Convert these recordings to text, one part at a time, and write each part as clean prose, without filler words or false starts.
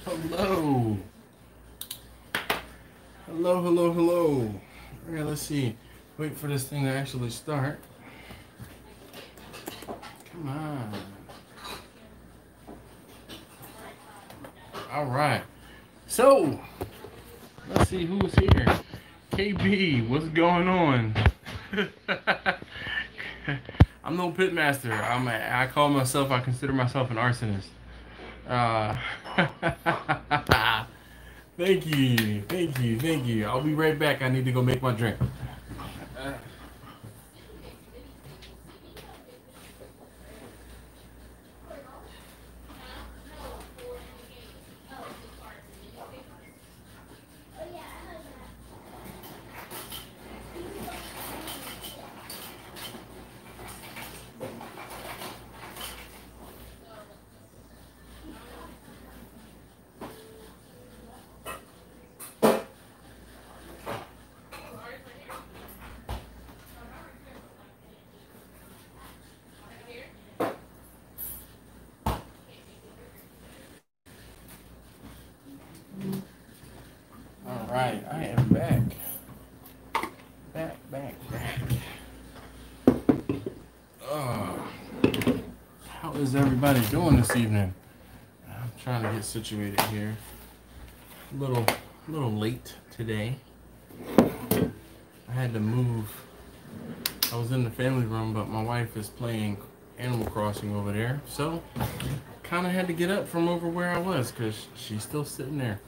Hello. Hello, hello, hello. All right, let's see. Wait for this thing to actually start. Come on. All right. So, let's see who's here. KB, what's going on? I'm no pitmaster. I call myself, I consider myself an arsonist. Uh, thank you, thank you, thank you. I'll be right back. I need to go make my drink. All right, I am back. Back. How is everybody doing this evening? I'm trying to get situated here. A little late today. I had to move. I was in the family room, but my wife is playing Animal Crossing over there, so kind of had to get up from over where I was because she's still sitting there.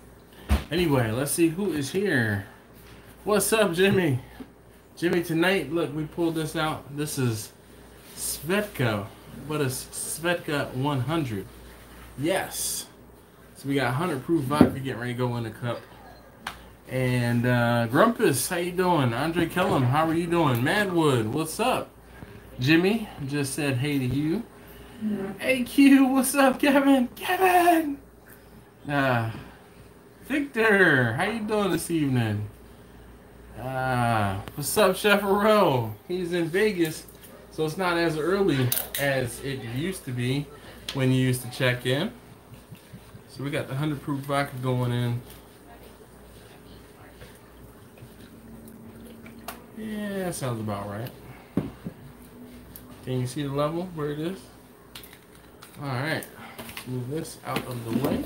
Anyway, let's see who is here. What's up, Jimmy? Jimmy, tonight, look, we pulled this out. This is Svetka. What is Svetka 100? Yes. So we got 100 proof vodka getting ready to go in the cup. And Grumpus, how you doing? Andre Kellum, how are you doing? Madwood, what's up? Jimmy just said hey to you. Hey Q, what's up, Kevin? Kevin! Victor, how you doing this evening? What's up, Chef Arrow? He's in Vegas, so it's not as early as it used to be when you used to check in. So we got the 100 proof vodka going in. Yeah, that sounds about right. Can you see the level where it is? Alright, let's move this out of the way.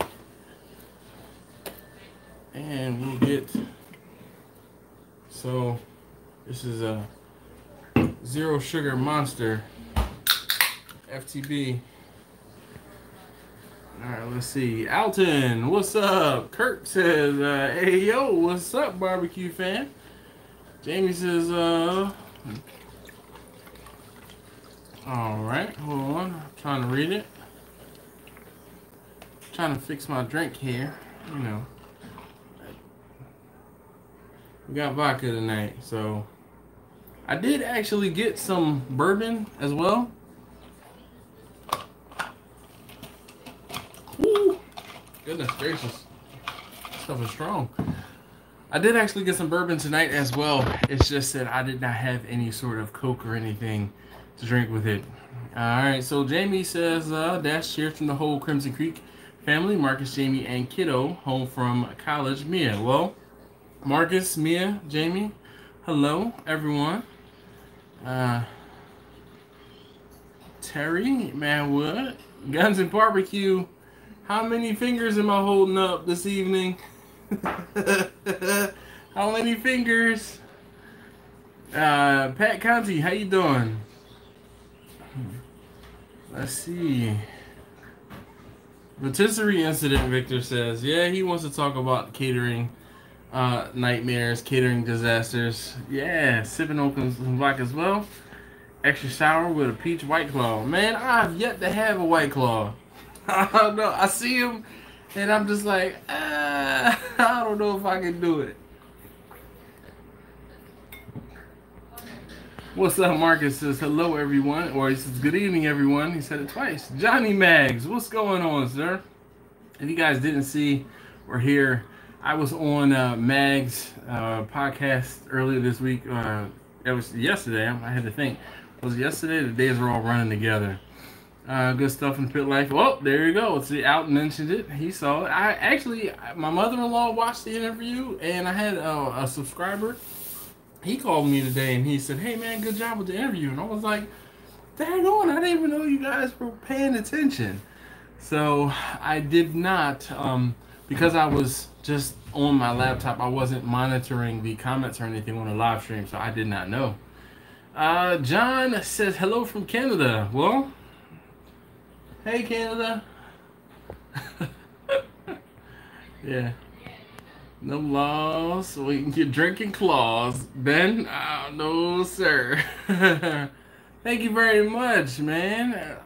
And we'll get, so this is a zero sugar monster FTB. Alright, let's see. Alton, what's up? Kurt says, hey yo, what's up, barbecue fan? Jamie says, alright, hold on. I'm trying to read it. Trying to fix my drink here, you know. We got vodka tonight, so I did actually get some bourbon as well. Woo! Goodness gracious, this stuff is strong. I did actually get some bourbon tonight as well. It's just that I did not have any sort of Coke or anything to drink with it. Alright, so Jamie says, dash cheers from the whole Crimson Creek family. Marcus, Jamie, and Kiddo home from college. Mia, well, Marcus, Mia, Jamie, hello, everyone. Terry, Manwood, Guns and Barbecue. How many fingers am I holding up this evening? How many fingers? Pat Conti, how you doing? Let's see. Rotisserie incident, Victor says. Yeah, he wants to talk about catering nightmares, catering disasters. Yeah, sipping on some vodka as well. Extra sour with a peach White Claw. Man, I've yet to have a White Claw. I don't know. I see him and I'm just like, I don't know if I can do it. What's up, Marcus says hello everyone, or he says good evening everyone. He said it twice. Johnny Mags, what's going on, sir? If you guys didn't see or hear, I was on Mags podcast earlier this week. It was yesterday. I had to think. Was it yesterday? The days are all running together. Good stuff in Pit Life. Oh, there you go. See, Out mentioned it. He saw it. My mother-in-law watched the interview, and I had a subscriber. He called me today, and he said, "Hey, man, good job with the interview." And I was like, "Dang on, I didn't even know you guys were paying attention." So I did not, because I was just on my laptop. I wasn't monitoring the comments or anything on the live stream, so I did not know. John says hello from Canada. Well, hey Canada. Yeah. No laws. We can get drinking claws. Ben? Oh, no, sir. Thank you very much, man.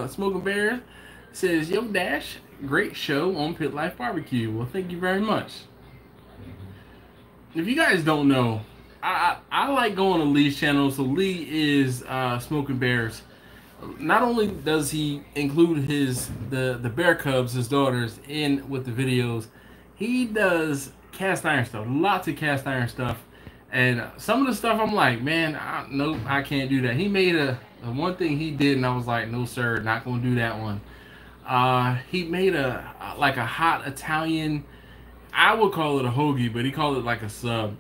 Smoking Bear says, Yo, Dash, great show on Pit Life Barbecue. Well, thank you very much. If you guys don't know, I like going to Lee's channel. So Lee is Smoking Bears. Not only does he include the bear cubs, his daughters, in with the videos, he does cast iron stuff, lots of cast iron stuff, and some of the stuff I'm like, man, nope, I can't do that. He made a one thing he did, and I was like, no sir, not gonna do that one. He made like a hot Italian, I would call it a hoagie, but he called it like a sub,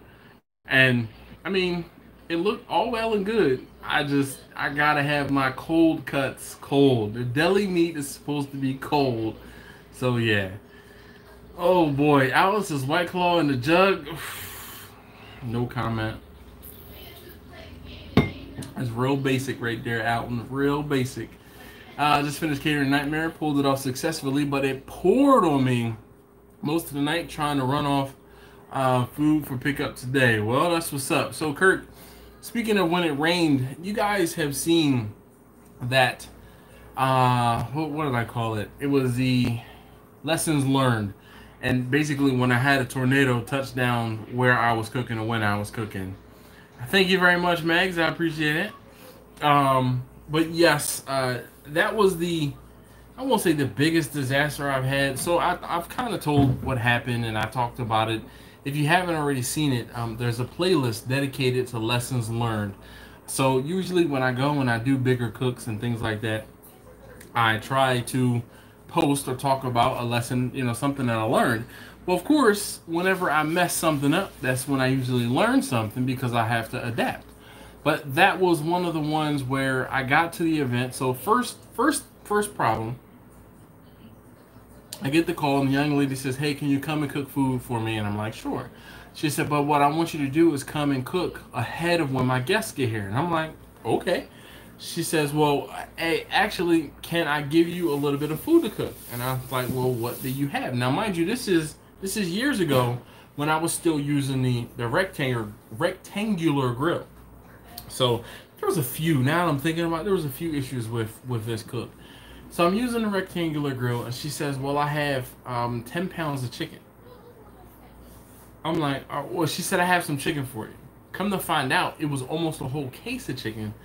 and I mean, it looked all well and good. I gotta have my cold cuts cold. The deli meat is supposed to be cold, so yeah. Oh boy, Alice's White Claw in the jug. No comment. That's real basic right there, Alton. Real basic. Just finished Catering Nightmare. Pulled it off successfully, but it poured on me most of the night trying to run off food for pickup today. Well, that's what's up. So, Kirk, speaking of when it rained, you guys have seen that. What did I call it? It was the lessons learned. And basically, when I had a tornado touchdown where I was cooking or when I was cooking. Thank you very much, Mags. I appreciate it. But yes, that was I won't say the biggest disaster I've had. So I've kind of told what happened and I talked about it. If you haven't already seen it, there's a playlist dedicated to lessons learned. So usually when I go and I do bigger cooks and things like that, I try to post or talk about a lesson, something that I learned. Well, of course, whenever I mess something up, that's when I usually learn something because I have to adapt. But that was one of the ones where I got to the event. So first problem, I get the call and the young lady says, "Hey, can you come and cook food for me?" And I'm like, "Sure." She said, "But what I want you to do is come and cook ahead of when my guests get here." And I'm like, "Okay." She says, "Well, hey, actually, can I give you a little bit of food to cook?" And I was like, "Well, what do you have?" Now, mind you, this is years ago when I was still using the rectangular grill. So there was a few. Now that I'm thinking about it, there was a few issues with this cook. So I'm using the rectangular grill, and she says, "Well, I have 10 pounds of chicken." I'm like, oh, well, she said, "I have some chicken for you." Come to find out, it was almost a whole case of chicken.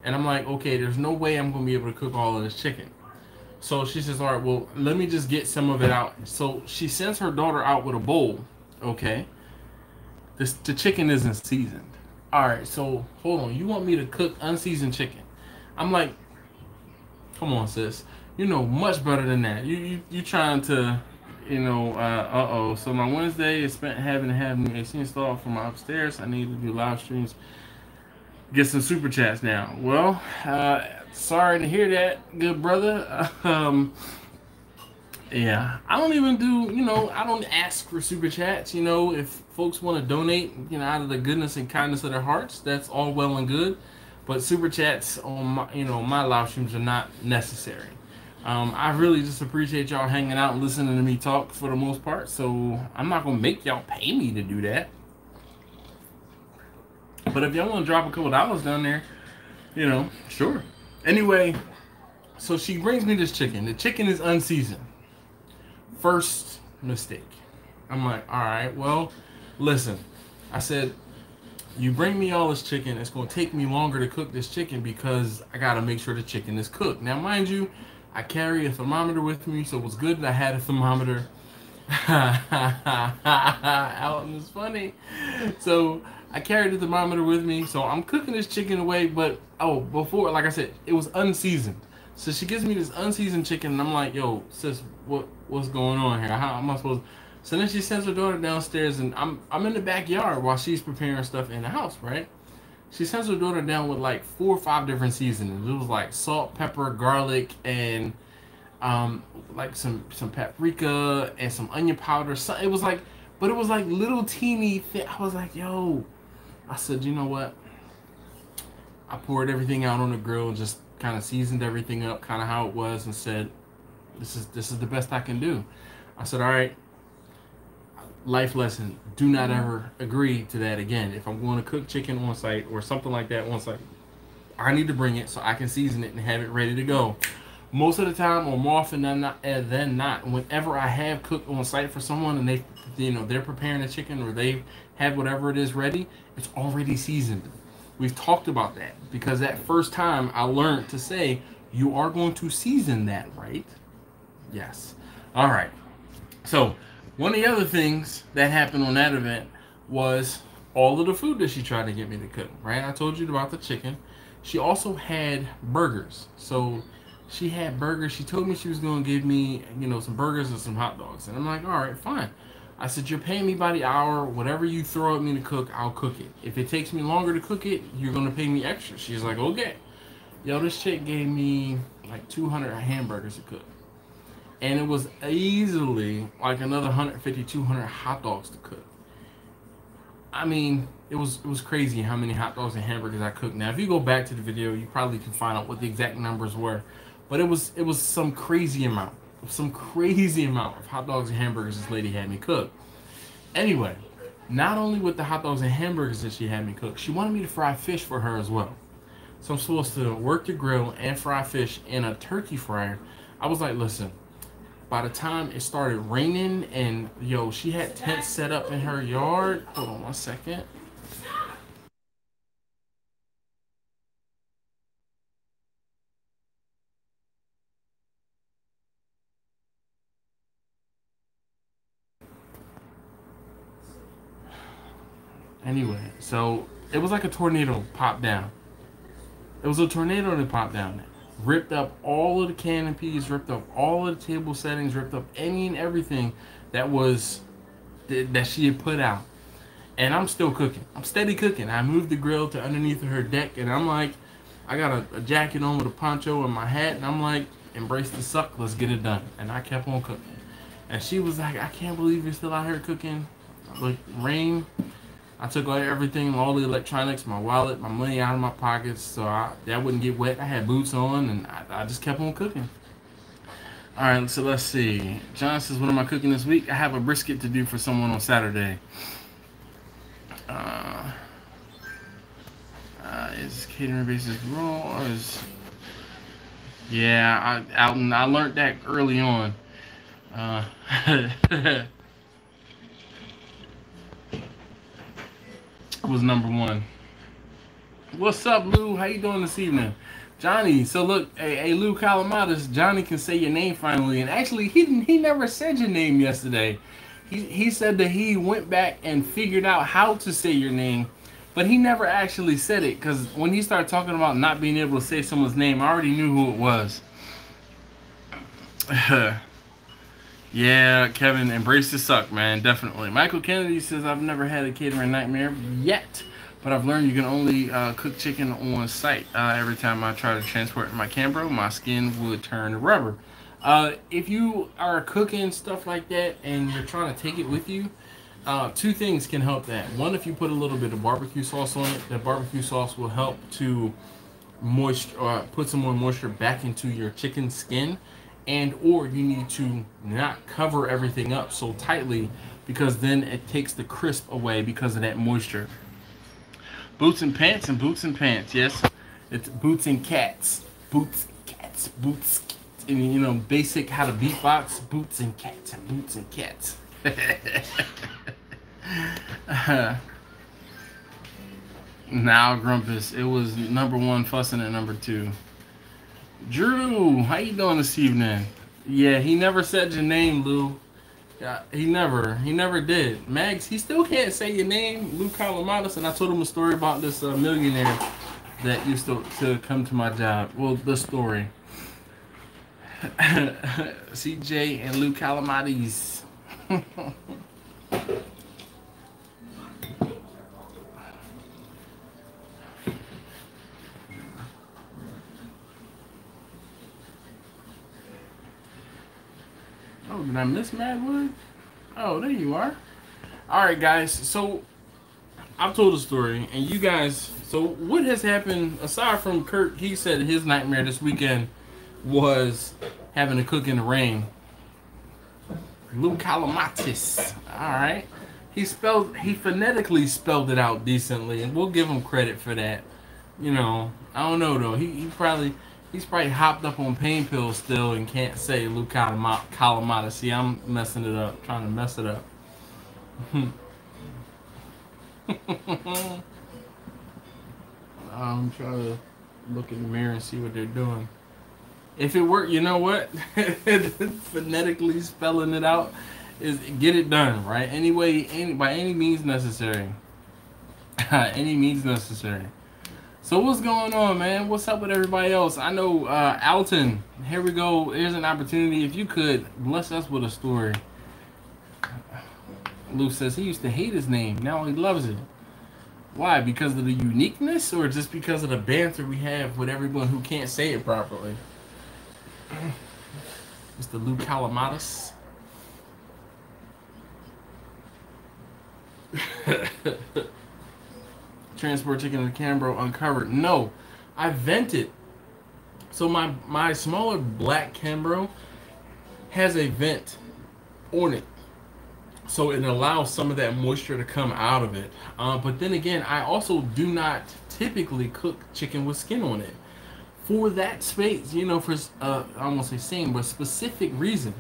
And I'm like, okay, there's no way I'm going to be able to cook all of this chicken. So she says, all right, well, let me just get some of it out. So she sends her daughter out with a bowl. Okay. The chicken isn't seasoned. All right, so hold on. You want me to cook unseasoned chicken? I'm like, come on, sis. You know much better than that. You trying to, uh-oh. So my Wednesday is spent having to have new AC installed for my upstairs. I need to do live streams. Get some super chats now. Well, sorry to hear that, good brother. Yeah, I don't even do, I don't ask for super chats. If folks want to donate, out of the goodness and kindness of their hearts, that's all well and good. But super chats on my, my live streams are not necessary. I really just appreciate y'all hanging out and listening to me talk for the most part. So I'm not gonna make y'all pay me to do that. But if y'all want to drop a couple dollars down there, sure. Anyway, so she brings me this chicken. The chicken is unseasoned. First mistake. I'm like, all right, well, listen. I said, you bring me all this chicken. It's going to take me longer to cook this chicken because I got to make sure the chicken is cooked. Now, mind you, I carry a thermometer with me, so it was good that I had a thermometer. Alton is funny. So I carried the thermometer with me, so I'm cooking this chicken away, but before, like I said, it was unseasoned. So she gives me this unseasoned chicken, and I'm like, yo, sis, what's going on here? How am I supposed to? So then she sends her daughter downstairs, and I'm in the backyard while she's preparing stuff in the house, right? She sends her daughter down with like 4 or 5 different seasonings. It was like salt, pepper, garlic, and like some paprika and some onion powder. So it was like, but it was like little teeny thing. I was like, yo, I said, you know what? I poured everything out on the grill and just kind of seasoned everything up, kind of how it was, and said, this is the best I can do. I said, all right, life lesson, do not ever agree to that again. If I'm going to cook chicken on site or something like that on site, I need to bring it so I can season it and have it ready to go. Most of the time, or more often than not, whenever I have cooked on site for someone and they're preparing a chicken or they have whatever it is ready, it's already seasoned. We've talked about that because that first time I learned to say, you are going to season that, right? Yes. All right. So one of the other things that happened on that event was all of the food that she tried to get me to cook, right? I told you about the chicken. She also had burgers. So she had burgers. She told me she was going to give me, some burgers and some hot dogs. And I'm like, all right, fine. I said, you're paying me by the hour. Whatever you throw at me to cook, I'll cook it. If it takes me longer to cook it, you're going to pay me extra. She's like, okay. Yo, this chick gave me like 200 hamburgers to cook. And it was easily like another 150, 200 hot dogs to cook. I mean, it was crazy how many hot dogs and hamburgers I cooked. Now, if you go back to the video, you probably can find out what the exact numbers were. But it was some crazy amount. Some crazy amount of hot dogs and hamburgers this lady had me cook. Anyway, not only with the hot dogs and hamburgers that she had me cook, she wanted me to fry fish for her as well. So I'm supposed to work the grill and fry fish in a turkey fryer. I was like, listen, by the time it started raining and, yo, she had tents set up in her yard. Hold on 1 second. Anyway, so it was like a tornado popped down. It was a tornado that popped down. Ripped up all of the canopies, ripped up all of the table settings, ripped up any and everything that she had put out. And I'm still cooking. I'm steady cooking. I moved the grill to underneath of her deck, and I'm like, I got a jacket on with a poncho and my hat, and I'm like, embrace the suck, let's get it done. And I kept on cooking. And she was like, I can't believe you're still out here cooking. Like, rain. I took everything, all the electronics, my wallet, my money out of my pockets so that wouldn't get wet. I had boots on, and I just kept on cooking. All right, so let's see. John says, what am I cooking this week? I have a brisket to do for someone on Saturday. Is catering basis raw? Yeah, I learned that early on. Was number one. What's up, Lou? How you doing this evening? Johnny, so look, hey Lou Calamatas, Johnny can say your name finally. And actually, he never said your name yesterday. He said that he went back and figured out how to say your name, but he never actually said it, because when he started talking about not being able to say someone's name, I already knew who it was. Yeah, Kevin, embrace the suck, man, definitely. Michael Kennedy says, I've never had a catering nightmare yet, but I've learned you can only cook chicken on site. Every time I try to transport my Cambro, my skin would turn to rubber. If you are cooking stuff like that and you're trying to take it with you, 2 things can help that. One, if you put a little bit of barbecue sauce on it, that barbecue sauce will help to put some more moisture back into your chicken skin. And or you need to not cover everything up so tightly, because then it takes the crisp away because of that moisture. Boots and pants and boots and pants. Yes, it's boots and cats. Boots, cats, boots. And basic how to beatbox. Boots and cats and boots and cats. Now Grumpus. It was number 1 fussing at number 2. Drew, how you doing this evening? Yeah, he never said your name, Lou. Yeah, he never did. Mags, he still can't say your name, Lou Calamatas, and I told him a story about this millionaire that used to come to my job. Well, the story. CJ and Lou Calamatis. Oh, did I miss Madwood? Oh, there you are. Alright, guys. So, I've told a story, and you guys... So, what has happened, aside from Kurt, he said his nightmare this weekend was having to cook in the rain. Lou Calamatis. Alright. He phonetically spelled it out decently, and we'll give him credit for that. You know, I don't know, though. He's probably hopped up on pain pills still and can't say Lou Calamatis. See, I'm messing it up, trying to mess it up. I'm trying to look in the mirror and see what they're doing. If it worked, you know what? Phonetically spelling it out is get it done, right? Anyway, by any means necessary. Any means necessary. So what's going on, man? What's up with everybody else? I know Alton, here we go. Here's an opportunity. If you could bless us with a story. Lou says he used to hate his name. Now he loves it. Why? Because of the uniqueness, or just because of the banter we have with everyone who can't say it properly? Mr. Lou Calamatis. Transport chicken to Cambro uncovered. No, I vented. So my smaller black Cambro has a vent on it, so it allows some of that moisture to come out of it. But then again, I also do not typically cook chicken with skin on it. For that space, you know, for I won't say same, but specific reason.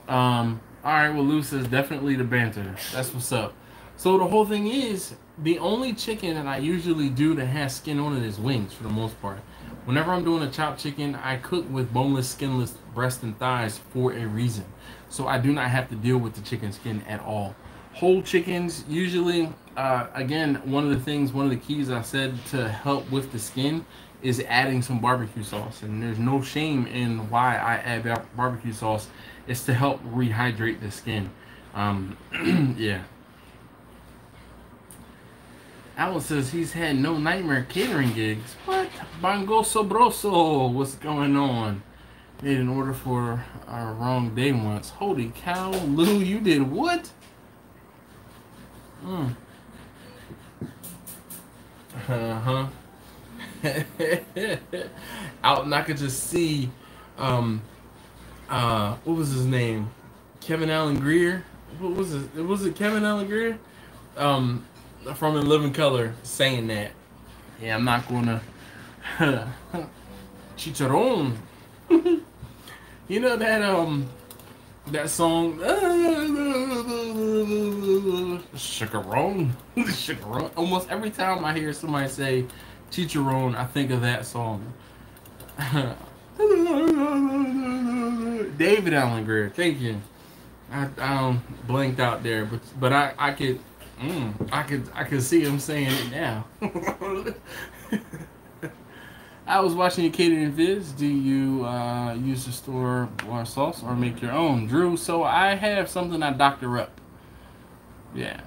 All right, well, Lou says definitely the banter. That's what's up. So the whole thing is, the only chicken that I usually do that has skin on it is wings, for the most part. Whenever I'm doing a chopped chicken, I cook with boneless, skinless breast and thighs for a reason. So I do not have to deal with the chicken skin at all. Whole chickens, usually, again, one of the keys I said to help with the skin is adding some barbecue sauce. And there's no shame in why I add barbecue sauce. It's to help rehydrate the skin. Yeah. Alan says he's had no nightmare catering gigs. What? Bongo Sobroso. What's going on? Made an order for our wrong day once. Holy cow, Lou, you did what? Uh-huh. Out, and I could just see what was his name? Kevin Allen Greer? What was it? Was it Kevin Allen Greer? From In Living Color saying that. Yeah, I'm not gonna Chicharron. You know that song Chicharron. Chicharron. Almost every time I hear somebody say Chicharron, I think of that song. David Allen Greer, thank you. I blanked out there, but I could see him saying it now. I was watching your catering vids. Do you use the store sauce or make your own, Drew? So I have something I doctor up. Yeah,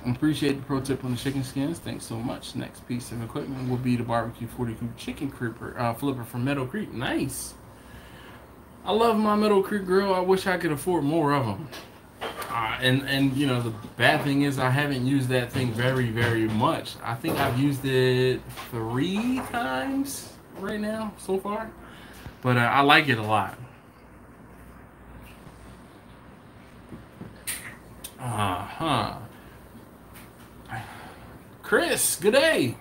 appreciate the pro tip on the chicken skins. Thanks so much. Next piece of equipment will be the barbecue 42 chicken flipper from Meadow Creek. Nice. I love my Meadow Creek grill. I wish I could afford more of them. And you know, the bad thing is I haven't used that thing very, very much. I think I've used it 3 times right now so far, but I like it a lot. Chris, good day.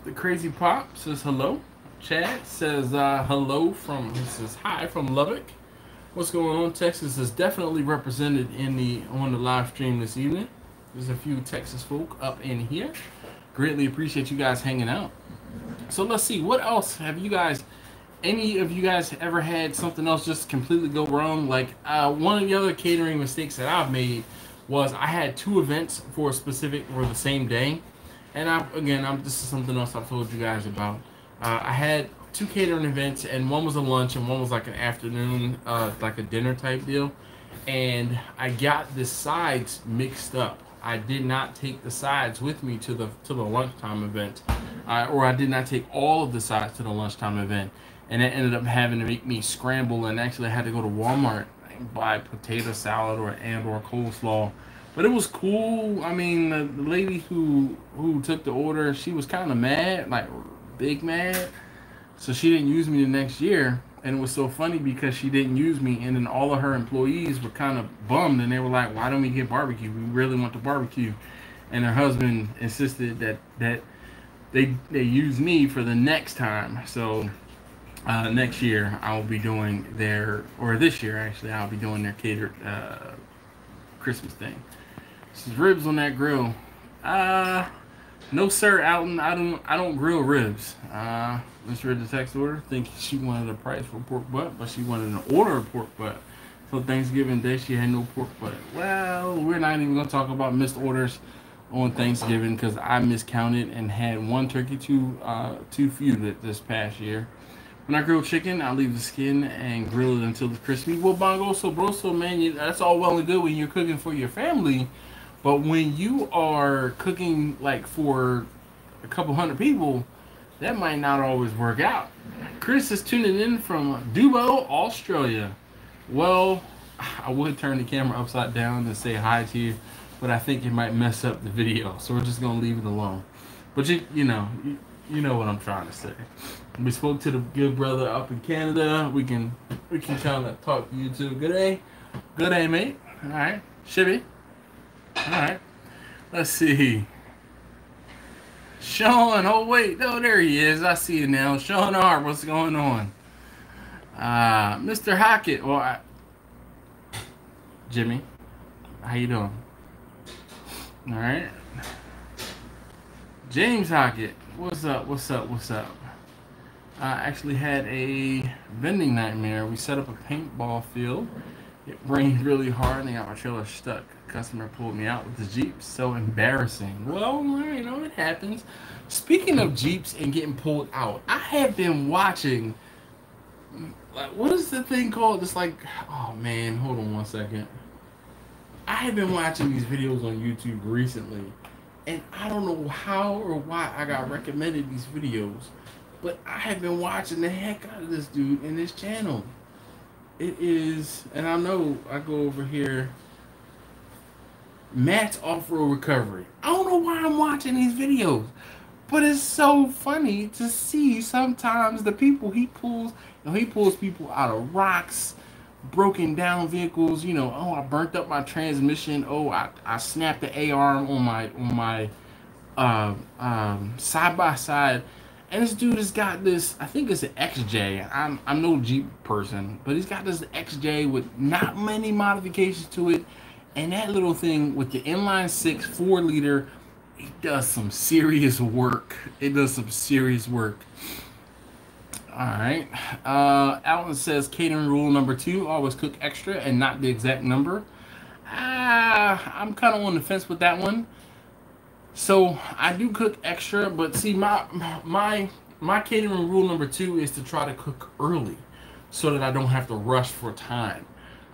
The Crazy Pop says hello. Chad says hello from, he says hi from Lubbock. What's going on? Texas is definitely represented on the live stream this evening. There's a few Texas folk up in here. Greatly appreciate you guys hanging out. So let's see, what else have you guys, any of you guys ever had something else just completely go wrong? Like one of the other catering mistakes that I've made was I had 2 events for the same day. And this is something else I've told you guys about. I had two catering events, and one was a lunch and one was like an afternoon, like a dinner type deal. And I got the sides mixed up. I did not take the sides with me to the lunchtime event, or I did not take all of the sides to the lunchtime event, and it ended up having to make me scramble. And actually, I had to go to Walmart and buy potato salad or coleslaw. But it was cool. I mean, the lady who took the order, she was kind of mad, like big mad. So she didn't use me the next year. And it was so funny because she didn't use me, and then all of her employees were kind of bummed, and they were like, "Why don't we get barbecue? We really want the barbecue." And her husband insisted that they use me for the next time. So next year I'll be doing this year actually, I'll be doing their catered Christmas thing. This is ribs on that grill. No sir, Alton. I don't grill ribs. Misread the text order. Think she wanted a price for pork butt, but she wanted an order of pork butt. So Thanksgiving Day she had no pork butt. Well, we're not even gonna talk about missed orders on Thanksgiving because I miscounted and had one turkey too few this past year. When I grill chicken, I leave the skin and grill it until it's crispy. Well, bongo, so bro, so man, that's all well and good when you're cooking for your family. But when you are cooking like for a couple hundred people, that might not always work out. Chris is tuning in from Dubo, Australia. Well, I would turn the camera upside down and say hi to you, but I think it might mess up the video, so we're just gonna leave it alone. But you know what I'm trying to say. We spoke to the good brother up in Canada. We can kind of talk to you too. Good day, mate. All right, Shibby. All right, let's see. Sean, oh wait, no, there he is. I see you now. Sean R, what's going on? Mr. Hackett, well, Jimmy, how you doing? All right. James Hackett, what's up? I actually had a vending nightmare. We set up a paintball field. It rained really hard and I got my trailer stuck. Customer pulled me out with the Jeep. So embarrassing. Well, it happens. Speaking of Jeeps and getting pulled out, I have been watching, like, what is the thing called? It's like, oh man, hold on one second. I have been watching these videos on YouTube recently, and I don't know how or why I got recommended these videos, but I have been watching the heck out of this dude and his channel. It is, and I know I go over here, Matt's Off-Road Recovery. I don't know why I'm watching these videos, but it's so funny to see sometimes the people he pulls. He pulls people out of rocks, broken down vehicles. Oh, I burnt up my transmission. Oh, I snapped the A-arm on my side by side. And this dude has got this, I think it's an XJ. I'm no Jeep person, but he's got this XJ with not many modifications to it. And that little thing with the inline 6 4-liter, it does some serious work. All right. Alan says catering rule number 2, always cook extra and not the exact number. I'm kind of on the fence with that one. So I do cook extra, but see, my catering rule number 2 is to try to cook early so that I don't have to rush for time.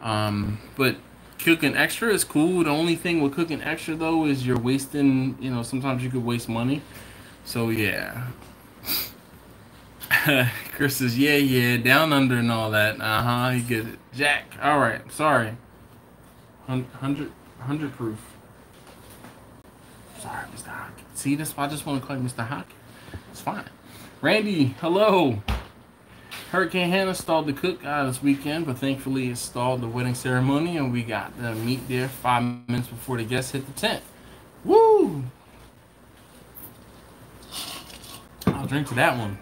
But cooking extra is cool. The only thing with cooking extra though is you're wasting, sometimes you could waste money. So yeah. Chris says, yeah, down under and all that. You get it. Jack, all right, sorry. 100 proof. Sorry, Mr. Hockey. See, that's why I just want to call you Mr. Hockey. It's fine. Randy, hello. Hurricane Hannah stalled the cook this weekend, but thankfully it stalled the wedding ceremony, and we got the meat there 5 minutes before the guests hit the tent. Woo! I'll drink to that one.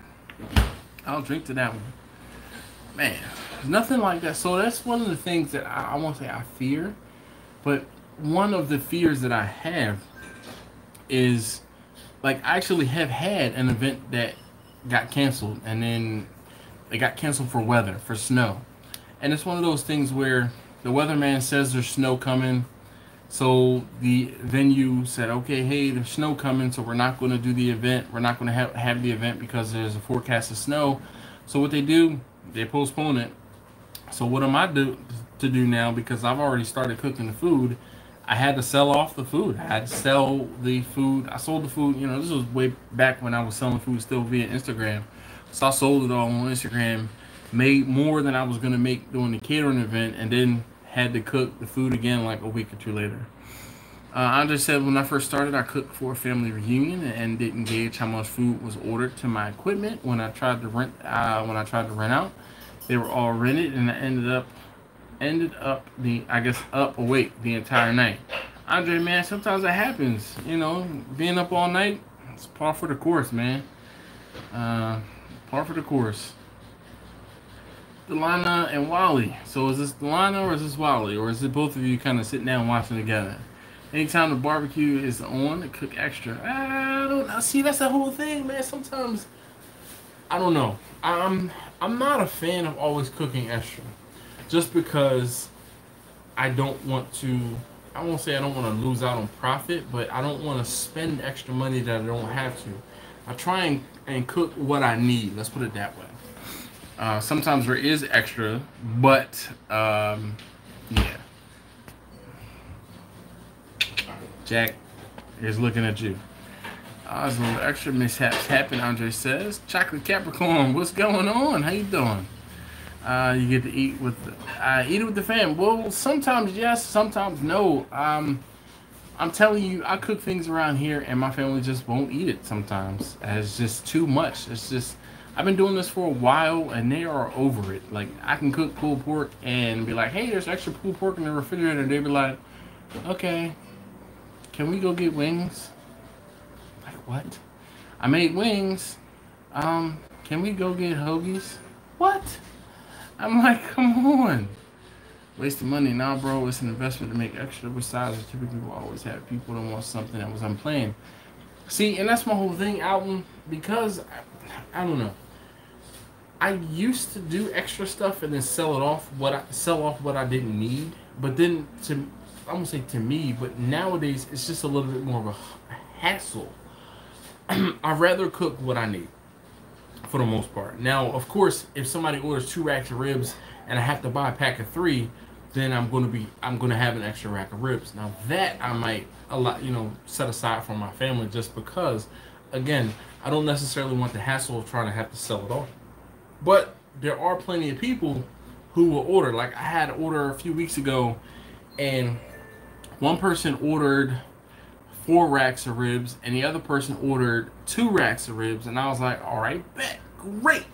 Man, nothing like that. So that's one of the things that I won't say I fear, but one of the fears that I have is, like, I actually have had an event that got canceled, and then it got canceled for weather, for snow. And it's one of those things where the weatherman says there's snow coming, so the venue said, okay, hey, there's snow coming, so we're not going to do the event. We're not going to have the event because there's a forecast of snow. So what they do, they postpone it. So what am I to do now? Because I've already started cooking the food. I had to sell off the food. I had to sell the food. I sold the food. You know, this was way back when I was selling food still via Instagram. So I sold it all on Instagram. Made more than I was gonna make doing the catering event, and then had to cook the food again like a week or two later. Andre said when I first started, I cooked for a family reunion and didn't gauge how much food was ordered to my equipment when I tried to rent. When I tried to rent out, they were all rented, and I ended up the I guess up awake the entire night. Andre, man, sometimes it happens. You know, being up all night, it's par for the course, man. Par for the course. Delana and Wally. So is this Delana or is this Wally? Or is it both of you kind of sitting down watching together? Anytime the barbecue is on, to cook extra. I don't know. See, that's the whole thing, man. Sometimes, I don't know. I'm not a fan of always cooking extra. Just because I don't want to, I won't say I don't want to lose out on profit, but I don't want to spend extra money that I don't have to. I try and cook what I need. Let's put it that way. Sometimes there is extra, but yeah. Jack is looking at you. There's a little extra mishaps happen, Andre says. Chocolate Capricorn, what's going on? How you doing? You get to eat it with the fam. Well, sometimes yes, sometimes no. I'm telling you, I cook things around here, and my family just won't eat it sometimes. It's just too much. It's just, I've been doing this for a while, and they are over it. Like, I can cook pulled pork and be like, hey, there's extra pulled pork in the refrigerator. And they'd be like, okay, can we go get wings? Like, what? I made wings. Can we go get hoagies? What? I'm like, come on. Wasting money. Nah, bro, it's an investment to make extra. Besides, typically will always have people that want something that was unplanned. See, and that's my whole thing, Alton, because, I don't know. I used to do extra stuff and then sell off what I didn't need. But then, I won't say to me, but nowadays, it's just a little bit more of a hassle. I'd rather cook what I need, for the most part. Now, of course, if somebody orders 2 racks of ribs and I have to buy a pack of 3, then I'm gonna have an extra rack of ribs. Now that I might set aside for my family, just because, again, I don't necessarily want the hassle of trying to have to sell it off. But there are plenty of people who will order. Like, I had an order a few weeks ago, and one person ordered 4 racks of ribs, and the other person ordered 2 racks of ribs, and I was like, all right, bet, great.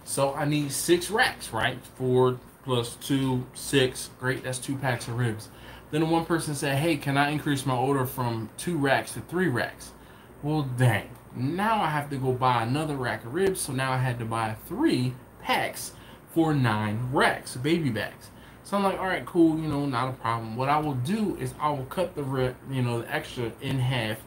So I need 6 racks, right? 4 plus 2, 6, great, that's 2 packs of ribs. Then the one person said, hey, can I increase my order from 2 racks to 3 racks? Well, dang. Now I have to go buy another rack of ribs, so now I had to buy 3 packs for 9 racks, baby backs. So I'm like, all right, cool, not a problem. What I will do is I will cut the extra in half,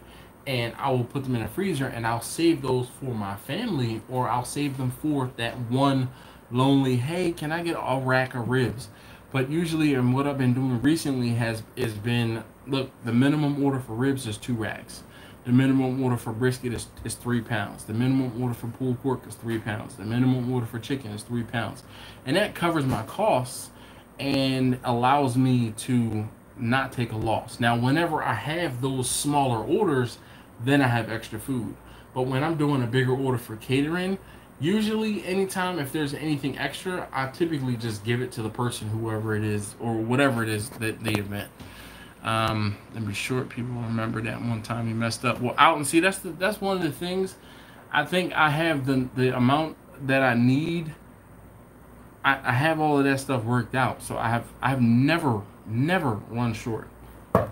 and I will put them in a freezer, and I'll save those for my family, or I'll save them for that one lonely, hey, can I get a rack of ribs? But usually, and what I've been doing recently has been, look, the minimum order for ribs is 2 racks. The minimum order for brisket is 3 pounds. The minimum order for pulled pork is 3 pounds. The minimum order for chicken is 3 pounds. And that covers my costs and allows me to not take a loss. Now, whenever I have those smaller orders, then I have extra food. But when I'm doing a bigger order for catering, usually anytime if there's anything extra, I typically just give it to the person, whoever it is, or whatever it is that the event. Let me short people remember that one time he messed up. Well, out and see, that's one of the things. I think I have the amount that I need. I have all of that stuff worked out, so I have never run short. I'm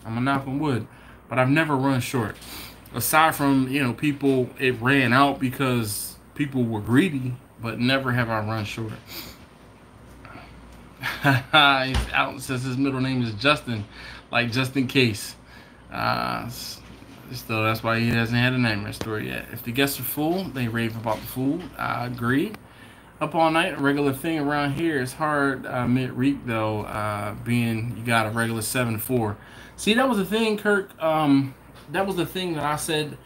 gonna knock on wood, but I've never run short. Aside from people, it ran out because people were greedy, but never have I run short. He's out and says his middle name is Justin, like just in case. So that's why he hasn't had a nightmare story yet. If the guests are full, they rave about the food. I agree. Up all night, a regular thing around here. It's hard mid-week though, being you got a regular 7 to 4. See, that was the thing, Kirk. That was the thing that I said.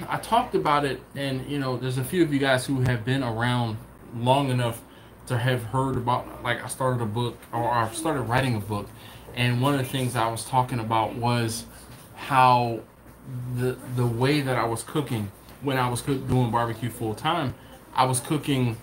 I talked about it, and you know, there's a few of you guys who have been around long enough to have heard about. Like, I started a book, or I started writing a book, and one of the things I was talking about was how the way that I was cooking when I was doing barbecue full time. I was cooking.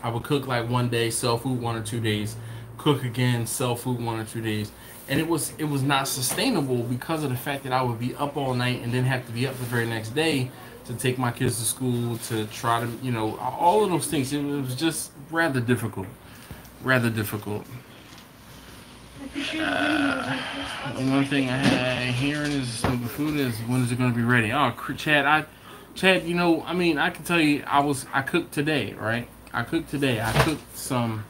I would cook like one day, sell food 1 or 2 days, cook again, sell food 1 or 2 days, and it was not sustainable because of the fact that I would be up all night and then have to be up the very next day to take my kids to school, to try to, you know, all of those things. It was just rather difficult, rather difficult. One thing I had hearing is the food is, when is it going to be ready? Oh, Chad, you know, I mean, I can tell you, I cooked today, right? I cooked today. I cooked some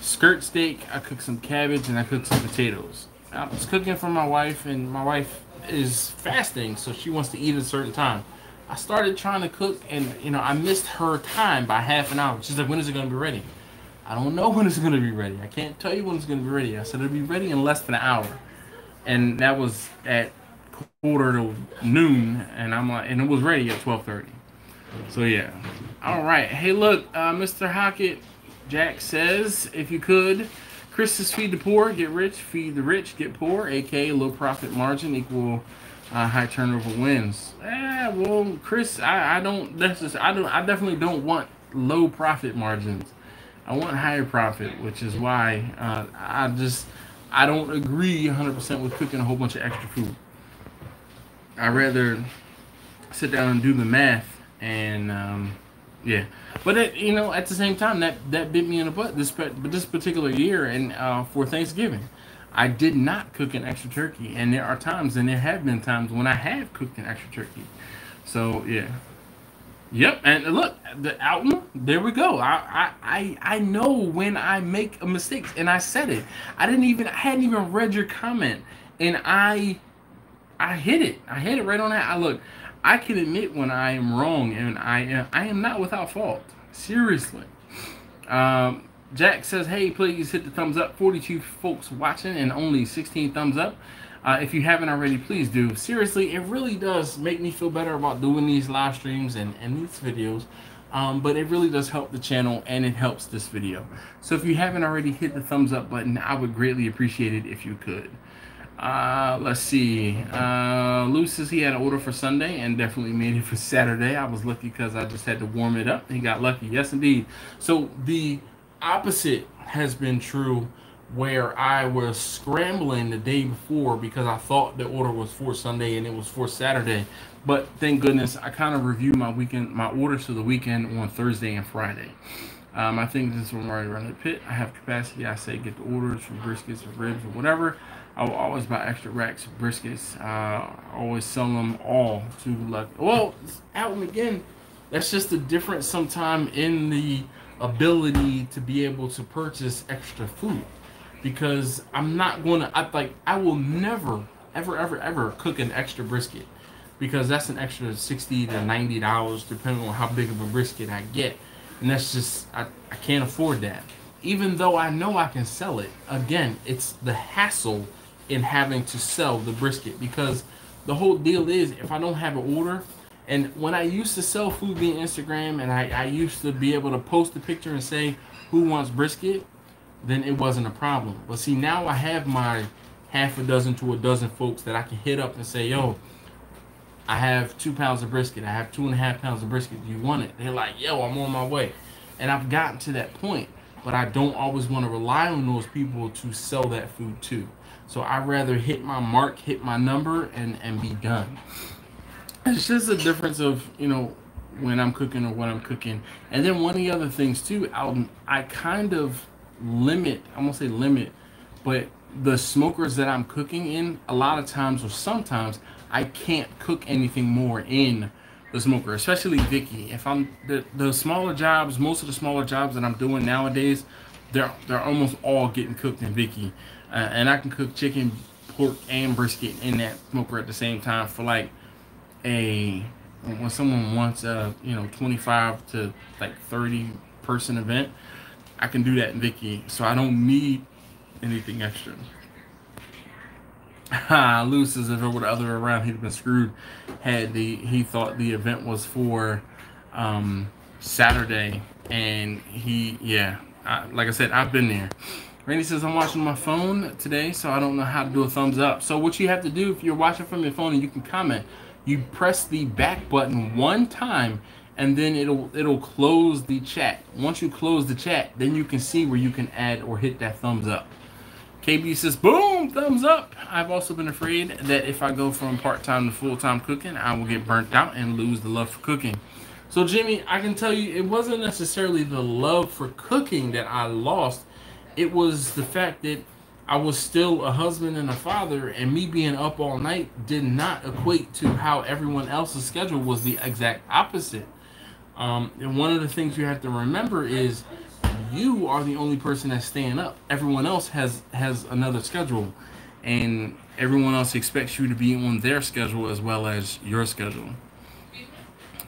skirt steak, I cooked some cabbage, and I cooked some potatoes. I was cooking for my wife, and my wife is fasting, so she wants to eat at a certain time. I started trying to cook, and you know, I missed her time by half an hour. She's like, "When is it going to be ready?" I don't know when it's going to be ready. I can't tell you when it's going to be ready. I said it'll be ready in less than an hour, and that was at quarter to noon, and I'm like, and it was ready at 12:30. So yeah. All right. Hey, look, Mr. Hockett, Jack says, if you could, Chris's feed the poor, get rich, feed the rich, get poor, aka low profit margin equal high turnover wins. Well, Chris, I definitely don't want low profit margins. I want higher profit, which is why I don't agree 100% with cooking a whole bunch of extra food. I'd rather sit down and do the math, and yeah. But you know, at the same time, that bit me in the butt this particular year, and for Thanksgiving, I did not cook an extra turkey, and there are times, and there have been times when I have cooked an extra turkey. So yeah. Yep, and look, the Alton, there we go. I know when I make a mistake, and I said it. I hadn't even read your comment, and I hit it. I hit it right on that. Look, I can admit when I am wrong, and I am not without fault. Seriously. Jack says, hey, please hit the thumbs up. 42 folks watching and only 16 thumbs up. If you haven't already, please do. Seriously, it really does make me feel better about doing these live streams and these videos. But it really does help the channel, and it helps this video. So if you haven't already, hit the thumbs up button. I would greatly appreciate it if you could. Let's see. Lou says he had an order for Sunday and definitely made it for Saturday. I was lucky because I just had to warm it up. He got lucky. Yes, indeed. So the opposite has been true, where I was scrambling the day before because I thought the order was for Sunday and it was for Saturday. But thank goodness I kind of reviewed my orders for the weekend on Thursday and Friday. I think this is when I'm already running the pit. I have capacity. I say get the orders for briskets or ribs or whatever. I will always buy extra racks of briskets. Always sell them all to well, out and again, that's just the difference sometime in the ability to be able to purchase extra food. Because I'm not going to, I will never, ever cook an extra brisket, because that's an extra $60 to $90 depending on how big of a brisket I get. And that's just, I can't afford that. Even though I know I can sell it, again, it's the hassle in having to sell the brisket, because the whole deal is, if I don't have an order, and when I used to sell food via Instagram, and I used to be able to post a picture and say, who wants brisket? Then it wasn't a problem. But see, now I have my half a dozen to a dozen folks that I can hit up and say, yo, I have 2 pounds of brisket. I have 2.5 pounds of brisket. Do you want it? They're like, yo, I'm on my way. And I've gotten to that point, but I don't always want to rely on those people to sell that food too. So I'd rather hit my mark, hit my number, and be done. It's just a difference of, you know, when I'm cooking or what I'm cooking. And then one of the other things too, I kind of limit, I won't say limit, but the smokers that I'm cooking in, a lot of times or sometimes I can't cook anything more in the smoker, especially Vicky. If I'm the smaller jobs, most of the smaller jobs that I'm doing nowadays, they're almost all getting cooked in Vicky, and I can cook chicken, pork, and brisket in that smoker at the same time for like when someone wants a 25 to like 30 person event. I can do that in Vicky, so I don't need anything extra. Loose as if it were the other way around. He'd have been screwed. He thought the event was for Saturday, and like I said, I've been there. Randy says, I'm watching my phone today, so I don't know how to do a thumbs up. So what you have to do, if you're watching from your phone and you can comment, you press the back button one time, and then it'll close the chat. Once you close the chat, then you can see where you can add or hit that thumbs up. KB says, boom, thumbs up. I've also been afraid that if I go from part-time to full-time cooking, I will get burnt out and lose the love for cooking. So Jimmy, I can tell you, it wasn't necessarily the love for cooking that I lost. It was the fact that I was still a husband and a father, and me being up all night did not equate to how everyone else's schedule was the exact opposite. And one of the things you have to remember is you are the only person that's staying up. Everyone else has another schedule, and everyone else expects you to be on their schedule as well as your schedule.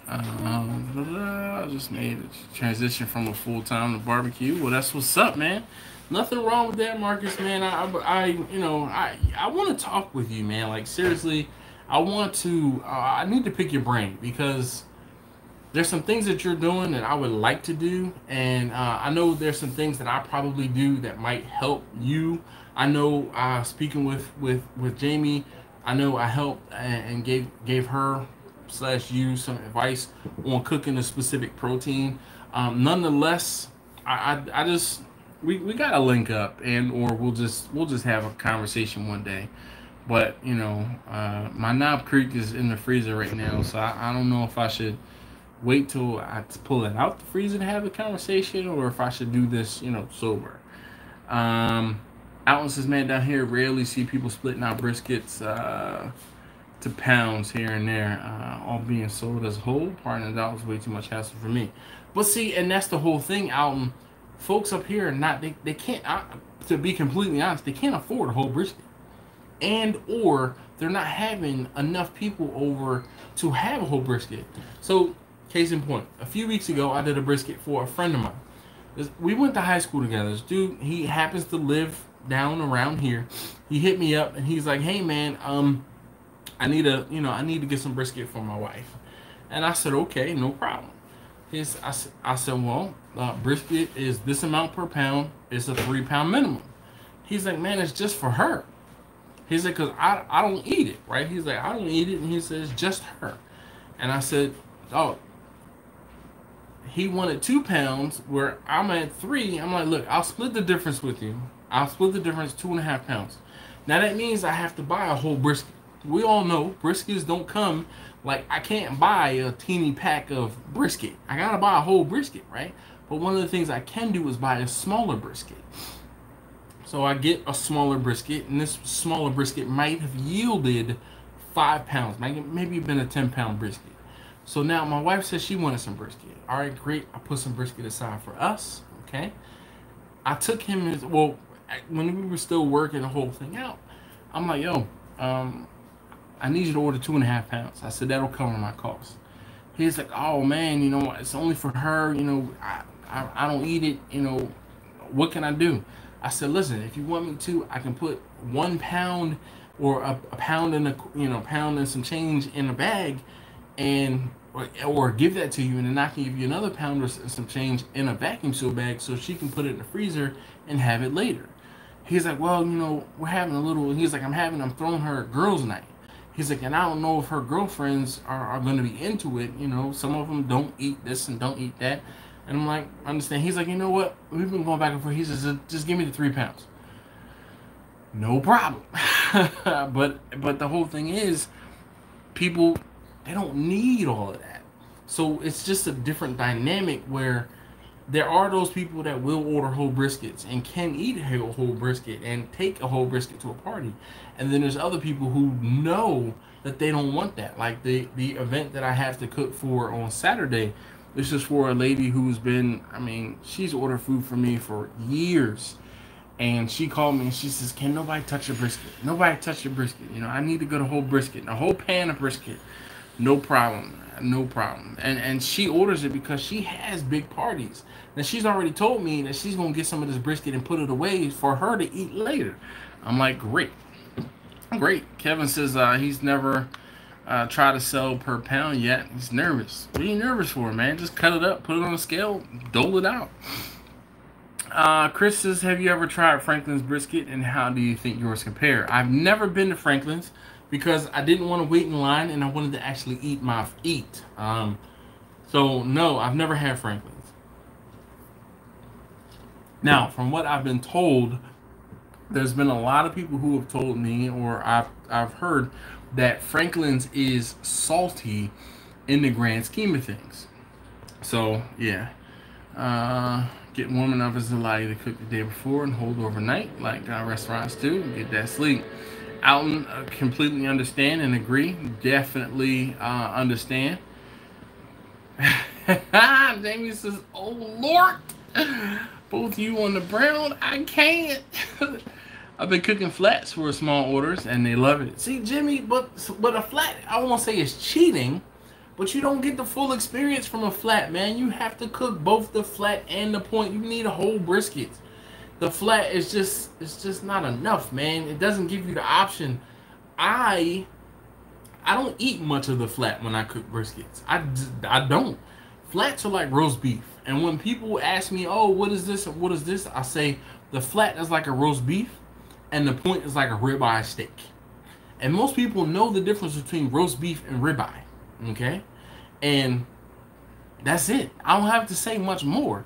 I just made a transition from a full-time to barbecue. Well, that's what's up, man. Nothing wrong with that, Marcus, man. I want to talk with you, man. Like, seriously, I need to pick your brain, because there's some things that you're doing that I would like to do, and I know there's some things that I probably do that might help you. I know speaking with Jamie, I know I helped and gave her / you some advice on cooking a specific protein. Nonetheless, we gotta link up, and or we'll just have a conversation one day. But my Knob Creek is in the freezer right now, so I don't know if I should wait till I pull it out the freezer to have a conversation, or if I should do this sober. Alton says, man, down here rarely see people splitting out briskets to pounds here and there, all being sold as a whole. Pardon the dollar is way too much hassle for me. But see, and that's the whole thing, Alton. Folks up here they can't, to be completely honest, they can't afford a whole brisket, and or they're not having enough people over to have a whole brisket. So case in point, a few weeks ago I did a brisket for a friend of mine. We went to high school together. This dude, he happens to live down around here. He hit me up and he's like, hey man, I need to get some brisket for my wife. And I said, okay, no problem. I said, well, brisket is this amount per pound. It's a 3-pound minimum. He's like, man, it's just for her. He's like, because I don't eat it, right? He's like, I don't eat it. And he says, just her. And I said, oh, he wanted 2 pounds where I'm at 3. I'm like, look, I'll split the difference with you. I'll split the difference, 2.5 pounds. Now that means I have to buy a whole brisket. We all know briskets don't come, like, I can't buy a teeny pack of brisket. I gotta buy a whole brisket, right? But one of the things I can do is buy a smaller brisket. So I get a smaller brisket, and this smaller brisket might have yielded 5 pounds, maybe been a 10-pound brisket. So now my wife says she wanted some brisket. All right, great. I put some brisket aside for us, okay? I took him, when we were still working the whole thing out, I'm like, yo, I need you to order 2.5 pounds. I said, that'll cover my costs. He's like, oh man, it's only for her, I don't eat it, what can I do? I said, listen, if you want me to, I can put 1 pound or a pound and pound and some change in a bag, and or give that to you, and then I can give you another pound or some change in a vacuum seal bag so she can put it in the freezer and have it later. He's like, well, we're having a little, he's like, I'm throwing her a girls' night. He's like, and I don't know if her girlfriends are going to be into it. Some of them don't eat this and don't eat that. And I'm like, I understand. He's like, you know what? We've been going back and forth. He says, just give me the 3 pounds. No problem. but the whole thing is, people, they don't need all of that. So it's just a different dynamic where there are those people that will order whole briskets and can eat a whole brisket and take a whole brisket to a party. And then there's other people who know that they don't want that. Like the event that I have to cook for on Saturday, this is for a lady who's been, she's ordered food for me for years. And she called me and she says, can nobody touch your brisket? Nobody touch your brisket. I need to go to whole brisket, a whole pan of brisket. No problem. No problem. And she orders it because she has big parties. Now she's already told me that she's going to get some of this brisket and put it away for her to eat later. I'm like, great. Great. Kevin says he's never tried to sell per pound yet. He's nervous. What are you nervous for, man? Just cut it up, put it on a scale, dole it out. Chris says, have you ever tried Franklin's brisket, and how do you think yours compare? I've never been to Franklin's because I didn't want to wait in line and I wanted to actually eat. So no, I've never had Franklin's. Now, from what I've been told, there's been a lot of people who have told me, or I've heard, that Franklin's is salty in the grand scheme of things. So yeah, getting warm enough is allow you to cook the day before and hold overnight, like restaurants do. Get that sleep. Alton, completely understand and agree. Definitely understand. Jamie says, "Oh Lord, both you on the brown, I can't." I've been cooking flats for small orders, and they love it. See, Jimmy, but a flat, I won't say it's cheating, but you don't get the full experience from a flat, man. You have to cook both the flat and the point. You need a whole brisket. The flat is just not enough, man. It doesn't give you the option. I don't eat much of the flat when I cook briskets. I don't. Flats are like roast beef. And when people ask me, oh, what is this? What is this? I say the flat is like a roast beef, and the point is like a ribeye steak. And most people know the difference between roast beef and ribeye. Okay? And that's it. I don't have to say much more.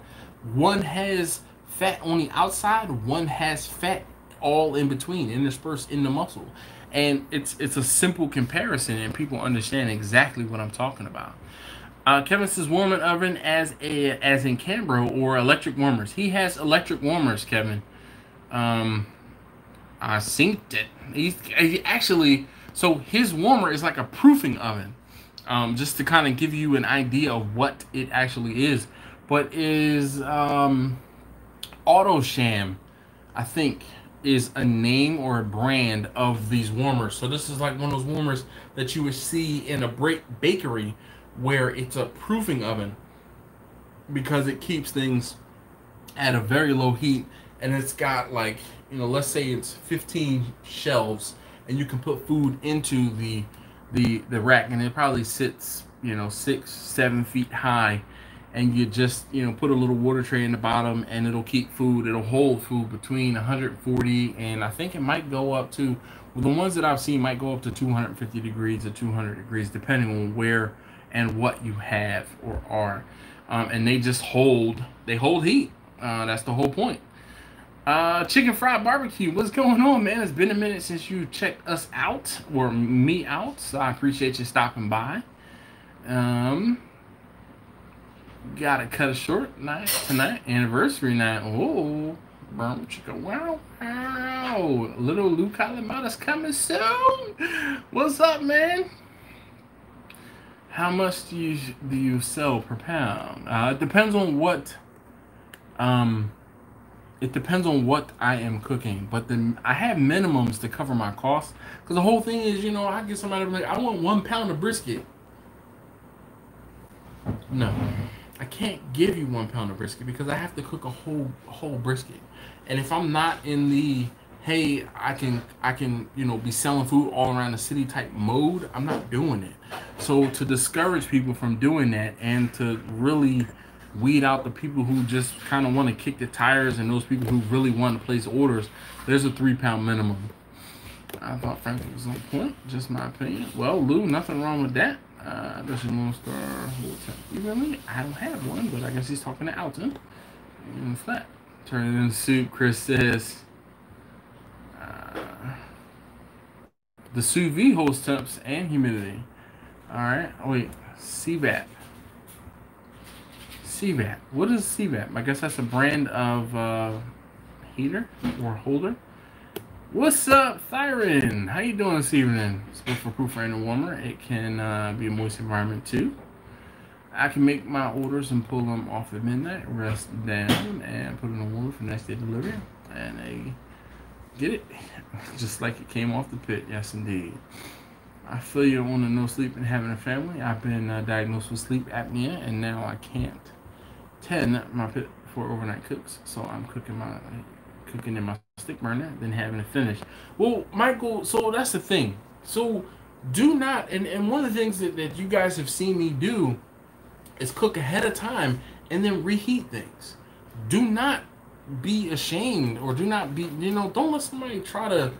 One has fat on the outside, one has fat all in between, interspersed in the muscle. And it's a simple comparison, and people understand exactly what I'm talking about. Kevin says warming oven as in Cambro or electric warmers. He has electric warmers, Kevin. I synced it. He actually, so his warmer is like a proofing oven. Just to kind of give you an idea of what it actually is. But is AutoSham, I think, is a name or a brand of these warmers. So this is like one of those warmers that you would see in a bakery where it's a proofing oven because it keeps things at a very low heat, and it's got, like, you know, let's say it's 15 shelves, and you can put food into the rack, and it probably sits, you know, 6-7 feet high, and you just, you know, put a little water tray in the bottom, and it'll keep food, it'll hold food between 140 and I think it might go up to, well, the ones that I've seen might go up to 250 degrees or 200 degrees depending on where and what you have or are. And they just hold heat. That's the whole point. Chicken fried barbecue, what's going on, man? It's been a minute since you checked us out, or me out, so I appreciate you stopping by. Gotta cut it short night tonight, anniversary night. Oh, burn chicken, wow. Little Luke Calamata's coming soon. What's up, man? How much do you sell per pound? It depends on what it depends on what I am cooking, but then I have minimums to cover my costs. Because the whole thing is, you know, I get somebody like, I want 1 pound of brisket. No, I can't give you 1 pound of brisket because I have to cook a whole brisket. And if I'm not in the, hey, I can you know, be selling food all around the city type mode, I'm not doing it. So to discourage people from doing that and to really weed out the people who just kind of want to kick the tires and those people who really want to place orders, there's a 3 pound minimum. I thought Franklin was on point, just my opinion. Well, Lou, nothing wrong with that. There's a Lone Star. You really? I don't have one, but I guess he's talking to Alton. And flat. Turn it into soup, Chris says. The Sous Vide holds temps and humidity. Alright, oh, wait. CVAP. CVAP. What is CVAP? I guess that's a brand of heater or holder. What's up, Thyron? How you doing this evening? Supposed for proof rain and warmer. It can be a moist environment too. I can make my orders and pull them off at midnight, rest down, and put in an order for next day delivery. And they get it just like it came off the pit. Yes, indeed. I feel you on the no sleep and having a family. I've been diagnosed with sleep apnea, and now I can't tend my pit for overnight cooks. So I'm cooking cooking in my stick burner than having it finished. Well, Michael, so that's the thing. So do not, and one of the things that you guys have seen me do is cook ahead of time and then reheat things. Do not be ashamed, or do not be, don't let somebody try to,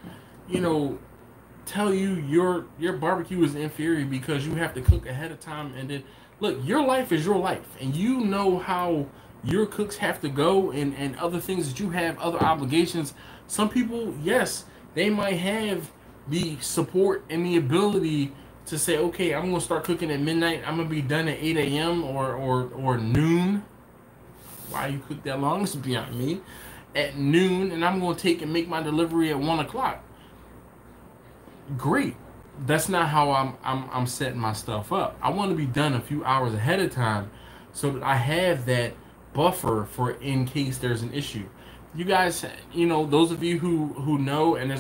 tell you your barbecue is inferior because you have to cook ahead of time. And then look, your life is your life, and you know how your cooks have to go, and other things that you have, other obligations. Some people, yes, they might have the support and the ability to say, okay, I'm gonna start cooking at midnight, I'm gonna be done at 8 a.m. or noon. Why you cook that long is beyond me. At noon, and I'm gonna take and make my delivery at 1 o'clock. Great. That's not how I'm setting my stuff up. I want to be done a few hours ahead of time so that I have that buffer for in case there's an issue. You guys, those of you who know, and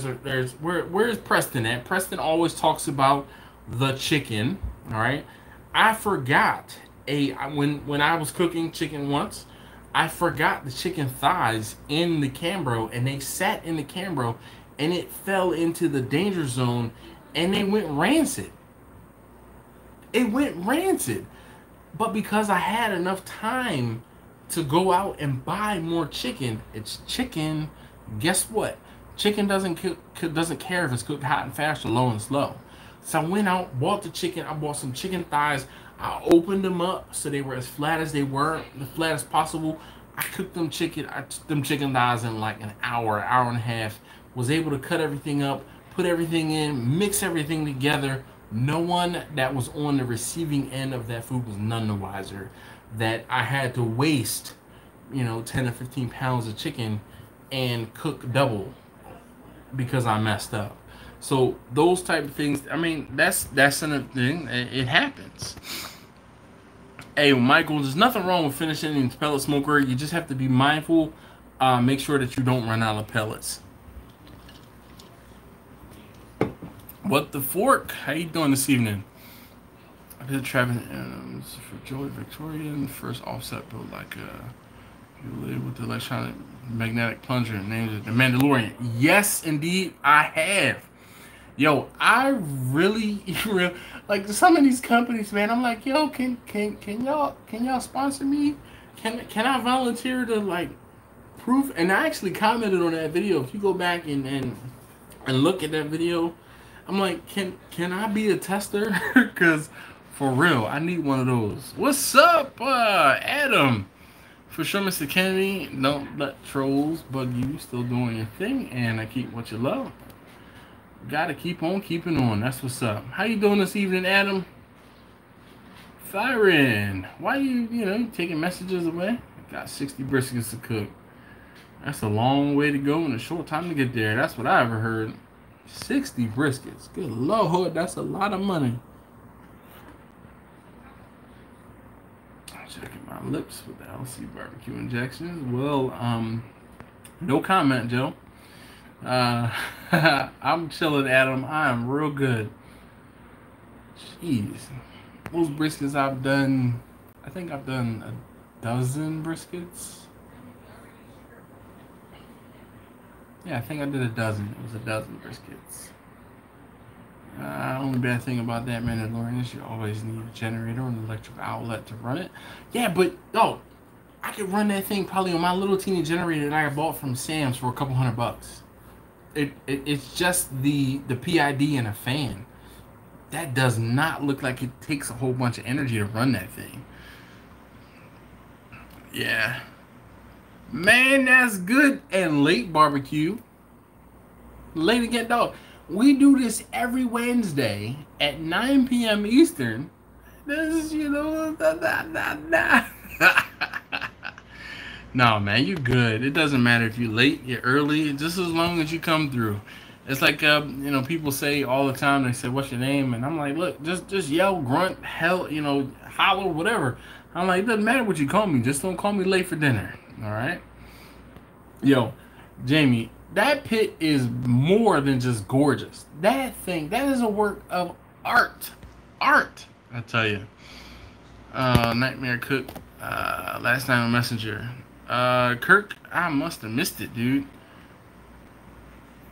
where's Preston at? Preston always talks about the chicken. All right, I forgot when I was cooking chicken once, I forgot the chicken thighs in the Cambro, and they sat in the Cambro, and it fell into the danger zone, and they went rancid. It went rancid. But because I had enough time to go out and buy more chicken, it's chicken. Guess what? Chicken doesn't care if it's cooked hot and fast or low and slow. So I went out, bought the chicken. I bought some chicken thighs. I opened them up so they were as flat as they were, as flat as possible. I cooked them chicken thighs in like an hour and a half. Was able to cut everything up, put everything in, mix everything together. No one that was on the receiving end of that food was none the wiser that I had to waste, 10 or 15 pounds of chicken and cook double because I messed up. So those type of things, I mean, that's another thing. It happens. Hey, Michael, there's nothing wrong with finishing in the pellet smoker. You just have to be mindful. Make sure that you don't run out of pellets. What the fork? How you doing this evening? I did Travis for Joey Victorian first offset build like you live with the electronic magnetic plunger, named it the Mandalorian. Yes, indeed, I have. Yo, I really like some of these companies, man. I'm like, yo, can y'all sponsor me? Can I volunteer to like proof? And I actually commented on that video. If you go back and look at that video, I'm like, can I be a tester? Because for real, I need one of those. What's up, Adam? For sure, Mr. Kennedy. Don't let trolls bug you. Still doing your thing, and I keep what you love. Gotta keep on keeping on. That's what's up. How you doing this evening, Adam? Firing. Why you taking messages away? Got 60 briskets to cook. That's a long way to go and a short time to get there. That's what I ever heard. 60 briskets. Good Lord, that's a lot of money. Checking my lips with the LC barbecue injections. Well, no comment, Joe. I'm chilling, Adam. I am real good. Jeez. Most briskets I've done, I think I've done a dozen briskets. Yeah, I think I did a dozen. It was a dozen briskets. Only bad thing about that, Mandalorian, is you always need a generator and an electric outlet to run it. Yeah, but, I could run that thing probably on my little teeny generator that I bought from Sam's for a couple $100. It's just the PID and a fan. That does not look like it takes a whole bunch of energy to run that thing. Yeah. Man, that's good. And late barbecue. Late again, dog. We do this every Wednesday at 9 p.m. Eastern. This is, No, man, you good. It doesn't matter if you're late, you're early, just as long as you come through. It's like, people say all the time, they say, what's your name? And I'm like, look, just yell, grunt, hell, holler, whatever. I'm like, it doesn't matter what you call me. Just don't call me late for dinner. All right? Yo, Jamie, that pit is more than just gorgeous. That is a work of art. Art, I tell you. Nightmare Cook, last night on Messenger. Kirk, I must have missed it, dude.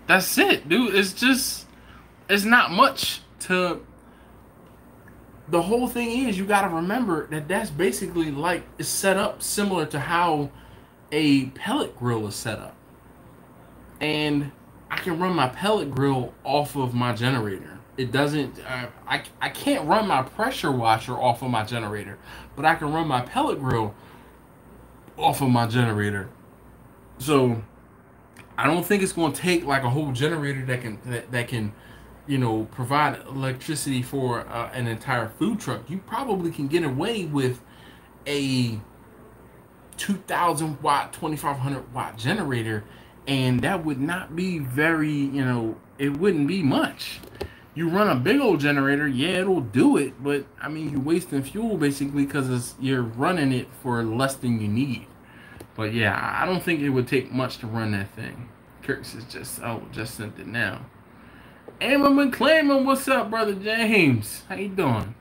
That's it, dude. It's not much to. The whole thing is, you got to remember that that's basically like, it's set up similar to how a pellet grill is set up. And I can run my pellet grill off of my generator. It doesn't, I can't run my pressure washer off of my generator, but I can run my pellet grill off of my generator. So I don't think it's going to take like a whole generator that can, you know, provide electricity for an entire food truck. You probably can get away with a 2,000 watt, 2,500 watt generator, and that would not be very, you know, it wouldn't be much. You run a big old generator, yeah, it'll do it, but I mean, you're wasting fuel basically because you're running it for less than you need. But yeah, I don't think it would take much to run that thing. Kirk is just sent it now. Emma McClammon, what's up, brother James? How you doing?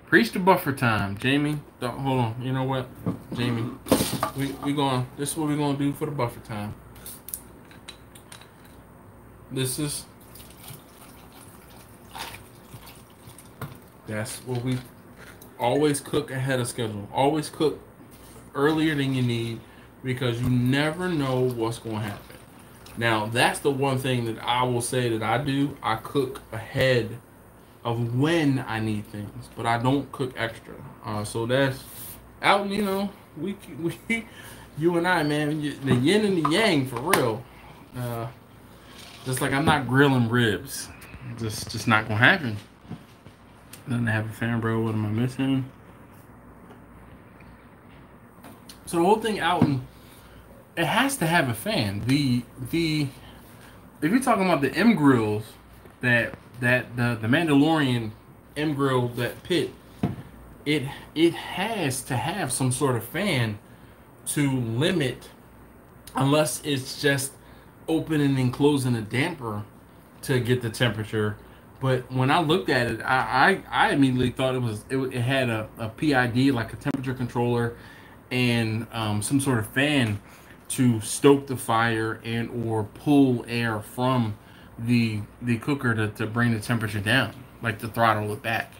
Preach the buffer time, Jamie. Hold on. You know what, Jamie? We going. This is what we're gonna do for the buffer time. That's what we always cook ahead of schedule. Always cook earlier than you need, because you never know what's going to happen. Now, that's the one thing that I will say that I do. I cook ahead of when I need things, but I don't cook extra. So that's out. You know, we you and I, man, the yin and the yang for real. Just like I'm not grilling ribs. Just not gonna happen. Doesn't have a fan, bro. What am I missing? So the whole thing out, and it has to have a fan. The if you're talking about the M grills, the Mandalorian M grill, that pit, it has to have some sort of fan to limit, unless it's just opening and closing a damper to get the temperature. But when I looked at it, I immediately thought it had a PID, like a temperature controller, and some sort of fan to stoke the fire and or pull air from the cooker to bring the temperature down, like to throttle it back.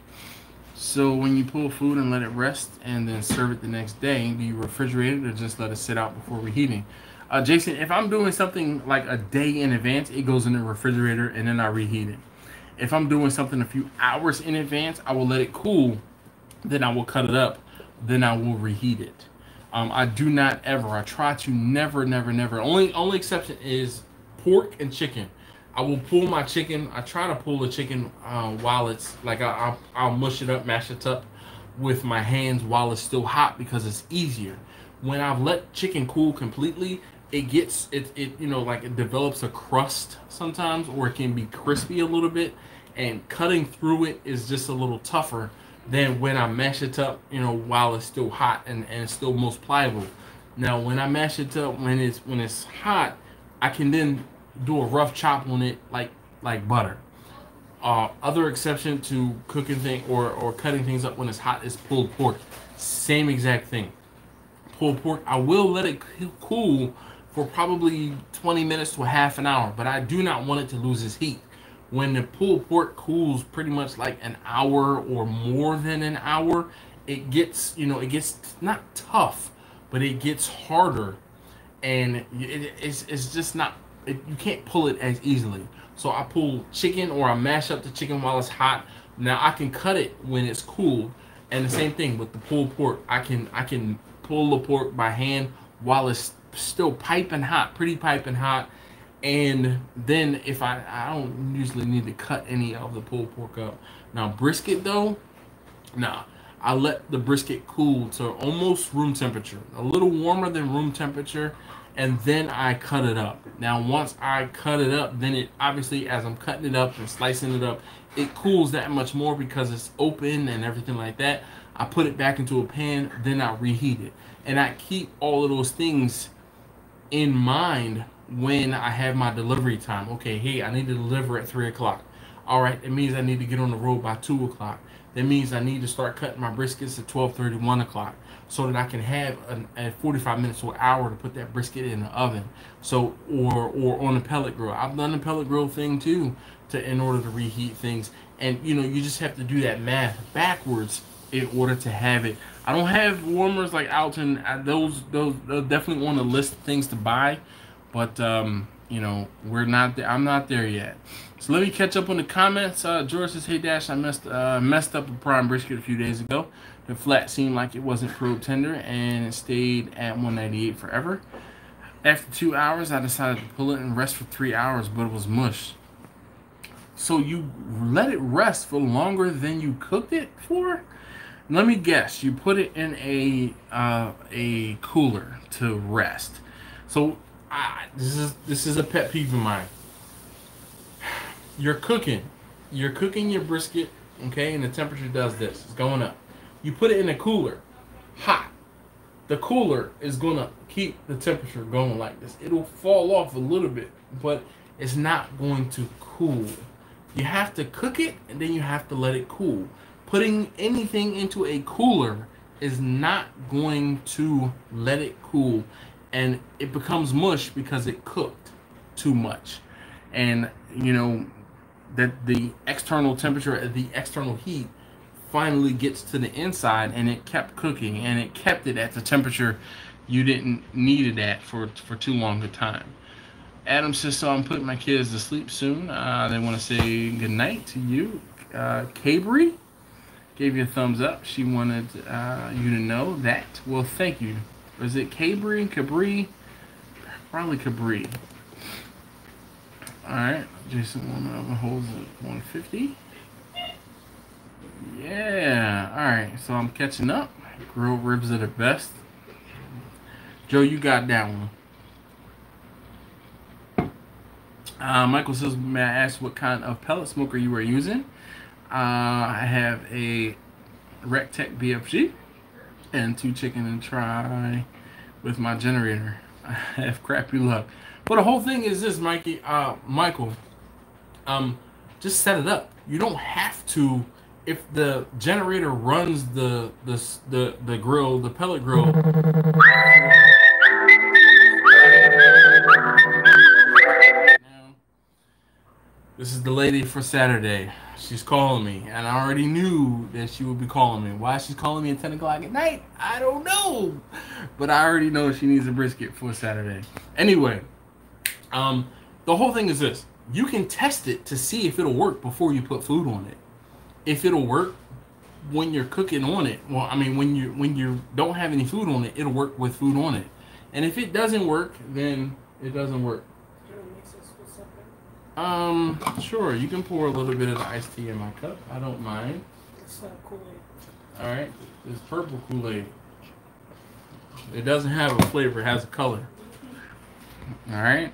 So when you pull food and let it rest and then serve it the next day, do you refrigerate it or just let it sit out before reheating? Jason, if I'm doing something like a day in advance, it goes in the refrigerator and then I reheat it. If I'm doing something a few hours in advance, I will let it cool, then I will cut it up, then I will reheat it. I do not ever, I try to never, only exception is pork and chicken. I will pull my chicken, I try to pull the chicken while it's, like I'll mush it up, mash it up with my hands while it's still hot, because it's easier. When I've let chicken cool completely, it gets, you know, like it develops a crust sometimes, or it can be crispy a little bit, and cutting through it is just a little tougher than when I mash it up, you know, while it's still hot and it's still most pliable. Now, when I mash it up when it's hot, I can then do a rough chop on it like butter. Other exception to cooking thing or cutting things up when it's hot is pulled pork. Same exact thing. Pulled pork, I will let it cool for probably 20 minutes to a half an hour, but I do not want it to lose its heat. When the pulled pork cools pretty much like an hour or more than an hour, it gets, you know, it gets not tough, but it gets harder, and it's just not, you can't pull it as easily. So I pull chicken, or I mash up the chicken while it's hot. Now I can cut it when it's cool, and the same thing with the pulled pork. I can pull the pork by hand while it's still piping hot, pretty piping hot. And then if I don't usually need to cut any of the pulled pork up. Now brisket though, I let the brisket cool to almost room temperature, a little warmer than room temperature, and then I cut it up. Now once I cut it up, then it obviously, as I'm cutting it up and slicing it up, it cools that much more because it's open and everything like that. I put it back into a pan, then I reheat it. And I keep all of those things in mind when I have my delivery time. Okay, hey, I need to deliver at 3 o'clock. All right, it means I need to get on the road by 2 o'clock. That means I need to start cutting my briskets at 12:30, 1 o'clock, so that I can have a 45 minutes to an hour to put that brisket in the oven. So, or on the pellet grill. I've done the pellet grill thing too, in order to reheat things. And you know, you just have to do that math backwards in order to have it. I don't have warmers like Alton. Those definitely on the list of things to buy, but you know, we're not there. I'm not there yet. So let me catch up on the comments. George says, "Hey Dash, I messed up a prime brisket a few days ago. The flat seemed like it wasn't probe tender, and it stayed at 198 forever. After 2 hours, I decided to pull it and rest for 3 hours, but it was mush." So you let it rest for longer than you cooked it for? Let me guess. You put it in a cooler to rest. So this is a pet peeve of mine. You're cooking your brisket, okay, and the temperature does this. It's going up. You put it in a cooler, hot. The cooler is gonna keep the temperature going like this. It'll fall off a little bit, but it's not going to cool. You have to cook it, and then you have to let it cool. Putting anything into a cooler is not going to let it cool, and it becomes mush because it cooked too much. And you know that the external temperature, the external heat finally gets to the inside, and it kept cooking, and it kept it at the temperature you didn't need it at for too long a time. Adam says, "So I'm putting my kids to sleep soon. They want to say good night to you." Cabri gave you a thumbs up. She wanted you to know that. Well, thank you. Was it Cabri? Cabri? Probably Cabri. Alright. Jason Woman holds at 150. Yeah. Alright. So I'm catching up. Grilled ribs are the best. Joe, you got that one. Michael says, "May I ask what kind of pellet smoker you are using?" I have a Rectech BFG and 2 chicken and try with my generator. I have crappy luck. But the whole thing is this, Michael, just set it up. You don't have to. If the generator runs the grill, the pellet grill. This is the lady for Saturday. She's calling me, and I already knew that she would be calling me. Why she's calling me at 10 o'clock at night, I don't know. But I already know she needs a brisket for Saturday. Anyway, the whole thing is this. You can test it to see if it'll work before you put food on it. If it'll work when you're cooking on it, well, I mean, when you don't have any food on it, it'll work with food on it. And if it doesn't work, then it doesn't work. Sure, you can pour a little bit of the iced tea in my cup. I don't mind. It's not Kool-Aid. Alright, it's purple Kool-Aid. It doesn't have a flavor, it has a color. Alright.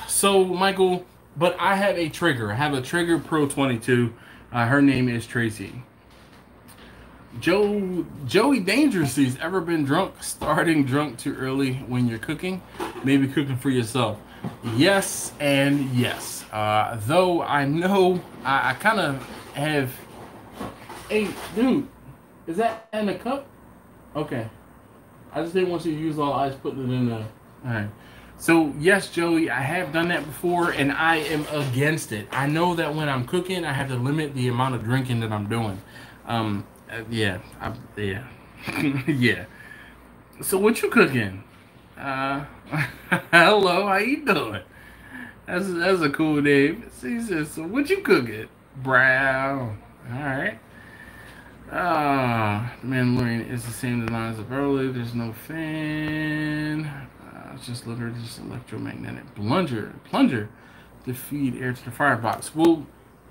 So Michael, but I have a trigger. I have a Trigger Pro 22. Her name is Tracy. Joey Dangerously's ever been drunk? Starting drunk too early when you're cooking? Maybe cooking for yourself. Yes and yes. Though I know I kind of have. Hey, dude, is that in a cup? Okay. I just didn't want you to use all ice putting it in there. All right. So yes, Joey, I have done that before, and I am against it. I know that when I'm cooking, I have to limit the amount of drinking that I'm doing. Yeah. Yeah. So what you cooking? Hello, how you doing? That's a cool name. He says, so what you cooking? Brown. Alright. The Mandalorian is the same lines of earlier. There's no fan. It's just literally just electromagnetic plunger to feed air to the firebox. Well,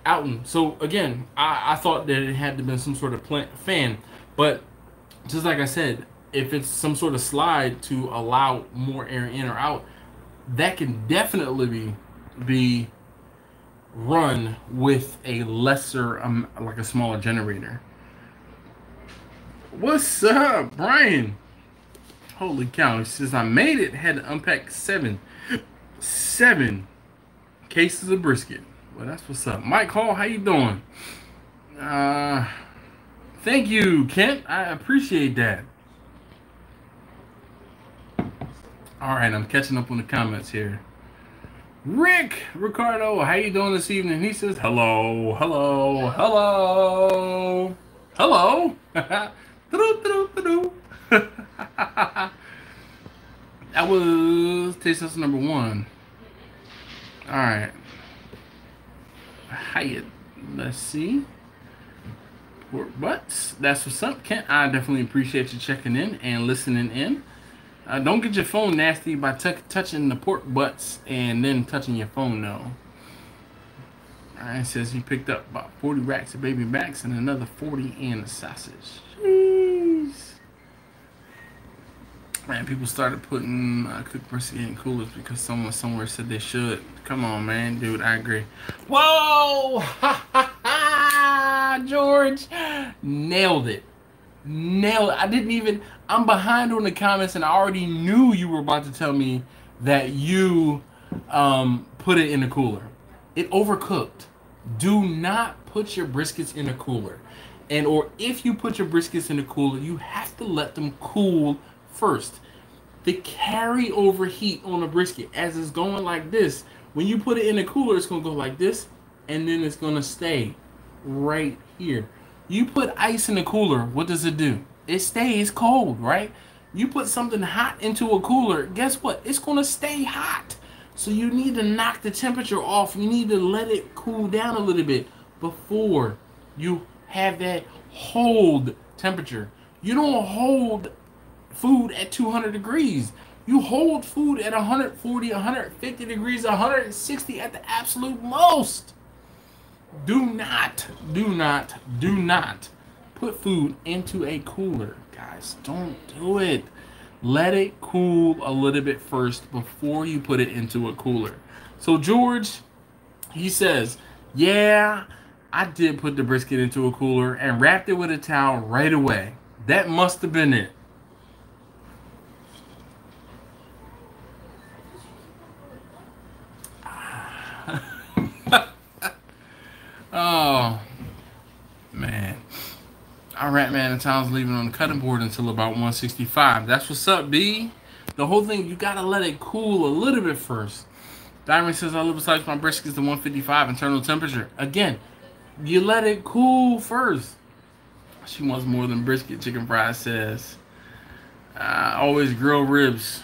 Alton, so again, I thought that it had to be some sort of fan, but just like I said, if it's some sort of slide to allow more air in or out, that can definitely be run with a lesser, like a smaller generator. What's up, Brian? Holy cow, he says, I made it. Had to unpack seven cases of brisket. Well, that's what's up. Mike Hall, how you doing? Thank you, Kent. I appreciate that. All right, I'm catching up on the comments here. Ricardo, how you doing this evening? He says, hello, hello, hello, hello. That was taste test number 1. All right. Hyatt, let's see. Pork butts, that's what's up, Kent. I definitely appreciate you checking in and listening in. Don't get your phone nasty by touching the pork butts and then touching your phone, though. Ryan says he picked up about 40 racks of baby backs and another 40 in the sausage. Jeez. Man, people started putting cooked brisket in coolers because someone somewhere said they should. Come on, man. Dude, I agree. Whoa! Ha ha ha! George! Nailed it. Nailed it. I didn't even... I'm behind on the comments and I already knew you were about to tell me that you put it in the cooler. It overcooked. Do not put your briskets in a cooler. And or if you put your briskets in the cooler, you have to let them cool first. The carryover heat on a brisket, as it's going like this, when you put it in the cooler, it's going to go like this, and then it's going to stay right here. You put ice in the cooler, what does it do? It stays cold, right? You put something hot into a cooler, guess what? It's going to stay hot. So you need to knock the temperature off. You need to let it cool down a little bit before you have that hold temperature. You don't hold food at 200 degrees. You hold food at 140, 150 degrees, 160 at the absolute most. Do not put food into a cooler, guys. Don't do it. Let it cool a little bit first before you put it into a cooler. So George, he says, yeah, I did put the brisket into a cooler and wrapped it with a towel right away. That must have been it. Oh, man. All right, man. The towel's leaving on the cutting board until about 165. That's what's up, B. The whole thing, you got to let it cool a little bit first. Diamond says, I live besides my briskets to 155 internal temperature. Again, you let it cool first. She wants more than brisket, chicken fries says. Always grill ribs.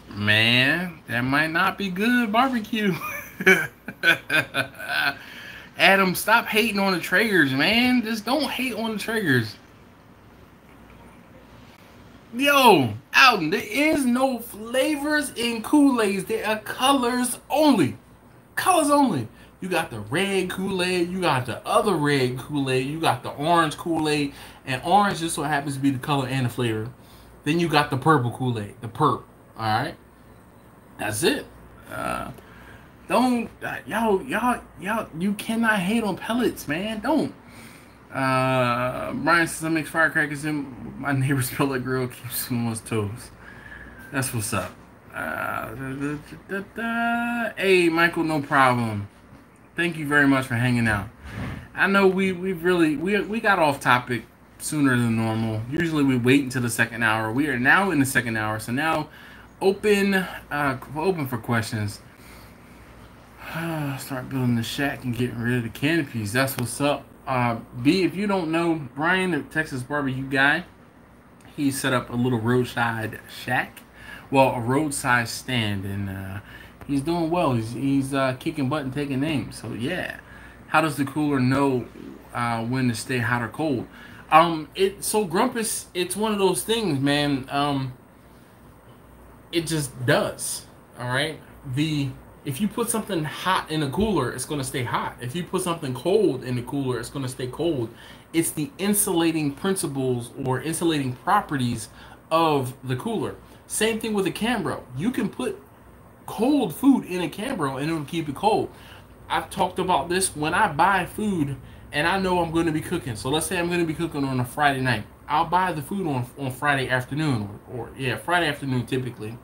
Man, that might not be good barbecue. Adam, stop hating on the Traegers, man. Just don't hate on the Traegers. Yo, Alden, there is no flavors in Kool-Aids. There are colors only. Colors only. You got the red Kool-Aid. You got the other red Kool-Aid. You got the orange Kool-Aid. And orange just so happens to be the color and the flavor. Then you got the purple Kool-Aid. The perp. Alright? That's it. Don't, y'all, you cannot hate on pellets, man. Don't. Brian says I make firecrackers in my neighbor's pellet grill, keeps him on his toes. That's what's up. Hey, Michael, no problem. Thank you very much for hanging out. I know we got off topic sooner than normal. Usually we wait until the second hour. We are now in the second hour, so now open for questions. Start building the shack and getting rid of the canopies. That's what's up. B, if you don't know, Brian, the Texas barbecue guy, he set up a little roadside shack. Well, a roadside stand, and he's doing well. He's kicking butt and taking names. So yeah, how does the cooler know when to stay hot or cold? So Grumpus, it's one of those things, man. It just does. All right. If you put something hot in a cooler, it's going to stay hot. If you put something cold in the cooler, it's going to stay cold. It's the insulating principles or insulating properties of the cooler. Same thing with a Cambro. You can put cold food in a Cambro and it'll keep it cold. I've talked about this when I buy food and I know I'm going to be cooking. So let's say I'm going to be cooking on a Friday night. I'll buy the food on Friday afternoon or Friday afternoon typically.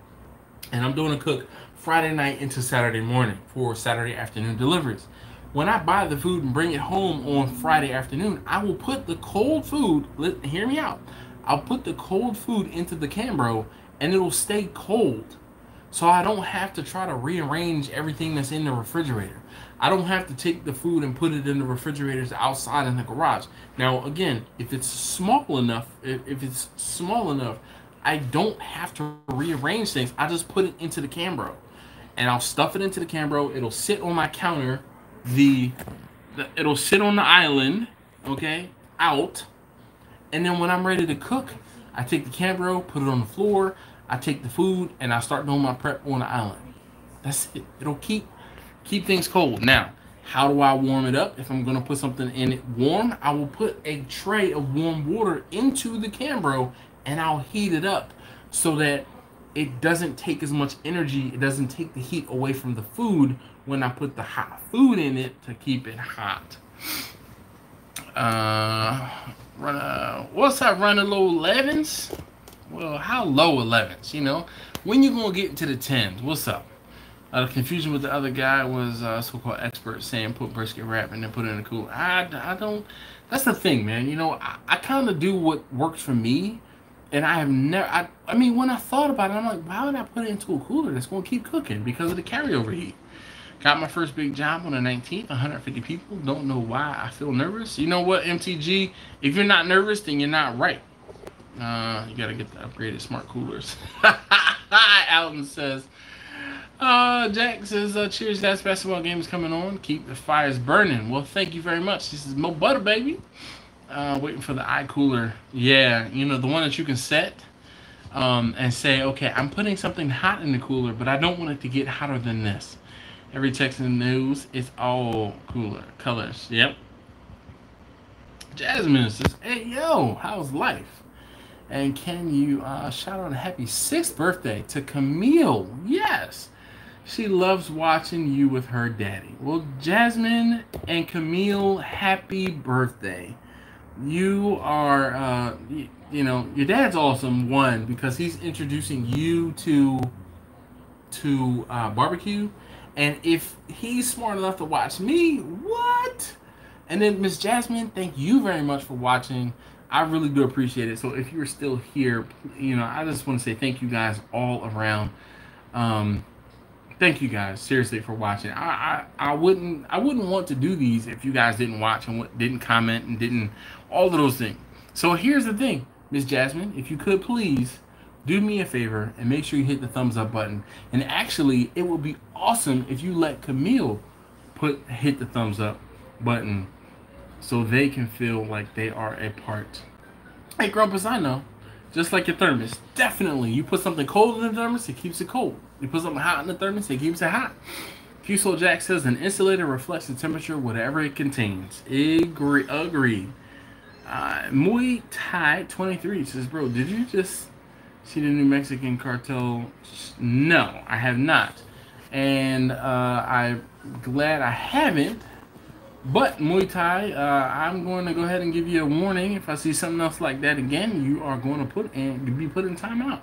And I'm doing a cook Friday night into Saturday morning for Saturday afternoon deliveries. When I buy the food and bring it home on Friday afternoon, I will put the cold food, hear me out, I'll put the cold food into the Cambro and it'll stay cold. So I don't have to try to rearrange everything that's in the refrigerator. I don't have to take the food and put it in the refrigerators outside in the garage. Now, again, if it's small enough, I don't have to rearrange things. I just put it into the Cambro. And I'll stuff it into the Cambro. It'll sit on my counter. It'll sit on the island, okay, out. And then when I'm ready to cook, I take the Cambro, put it on the floor. I take the food and I start doing my prep on the island. That's it. It'll keep things cold. Now, how do I warm it up? If I'm gonna put something in it warm, I will put a tray of warm water into the Cambro and I'll heat it up so that it doesn't take as much energy. It doesn't take the heat away from the food when I put the hot food in it to keep it hot. What's up, running low 11s? Well, how low 11s? You know, when you gonna get into the 10s? What's up? The confusion with the other guy was so-called expert saying put brisket wrap and then put it in the cooler. I don't. That's the thing, man. You know, I kind of do what works for me, and I have never. I mean, when I thought about it, I'm like, why would I put it into a cooler that's gonna keep cooking because of the carryover heat? Got my first big job on the 19th, 150 people. Don't know why I feel nervous. You know what, MTG? If you're not nervous, then you're not right. You gotta get the upgraded smart coolers. Alton says, Jack says, cheers, that basketball game is coming on. Keep the fires burning. Well, thank you very much. This is Mo Butter, baby. Waiting for the eye cooler. Yeah, you know, the one that you can set and say, okay, I'm putting something hot in the cooler, but I don't want it to get hotter than this. Every Texan knows it's all cooler colors. Yep. Jasmine says, hey, yo, how's life? And can you shout out a happy 6th birthday to Camille? Yes. She loves watching you with her daddy. Well, Jasmine and Camille, happy birthday. You are, you know, your dad's awesome, one, because he's introducing you to barbecue. And if he's smart enough to watch me, what? And then Miss Jasmine, thank you very much for watching. I really do appreciate it. So if you're still here, you know, I just want to say thank you guys all around. Thank you guys seriously for watching. I wouldn't want to do these if you guys didn't watch and didn't comment and didn't all of those things. So here's the thing, Miss Jasmine, if you could please do me a favor and make sure you hit the thumbs up button. And actually, it would be awesome if you let Camille hit the thumbs up button so they can feel like they are a part. Hey, Grumpus, I know. Just like your thermos. Definitely. You put something cold in the thermos, it keeps it cold. You put something hot in the thermos, it keeps it hot. Fuso Jack says an insulator reflects the temperature, whatever it contains. Agreed. Muay Thai 23 says, bro, did you just see the New Mexican cartel? No, I have not. And I'm glad I haven't. But Muay Thai, I'm going to go ahead and give you a warning. If I see something else like that again, you are going to be put in timeout.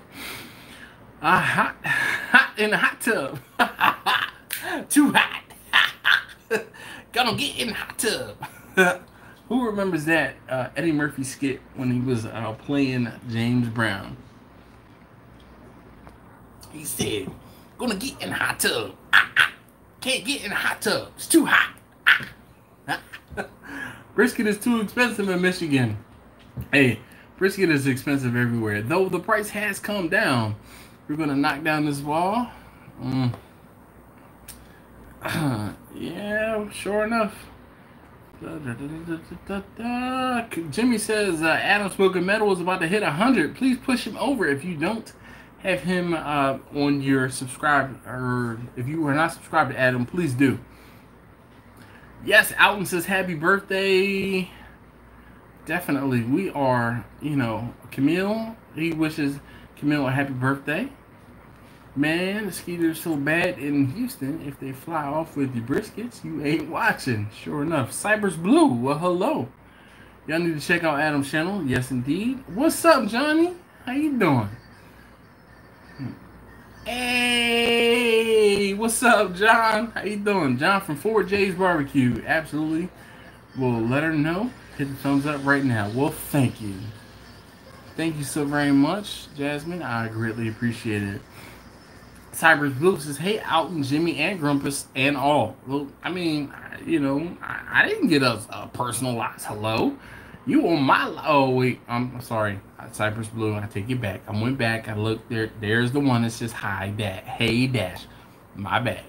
Hot in the hot tub. Too hot. Gonna get in the hot tub. Who remembers that Eddie Murphy skit when he was playing James Brown? He said, gonna get in the hot tub. Can't get in the hot tub. It's too hot. Brisket is too expensive in Michigan. Hey, brisket is expensive everywhere. Though the price has come down. We're gonna knock down this wall. Yeah, sure enough. Jimmy says Adam Smoking Metal is about to hit 100. Please push him over. If you don't have him on your subscribe, or if you are not subscribed to Adam, please do. Yes, Alton says happy birthday. Definitely, we are, you know, Camille. He wishes Camille a happy birthday. Man, the skeeter's so bad in Houston. If they fly off with your briskets, you ain't watching. Sure enough. Cyber's Blue. Well, hello. Y'all need to check out Adam's channel. Yes, indeed. What's up, Johnny? How you doing? Hey. what's up, John? How you doing? John from 4J's Barbecue. Absolutely. We'll let her know. Hit the thumbs up right now. Well, thank you. Thank you so very much, Jasmine. I greatly appreciate it. Cypress Blue says, hey, Alton, Jimmy, and Grumpus, and all. Well, I mean, you know, I didn't get a personalized hello. You on my... Oh, wait. I'm sorry. Cypress Blue, I take it back. I went back. I looked there. There's the one that says, hi, Dad. Hey, Dash. My bad.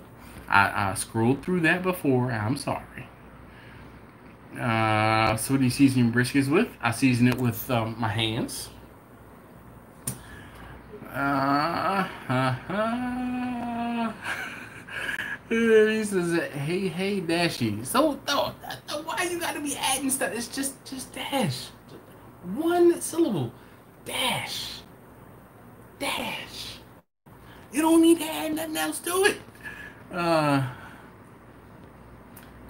I scrolled through that before. I'm sorry. So what do you season your briskets with? I season it with my hands. He says, hey, Dashy. So, why you gotta be adding stuff? It's just Dash. One syllable. Dash. You don't need to add nothing else to it.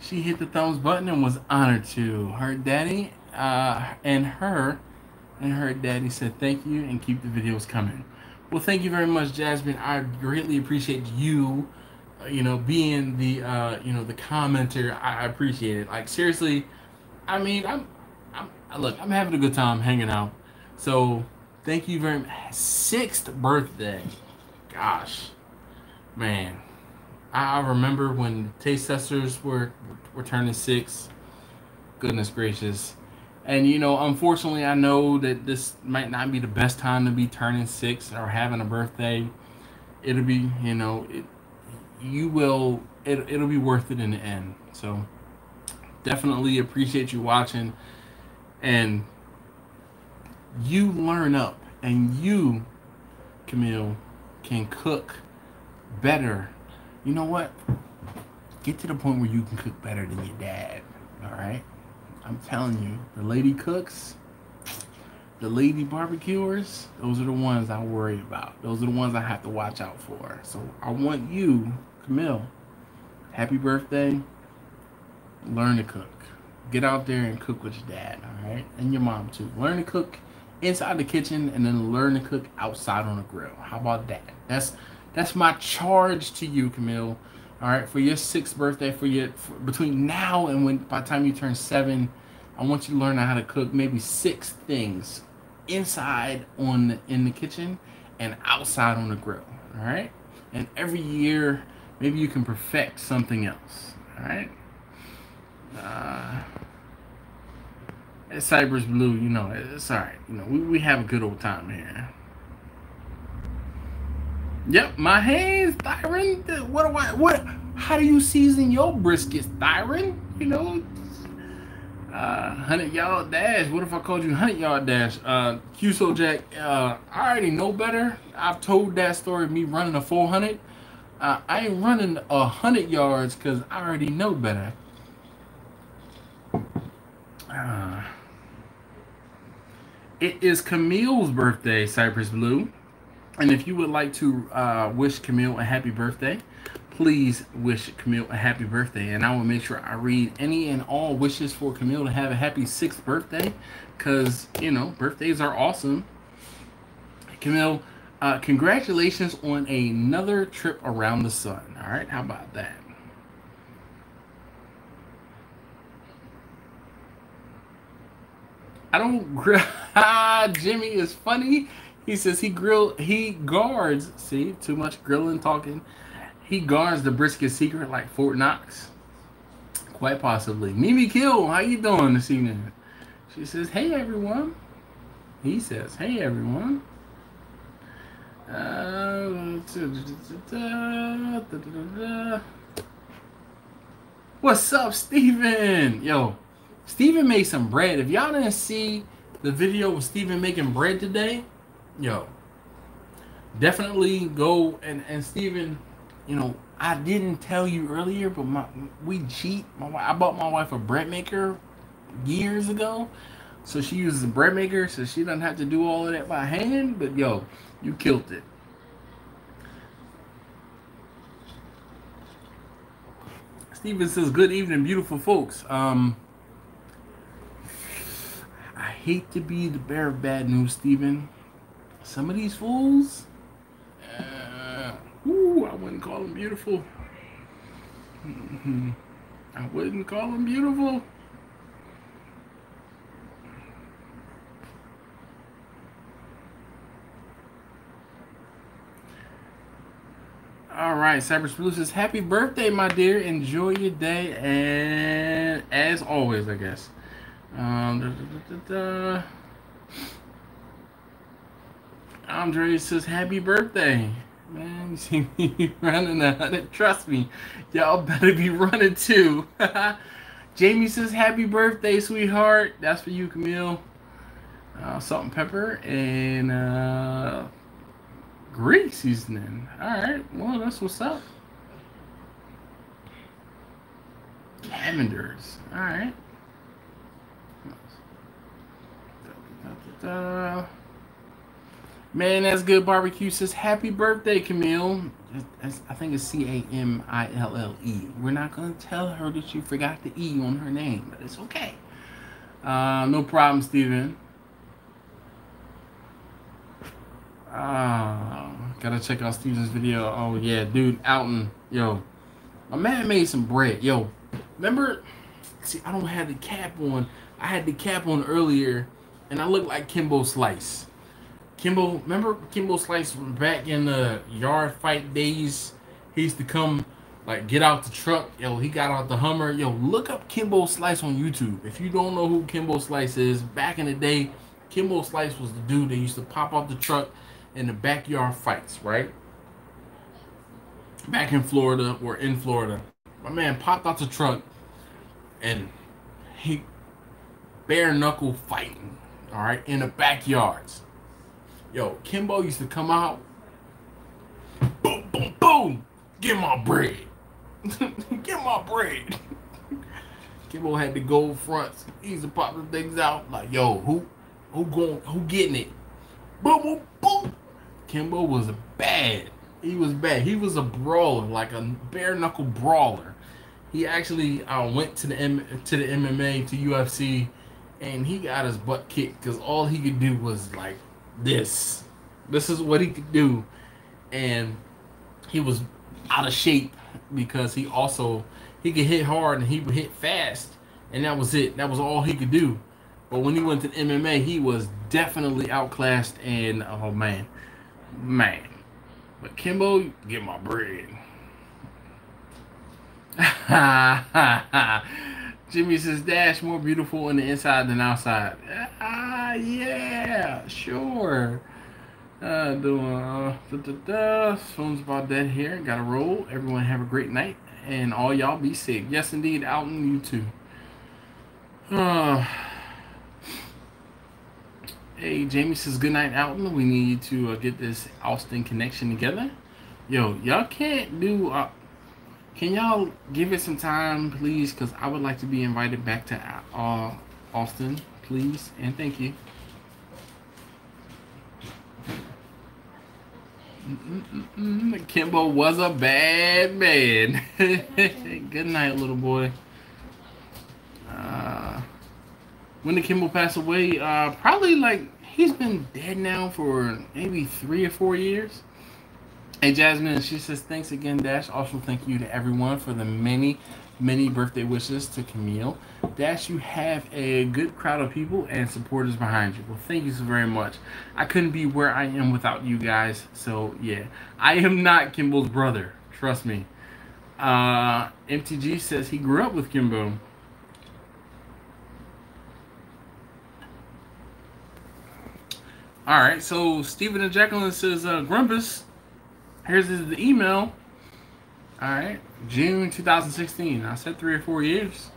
She hit the thumbs button and was honored to. Her daddy, and her daddy said thank you and keep the videos coming. Well, thank you very much, Jasmine. I greatly appreciate you, being the, the commenter. I appreciate it. Like, seriously, I mean, look, I'm having a good time hanging out. So, thank you very much. 6th birthday. Gosh, man. I remember when taste testers were turning 6. Goodness gracious. And, unfortunately, I know that this might not be the best time to be turning 6 or having a birthday. It'll be, it'll be worth it in the end. So, definitely appreciate you watching. And you learn up. And you, Camille, can cook better. You know what? Get to the point where you can cook better than your dad. All right? I'm telling you, the lady cooks, the lady barbecuers, those are the ones I worry about. Those are the ones I have to watch out for. So I want you, Camille, happy birthday. Learn to cook. Get out there and cook with your dad, all right? And your mom, too. Learn to cook inside the kitchen and then learn to cook outside on the grill. How about that? That's my charge to you, Camille. All right, for your 6th birthday, between now and by the time you turn 7, I want you to learn how to cook maybe 6 things inside in the kitchen and outside on the grill. All right, and every year maybe you can perfect something else. All right. It's Cypress Blue, it's all right. We have a good old time here. Yep, my hands, Thyron. How do you season your briskets, Thyron? 100-yard dash. What if I called you 100-yard dash? QSO Jack, I already know better. I've told that story of me running a 400. I ain't running 100 yards because I already know better. It is Camille's birthday, Cypress Blue. And if you would like to wish Camille a happy birthday, please wish Camille a happy birthday. And I will make sure I read any and all wishes for Camille to have a happy 6th birthday. Because, birthdays are awesome. Camille, congratulations on another trip around the sun. All right, how about that? I don't grill. Jimmy is funny. He says he guards. See, too much grilling talking. He guards the brisket secret like Fort Knox. Quite possibly. Mimi Kill, how you doing this evening? She says, hey everyone. He says, hey everyone. What's up, Steven? Yo, Steven made some bread. If y'all didn't see the video of Steven making bread today, yo, definitely go and Steven, I didn't tell you earlier, but we cheat. I bought my wife a bread maker years ago, so she uses a bread maker, so she doesn't have to do all of that by hand. But yo, you killed it. Steven says, good evening, beautiful folks. I hate to be the bearer of bad news, Steven. Some of these fools, I went wouldn't call him beautiful. I wouldn't call him beautiful. All right, Cypress Blue says, happy birthday, my dear. Enjoy your day, and as always, I guess. Andre says, happy birthday. Man, you see me running 100. Trust me, y'all better be running too. Jamie says, happy birthday, sweetheart. That's for you, Camille. Salt and pepper and Greek seasoning. Alright, well, that's what's up. Cavenders. Alright. Man, that's good. Barbecue says, happy birthday, Camille. I think it's C-A-M-I-L-L-E. We're not going to tell her that you forgot the E on her name, but it's okay. No problem, Steven. Gotta check out Steven's video. Oh, yeah, dude, Alton. Yo, my man made some bread. Yo, remember? See, I don't have the cap on. I had the cap on earlier, and I look like Kimbo Slice. Remember Kimbo Slice from back in the yard fight days? He used to come, like, get out the truck. Yo, he got out the Hummer. Yo, look up Kimbo Slice on YouTube. If you don't know who Kimbo Slice is, back in the day, Kimbo Slice was the dude that used to pop out the truck in the backyard fights, right? Back in Florida or in Florida. My man popped out the truck and he bare knuckle fighting, all right, in the backyards. Yo, Kimbo used to come out, boom, boom, boom, get my bread. Get my bread. Kimbo had the gold fronts. He used to pop the things out like, yo, who getting it? Boom, boom, boom. Kimbo was bad. He was bad. He was a brawler, like a bare knuckle brawler. He actually went to the MMA, to UFC, and he got his butt kicked because all he could do was like this. This is what he could do, and he was out of shape because he could hit hard and he would hit fast, and that was it. That was all he could do. But when he went to MMA, he was definitely outclassed, and oh man. But Kimbo, get my bread. Jimmy says, Dash more beautiful on the inside than outside. Yeah, sure. Phone's about dead here. Gotta roll. Everyone have a great night, and all y'all be safe. Yes, indeed, Alton, you too. Hey, Jamie says, good night, Alton. We need to get this Austin connection together. Yo, y'all can't do... can y'all give it some time, please? Because I would like to be invited back to Austin, please. And thank you. Kimbo was a bad man. Good night, little boy. When did Kimbo pass away? Probably like, he's been dead now for maybe 3 or 4 years. Hey, Jasmine, she says, thanks again, Dash. Also, thank you to everyone for the many birthday wishes to Camille. Dash, you have a good crowd of people and supporters behind you. Well, thank you so very much. I couldn't be where I am without you guys. So, yeah. I am not Kimbo's brother. Trust me. MTG says he grew up with Kimbo. Alright, so Stephen and Jacqueline says, Grumpus, here's the email. Alright, June 2016. I said 3 or 4 years.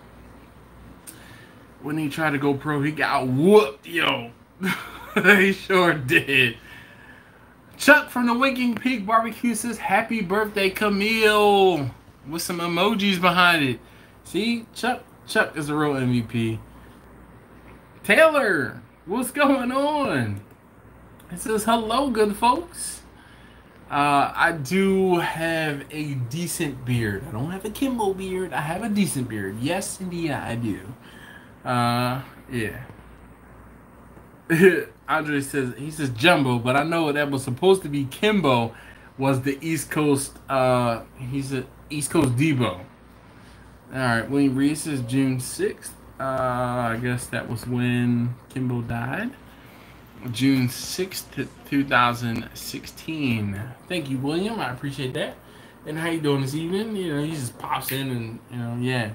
When he tried to go pro, he got whooped, yo. He sure did. Chuck from the Winking Pig Barbecue says, happy birthday, Camille. With some emojis behind it. See, Chuck is a real MVP. Taylor, what's going on? It says, hello, good folks. I do have a decent beard. I don't have a Kimbo beard. I have a decent beard. Yes, indeed, I do. Yeah. Andre says, he says Jumbo, but I know that was supposed to be Kimbo. was the East Coast. He's an East Coast Debo. All right, William Reese is June 6th. I guess that was when Kimbo died. June 6th, 2016. Thank you, William. I appreciate that. And how you doing this evening? You know, he just pops in and, you know, yeah.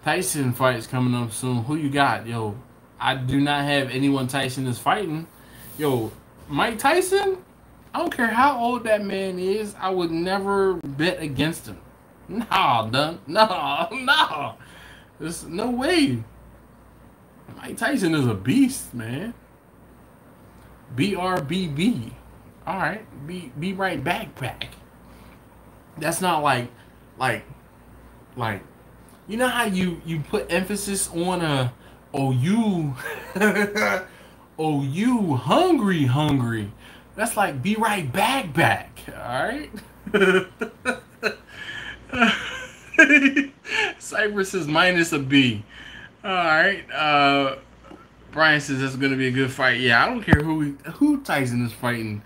Tyson fight's coming up soon. Who you got? Yo, I do not have anyone Tyson is fighting. Yo, Mike Tyson? I don't care how old that man is. I would never bet against him. No, done. No. There's no way. Mike Tyson is a beast, man. BRBB. All right, be right back. That's not like, you know how you put emphasis on you hungry. That's like be right back. All right. Cypress is minus a B. All right. Brian says that's going to be a good fight. Yeah, I don't care who Tyson is fighting.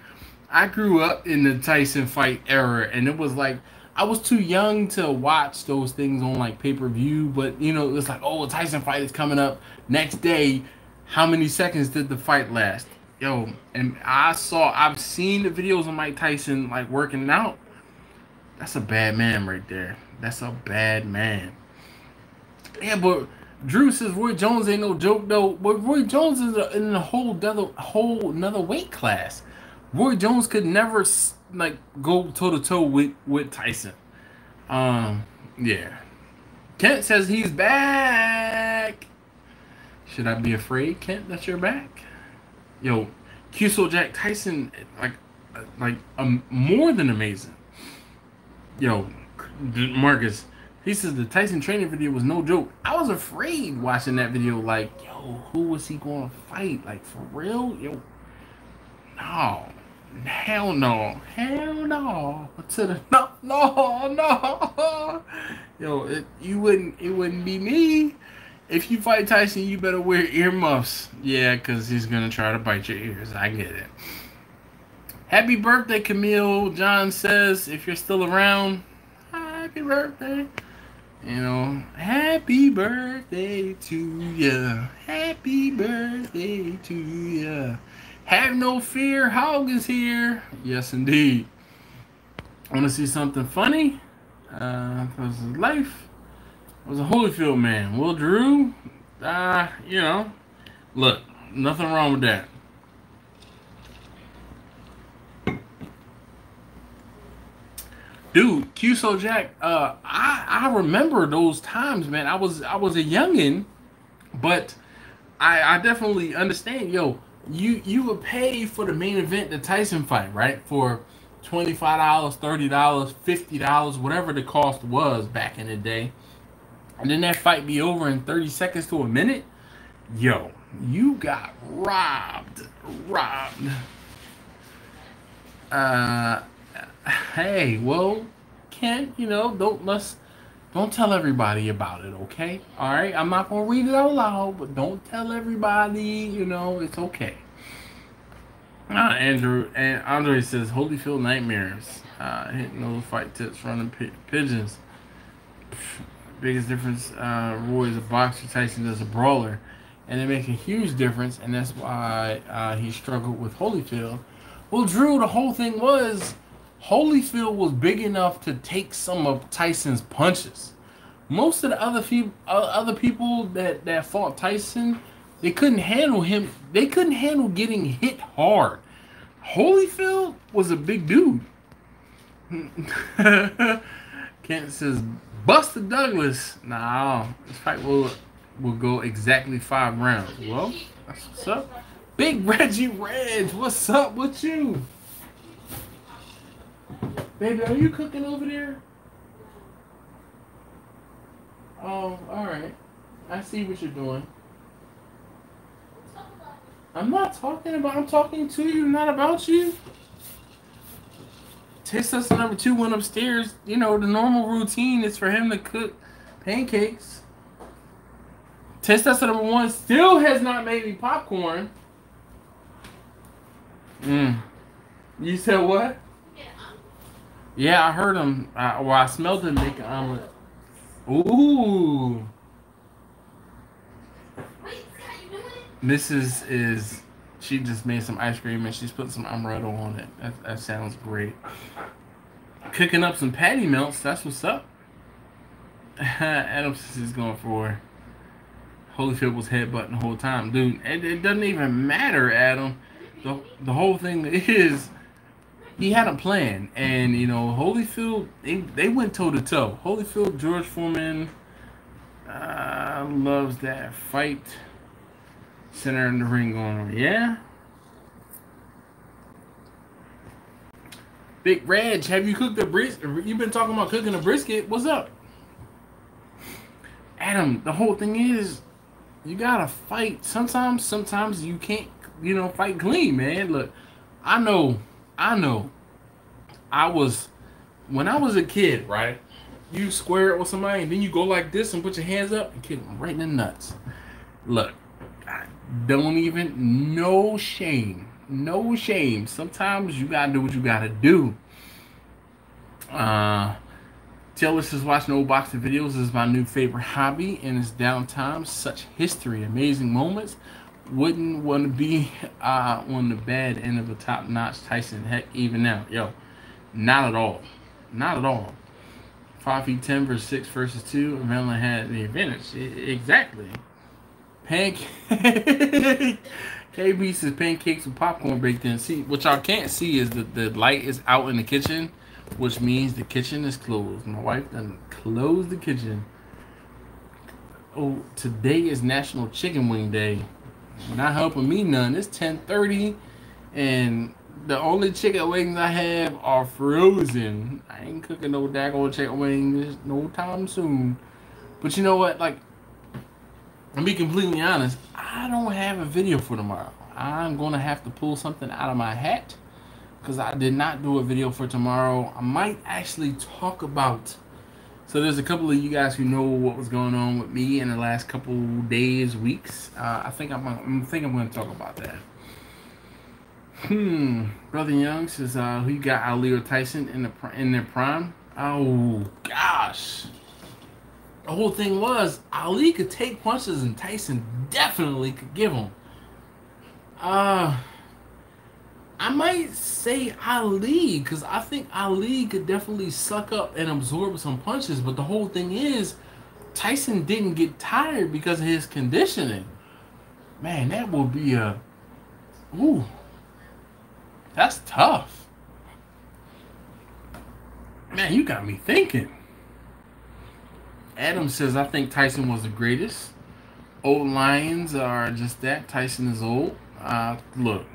I grew up in the Tyson fight era, and it was like I was too young to watch those things on like pay-per-view. But you know, it's like, oh, a Tyson fight is coming up next day. How many seconds did the fight last? Yo, and I've seen the videos of Mike Tyson like working out. That's a bad man right there. That's a bad man. Yeah, but Drew says Roy Jones ain't no joke though. But Roy Jones is in a whole another weight class. Roy Jones could never like go toe to toe with Tyson. Yeah. Kent says he's back. Should I be afraid, Kent, that you're back? Yo, QSO Jack Tyson, like more than amazing. Yo, Marcus, he says the Tyson training video was no joke. I was afraid watching that video. Like, yo, who was he going to fight? Like, for real? Yo, no. Hell no. To the no. Yo, it wouldn't be me. If you fight Tyson, you better wear earmuffs. Yeah, because he's going to try to bite your ears. I get it. Happy birthday, Camille. John says, if you're still around, happy birthday. You know, happy birthday to ya. Happy birthday to ya. Have no fear, Hog is here. Yes, indeed. Want to see something funny? Because his life was a Holyfield man. Will Drew, you know, look, nothing wrong with that. Dude, QSO Jack, I remember those times, man. I was a youngin', but I definitely understand. Yo, you would pay for the main event, the Tyson fight, right? For $25, $30, $50, whatever the cost was back in the day. And then that fight be over in 30 seconds to a minute. Yo, you got robbed. Hey, well, Ken, you know, don't tell everybody about it, okay? All right, I'm not gonna read it out loud, but don't tell everybody. You know, it's okay. Andre says Holyfield nightmares. Hitting those fight tips, running pigeons. Biggest difference. Roy is a boxer. Tyson is a brawler, and they make a huge difference, and that's why he struggled with Holyfield. Well, Drew, the whole thing was Holyfield was big enough to take some of Tyson's punches. Most of the other people that fought Tyson, they couldn't handle him. They couldn't handle getting hit hard. Holyfield was a big dude. Kent says, Buster Douglas. Nah, this fight will go exactly 5 rounds. Well, that's what's up. Big Reggie Reg, what's up with you? Baby, are you cooking over there? Oh, alright. I see what you're doing. I'm not talking about, I'm talking to you, not about you. Taste tester number 2 went upstairs. You know, the normal routine is for him to cook pancakes. Taste tester number 1 still has not made me popcorn. You said what? Yeah, I'm Yeah, I heard him. Well, I smelled him make an omelet. Ooh. She just made some ice cream and she's put some amaretto on it. That sounds great. Cooking up some patty melts. That's what's up. Adam is going for Holyfield was headbutting the whole time, dude. It doesn't even matter, Adam. The whole thing is he had a plan, and you know Holyfield they went toe to toe. Holyfield, George Foreman loves that fight center in the ring going on. Yeah. Big Reg, have you cooked a brisket? You've been talking about cooking a brisket. What's up? Adam, the whole thing is you gotta fight. Sometimes you can't, fight clean, man. Look, I know. When I was a kid, right? You square it with somebody and then you go like this and put your hands up and kick them right in the nuts. Look, don't even, no shame. Sometimes you gotta do what you gotta do. Taylor says watching old boxing videos is my new favorite hobby in his downtime. Such history, amazing moments. Wouldn't want to be on the bad end of a top-notch Tyson. Heck, even now, yo, not at all. 5 feet 10 versus 6 versus 2. Maryland had the advantage. Exactly. Pancake. KB says pancakes with popcorn baked in. See, what y'all can't see is that the light is out in the kitchen, which means the kitchen is closed. My wife done closed the kitchen. Oh, today is National Chicken Wing Day. Not helping me none. It's 10:30, and the only chicken wings I have are frozen. I ain't cooking no daggone chicken wings no time soon. But you know what? Like, I'll be completely honest. I don't have a video for tomorrow. I'm going to have to pull something out of my hat because I did not do a video for tomorrow. I might actually talk about... So there's a couple of you guys who know what was going on with me in the last couple days, weeks. I think I'm going to talk about that. Brother Young says, who you got, Ali or Tyson in their prime? Oh, gosh. The whole thing was Ali could take punches and Tyson definitely could give them. I might say Ali because I think Ali could definitely suck up and absorb some punches. But the whole thing is Tyson didn't get tired because of his conditioning. Man, that will be a... Ooh. That's tough. Man, you got me thinking. Adam says, I think Tyson was the greatest. Old lions are just that. Tyson is old. Look.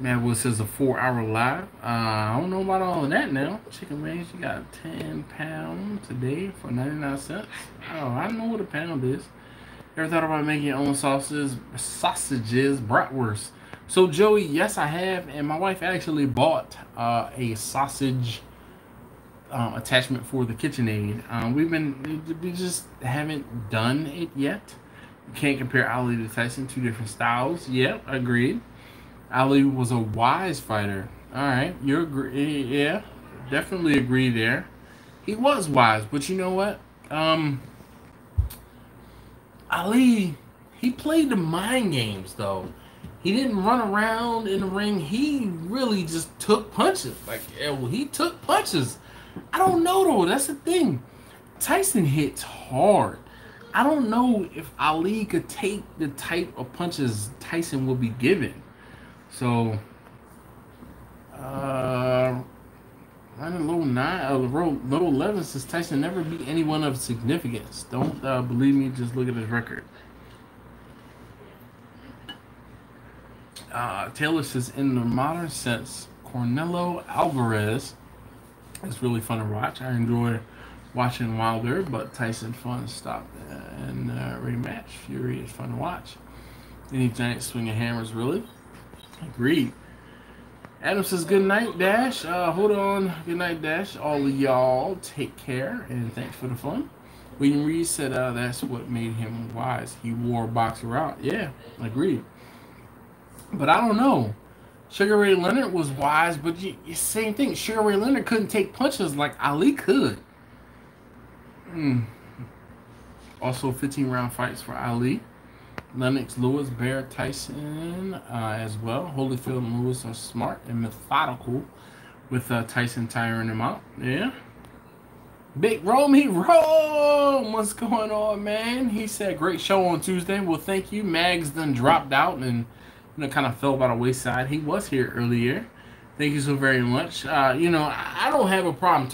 Madwood says a 4-hour live. I don't know about all of that now. Chicken wings, you got 10 pounds today for 99 cents. Oh, I know what a pound is. Ever thought about making your own sausages, bratwurst? So, Joey, yes, I have. And my wife actually bought a sausage attachment for the KitchenAid. We just haven't done it yet. You can't compare Ali to Tyson, 2 different styles. Yep, agreed. Ali was a wise fighter. All right, you agree? Yeah, definitely agree there. He was wise, but you know what? Ali, he played the mind games though. He didn't run around in the ring. He really just took punches. He took punches. I don't know though. That's the thing. Tyson hits hard. I don't know if Ali could take the type of punches Tyson will be given. So, running low 11 says Tyson never beat anyone of significance. Don't believe me, just look at his record. Taylor says, in the modern sense, Cornelo Alvarez is really fun to watch. I enjoy watching Wilder, but Tyson fun stop and rematch. Fury is fun to watch. Any giant swinging hammers, really? Agreed. Adam says, good night, Dash. Hold on. Good night, Dash. All of y'all take care and thanks for the fun. William Reed said that's what made him wise. He wore a boxer out. Yeah, agreed. But I don't know. Sugar Ray Leonard was wise, but same thing. Sugar Ray Leonard couldn't take punches like Ali could. Also, 15-round fights for Ali. Lennox Lewis, Bear Tyson as well. Holyfield and Lewis are smart and methodical with Tyson tiring him out. Yeah. Big Rome, what's going on, man? He said, great show on Tuesday. Well, thank you. Mags done dropped out and kind of fell by the wayside. He was here earlier. Thank you so very much. I don't have a problem,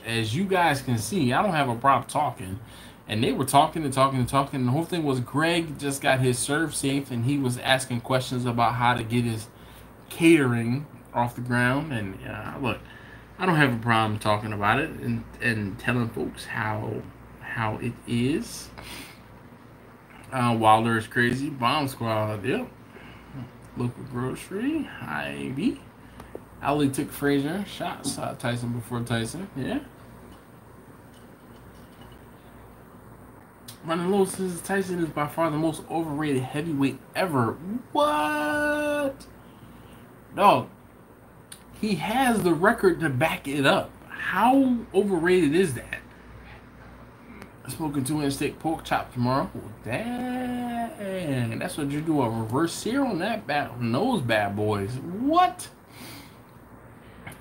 as you guys can see, I don't have a problem talking. And they were talking and talking and talking. And the whole thing was Greg just got his serve safe, and he was asking questions about how to get his catering off the ground. And look, I don't have a problem talking about it and telling folks how it is. Wilder is crazy. Bomb Squad, yep. Local grocery. Hi, B. Ali took Frazier. Shots Tyson before Tyson. Yeah. Running low says Tyson is by far the most overrated heavyweight ever. What? Dog. He has the record to back it up. How overrated is that? Smoking 2-inch steak pork chop tomorrow. Oh, dang. That's what you do, a reverse sear on those bad boys. What?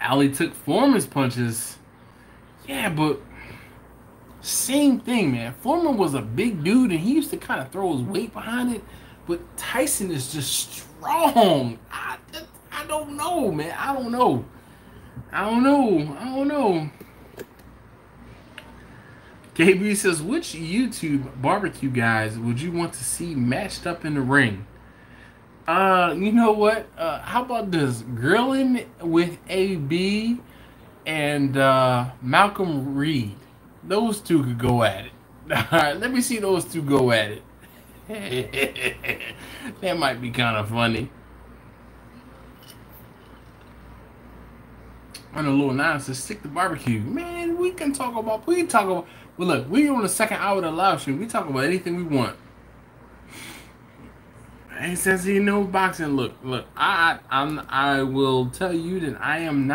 Ali took Foreman's punches. Yeah, but same thing, man. Foreman was a big dude, and he used to kind of throw his weight behind it. But Tyson is just strong. I don't know, man. I don't know. KB says, which YouTube barbecue guys would you want to see matched up in the ring? You know what? How about this? Grilling with AB and Malcolm Reed. Those two could go at it. Alright, let me see those two go at it. That might be kind of funny. On a little nonsense, stick to barbecue. Man, we can talk about, well, look, we're on the second hour of the live stream. We talk about anything we want. He says he knows boxing. Look, I will tell you that I am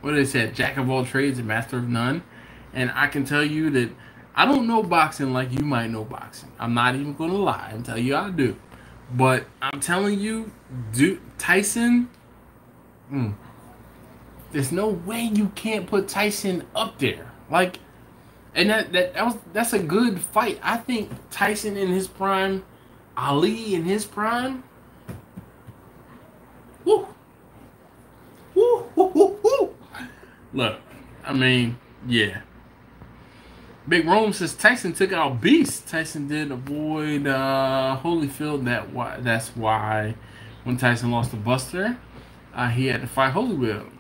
what they said, jack of all trades and master of none. And I can tell you that I don't know boxing like you might know boxing. I'm not even going to lie and tell you I do. But I'm telling you, Tyson, there's no way you can't put Tyson up there. Like, and that's a good fight. I think Tyson in his prime, Ali in his prime. Woo. Woo, woo, woo, woo. Look, I mean, yeah. Big Rome says Tyson took out Beast. Tyson did avoid Holyfield. That's why when Tyson lost to Buster, he had to fight Holyfield.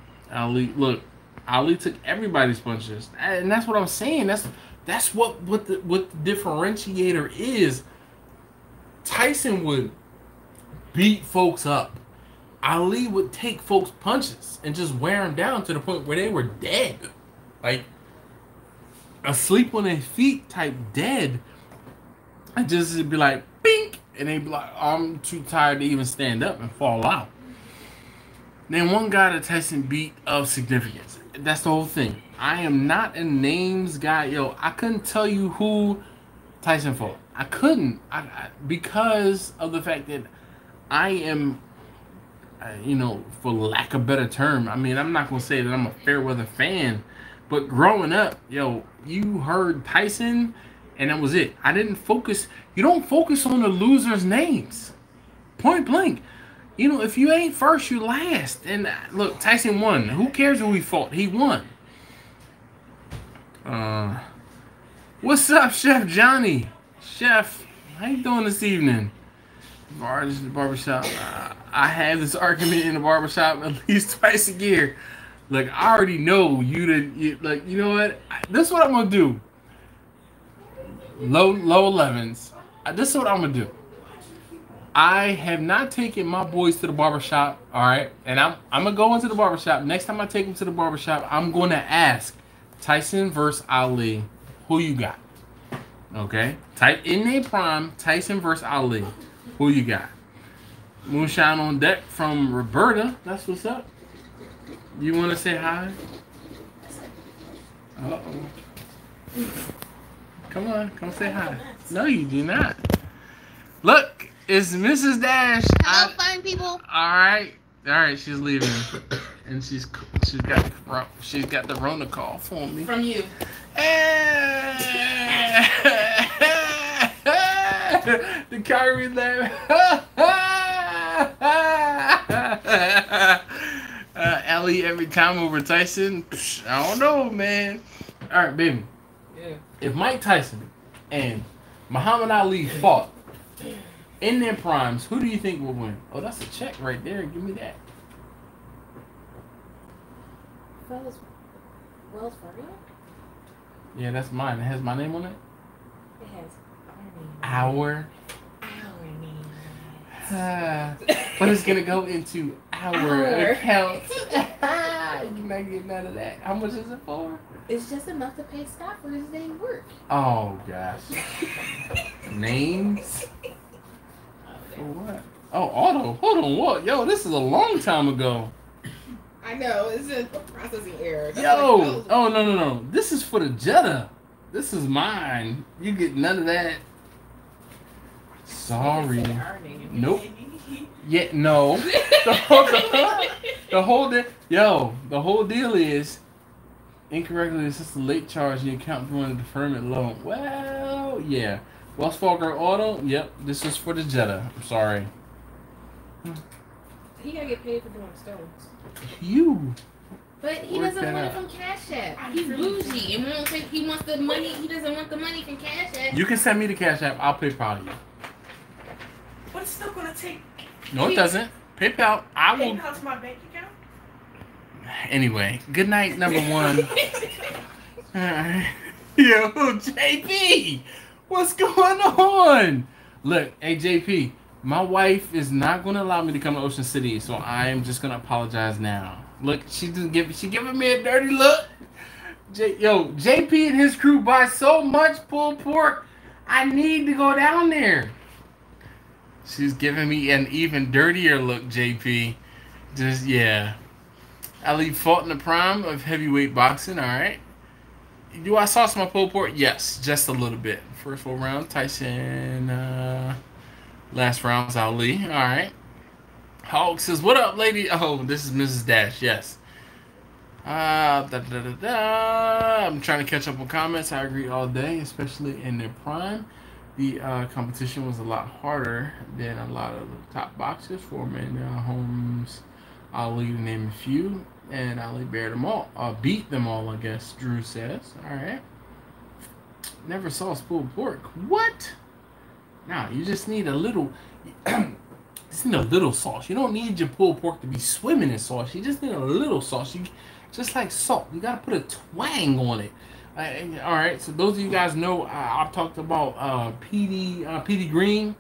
Ali took everybody's punches, and that's what I'm saying. That's what the differentiator is. Tyson would beat folks up. Ali would take folks' punches and just wear them down to the point where they were dead, like asleep on their feet type dead. And just be like, bink, and they'd be like, I'm too tired to even stand up and fall out. Then one guy that Tyson beat of significance. That's the whole thing. I am not a names guy. Yo, I couldn't tell you who Tyson fought. I couldn't. Because of the fact that I am, for lack of a better term, I mean, I'm not going to say that I'm a Fairweather fan, but growing up, yo, you heard Tyson, and that was it. I didn't focus. You don't focus on the losers' names. Point blank. If you ain't first, you last. And look, Tyson won. Who cares who he fought? He won. What's up, Chef Johnny? Chef, how you doing this evening? Barbershop. I have this argument in the barbershop at least twice a year. Look, I already know you know what? This is what I'm going to do. Low 11s. This is what I'm going to do. I have not taken my boys to the barbershop, all right? And I'm going to go into the barbershop. Next time I take them to the barbershop, I'm going to ask Tyson versus Ali, who you got? Okay? Type in their prime, Tyson versus Ali. Who you got? Moonshine on deck from Roberta. That's what's up. You want to say hi? Uh-oh. Come on, come say hi. No, you do not. Look, it's Mrs. Dash. Hello, fine people. All right, she's leaving, and she's got the Rona call for me From you. The Kyrie there. Ellie every time over Tyson. I don't know, man. All right, baby. Yeah. If Mike Tyson and Muhammad Ali fought in their primes, who do you think would win? Oh, that's a check right there. Give me that. Wells Fargo? Yeah, that's mine. It has my name on it. It has Our name. But it's gonna go into our account. You're not getting none of that. How much is it for? It's just enough to pay Scott for his day work. Oh gosh. Names? For what? Oh, auto. Hold on. What? Yo, this is a long time ago. I know, it's just a processing error. That's Yo. Oh no. This is for the Jetta. This is mine. You get none of that. Sorry. Nope. Yeah, no. The whole deal is incorrectly assessed a late charge in the account for a deferment loan. Well, yeah. Wells Fargo Auto. Yep. This is for the Jetta. I'm sorry. He gotta get paid for doing stones. You. But he doesn't want it from CashApp. He's bougie and won't take. He wants the money. He doesn't want the money from CashApp. You can send me the CashApp. I'll PayPal you. But it's still gonna take. No, it doesn't. PayPal. I will. PayPal to my bank account. Anyway, good night, number one. Yo, JP, what's going on? Look, hey JP, my wife is not going to allow me to come to Ocean City, so I am just going to apologize now. Look, she giving me a dirty look. JP and his crew buy so much pulled pork, I need to go down there. She's giving me an even dirtier look, JP. Just, yeah. Ali fought in the prime of heavyweight boxing, alright. Do I sauce my pulled pork? Yes, just a little bit. First 4 rounds, Tyson. Last round's Ali, alright. Hawk says, what up, lady? Oh, this is Mrs. Dash, yes. I'm trying to catch up on comments. I agree all day, especially in their prime. The competition was a lot harder than a lot of the top boxers. Foreman, Holmes, Ali, to name a few. And Ali beat them all, I guess, Drew says. Alright. Never saw pulled pork. What? Now, you just need a little... just need a little sauce. You don't need your pulled pork to be swimming in sauce. You just need a little sauce. Just like salt. You got to put a twang on it. Alright, so those of you guys know, I've talked about PD Green.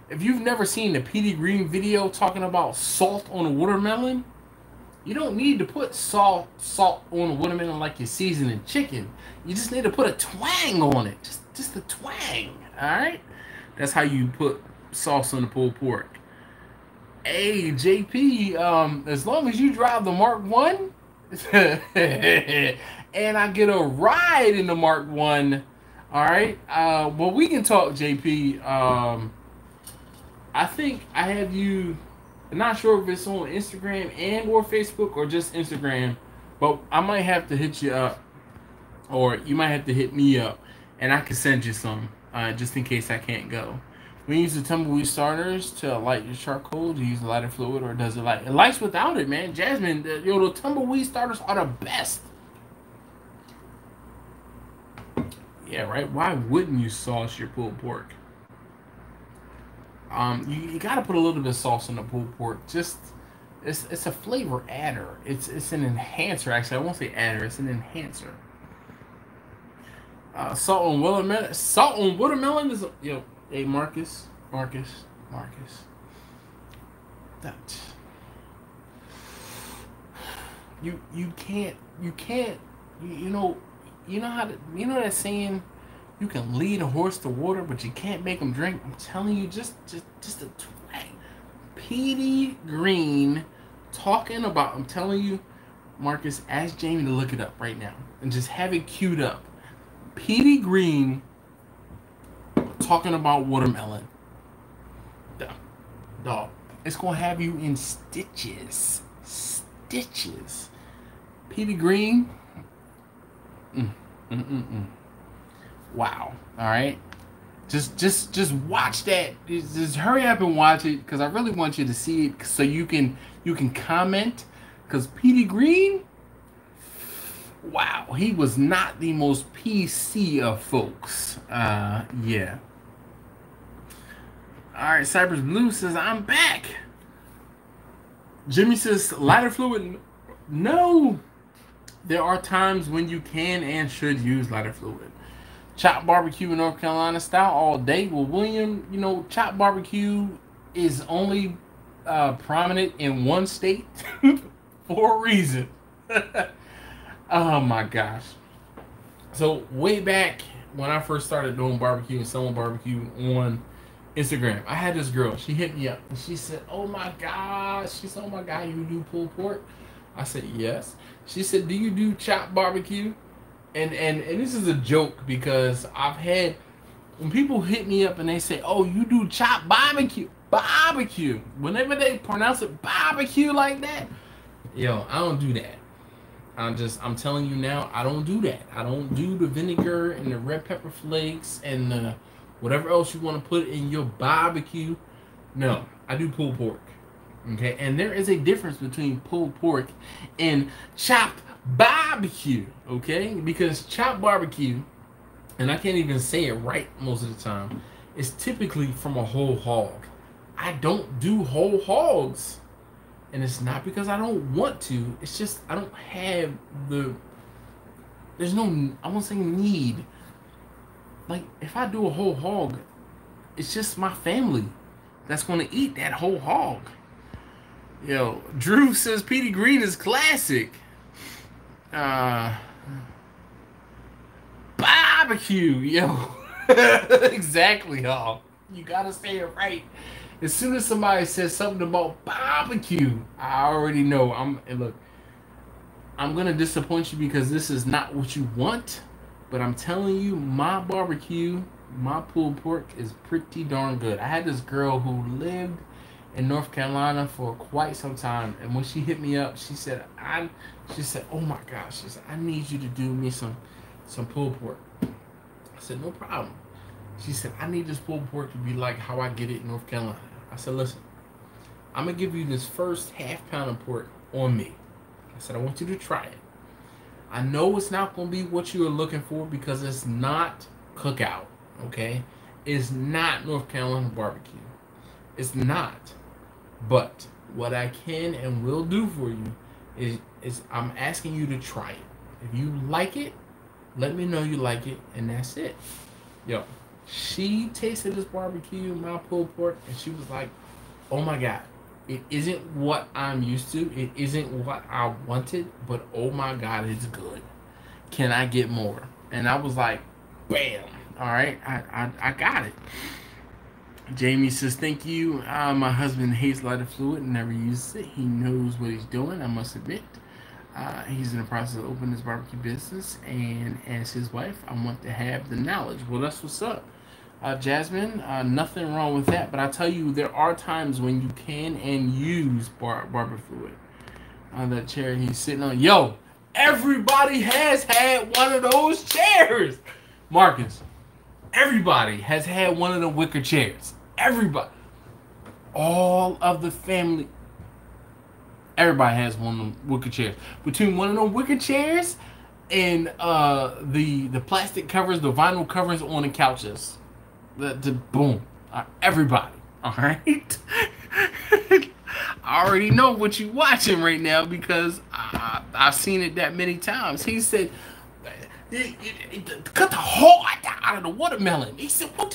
If you've never seen the PD Green video talking about salt on a watermelon, you don't need to put salt on a watermelon like you're seasoning chicken. You just need to put a twang on it. Just a twang. Alright? That's how you put sauce on the pulled pork. Hey, JP, as long as you drive the Mark 1 and I get a ride in the Mark 1, alright? Well, we can talk, JP. I think I have you... I'm not sure if it's on Instagram and or Facebook or just Instagram, but I might have to hit you up, or you might have to hit me up, and I can send you some, just in case I can't go. When you use the tumbleweed starters to light your charcoal, do you use a lighter fluid or does it light? It lights without it, man. Jasmine, the tumbleweed starters are the best. Yeah, right? Why wouldn't you sauce your pulled pork? You gotta put a little bit of sauce on the pulled pork. Just it's a flavor adder. It's an enhancer. Actually, I won't say adder. It's an enhancer. Salt on watermelon. Salt on watermelon is hey Marcus. That you know that saying. You can lead a horse to water, but you can't make him drink. I'm telling you, just a twang. Petey Green talking about, I'm telling you, Marcus, ask Jamie to look it up right now and just have it queued up. Petey Green talking about watermelon. Dog, it's gonna have you in stitches. Stitches. Petey Green. Wow. All right. Just watch that. Just hurry up and watch it, because I really want you to see it so you can comment. Because Petey Green, wow, he was not the most PC of folks. Yeah. All right, Cypress Blue says, I'm back. Jimmy says, lighter fluid. No. There are times when you can and should use lighter fluid. Chopped barbecue in North Carolina style all day. Well, William, you know, chopped barbecue is only prominent in one state for a reason. Oh my gosh. So way back when I first started doing barbecue and selling barbecue on Instagram, I had this girl. She hit me up and she said, oh my gosh. She said, oh my God, you do pulled pork? I said, yes. She said, do you do chopped barbecue? And this is a joke, because I've had, when people hit me up and they say, oh, you do chopped barbecue. Barbecue. Whenever they pronounce it barbecue like that, yo, I don't do that. I'm telling you now, I don't do that. I don't do the vinegar and the red pepper flakes and the whatever else you want to put in your barbecue. No, I do pulled pork. Okay, and there is a difference between pulled pork and chopped barbecue. Okay, because chopped barbecue, and I can't even say it right most of the time, is typically from a whole hog. I don't do whole hogs. And it's not because I don't want to. It's just I don't have there's no, I won't say need. Like, if I do a whole hog, it's just my family that's going to eat that whole hog. Yo, Drew says Petey Green is classic. Barbecue, yo. Exactly, y'all. You got to say it right. As soon as somebody says something about barbecue, I already know. And look, I'm going to disappoint you because this is not what you want. But I'm telling you, my barbecue, my pulled pork is pretty darn good. I had this girl who lived in North Carolina for quite some time. And when she hit me up, she said, oh my gosh, she said, I need you to do me some pulled pork. I said, no problem. She said, I need this pulled pork to be like how I get it in North Carolina. I said, listen, I'm going to give you this first half pound of pork on me. I said, I want you to try it. I know it's not going to be what you are looking for because it's not cookout, okay? It's not North Carolina barbecue. It's not. But what I can and will do for you is I'm asking you to try it. If you like it, let me know you like it, and that's it. Yo. She tasted this barbecue, my pulled pork, and she was like, oh my God, it isn't what I'm used to. It isn't what I wanted, but oh my God, it's good. Can I get more? And I was like, bam. All right, I got it. Jamie says, thank you. My husband hates lighter fluid and never uses it. He knows what he's doing, I must admit. He's in the process of opening his barbecue business, and as his wife, I want to have the knowledge. Well, that's what's up. Jasmine, nothing wrong with that, but I tell you, there are times when you can and use barbecue fluid. That chair he's sitting on. Yo, everybody has had one of those chairs. Marcus, everybody has had one of the wicker chairs. Everybody. All of the family. Everybody has one of them wicker chairs. Between one of them wicker chairs and the plastic covers, the vinyl covers on the couches. Boom. Everybody. All right? I already know what you're watching right now because I've seen it that many times. He said, cut the heart out of the watermelon. He said, what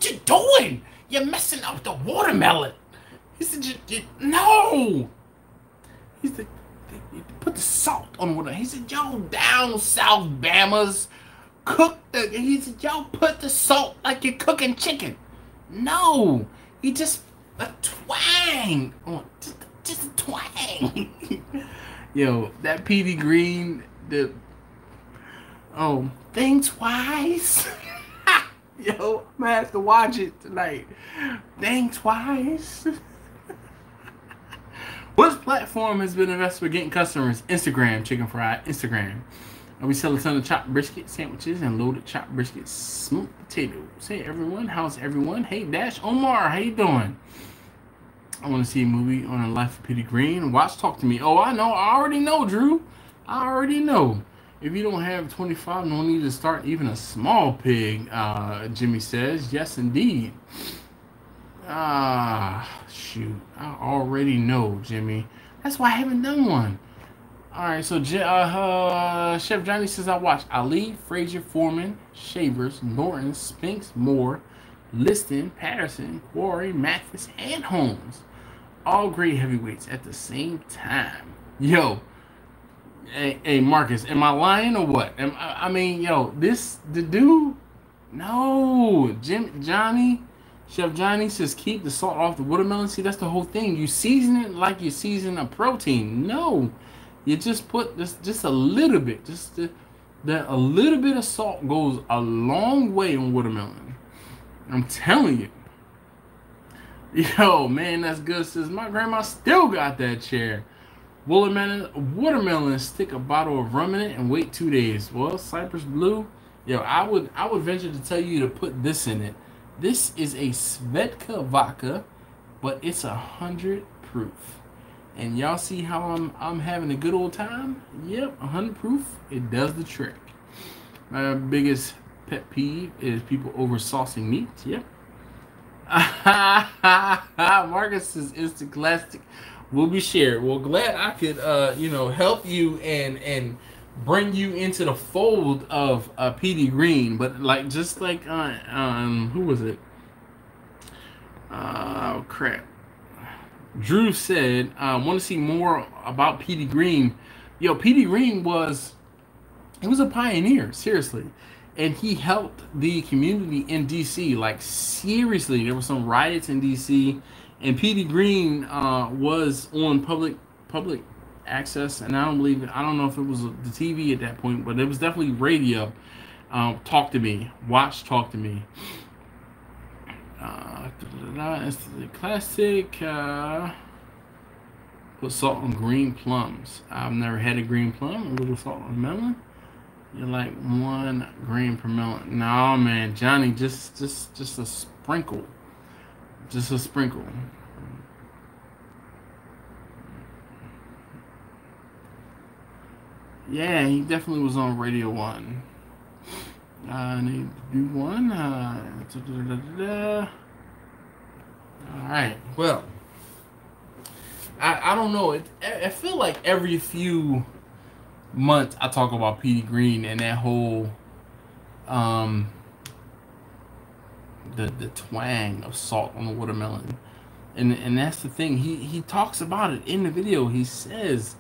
you doing? You're messing up the watermelon. He said, no. He said, put the salt on the watermelon. He said, yo, down South Bamas, cook the. He said, y'all put the salt like you're cooking chicken. No, you just a twang. Oh, just a twang. Yo, that PD Green, think twice. Yo, I'm gonna have to watch it tonight. Think twice. What platform has been invested for getting customers? Instagram, chicken fried, Instagram. And we sell a ton of chopped brisket sandwiches and loaded chopped brisket smoked potatoes. Hey everyone, how's everyone? Hey Dash Omar, how you doing? I want to see a movie on the life of Petey Green. Watch Talk to Me. Oh, I know. I already know, Drew. I already know. If you don't have 25, no need to start even a small pig, Jimmy says. Yes, indeed. Shoot. I already know, Jimmy. That's why I haven't done one. All right, so Chef Johnny says I watch Ali, Frazier, Foreman, Shavers, Norton, Spinks, Moore, Liston, Patterson, Quarry, Mathis, and Holmes. All great heavyweights at the same time. Yo, hey Marcus, am I lying or what? I mean, yo, the dude. No, Chef Johnny says keep the salt off the watermelon. See, that's the whole thing. You season it like you season a protein. No, you just put just a little bit. A little bit of salt goes a long way on watermelon. I'm telling you. Yo, man, that's good. Says my grandma still got that chair. Watermelon, stick a bottle of rum in it and wait 2 days. Well, Cypress Blue. Yo, I would venture to tell you to put this in it. This is a Svedka vodka, but it's 100 proof. And y'all see how I'm having a good old time? Yep, 100 proof. It does the trick. My biggest pet peeve is people over saucing meat. Yep. Marcus's instant classic will be shared. Well, glad I could help you and bring you into the fold of PD Green, but just like who was it? Oh crap. Drew said, want to see more about PD Green. Yo, PD Green was a pioneer, seriously. And he helped the community in DC. Like, seriously, there were some riots in DC, and PD Green was on public access, and I don't know if it was the TV at that point, but it was definitely radio. Talk to Me, watch Talk to Me. It's the classic. Put salt on green plums. I've never had a green plum. A little salt on melon. You're like 1 gram per melon. No, man, Johnny, just a sprinkle. Just a sprinkle. Yeah, he definitely was on Radio 1. I need to do one. All right. Well, I don't know. I feel like every few months I talk about PD Green and that whole the twang of salt on the watermelon, and that's the thing. He talks about it in the video. He says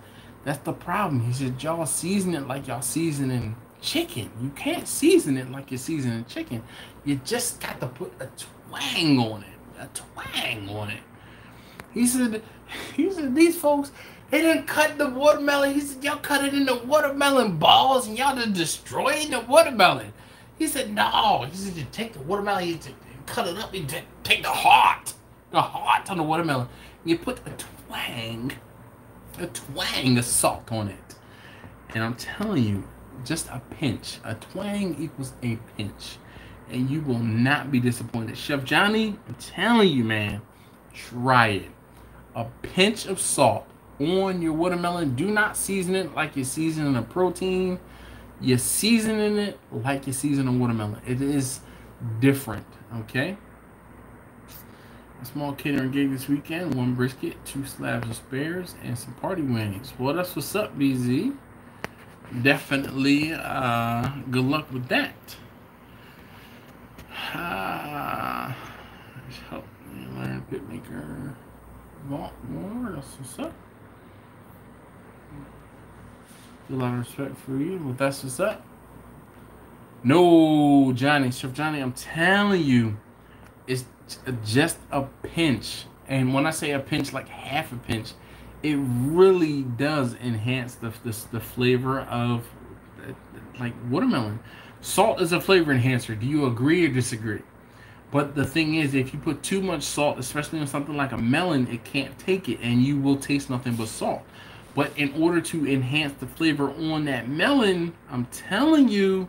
that's the problem. He said y'all season it like y'all seasoning chicken. You can't season it like you're seasoning chicken. You just got to put a twang on it. A twang on it. He said these folks, they didn't cut the watermelon. He said, y'all cut it into watermelon balls and y'all just destroying the watermelon. He said, no. He said, you take the watermelon, you cut it up, you take the heart on the watermelon. You put a twang of salt on it. And I'm telling you, just a pinch. A twang equals a pinch. And you will not be disappointed. Chef Johnny, I'm telling you, man, try it. A pinch of salt on your watermelon. Do not season it like you're seasoning a protein. You're seasoning it like you're seasoning a watermelon. It is different, okay? A small catering gig this weekend. 1 brisket, 2 slabs of spares, and some party wings. Well, that's what's up, BZ. Definitely good luck with that. Help me learn Pitmaker. Vault more, that's what's up. A lot of respect for you. Well, that's what's up. No, Johnny, Chef Johnny, I'm telling you, it's just a pinch. And when I say a pinch, like half a pinch, it really does enhance the flavor of like watermelon. Salt is a flavor enhancer. Do you agree or disagree? But the thing is, if you put too much salt, especially on something like a melon, it can't take it, and you will taste nothing but salt. But in order to enhance the flavor on that melon, I'm telling you,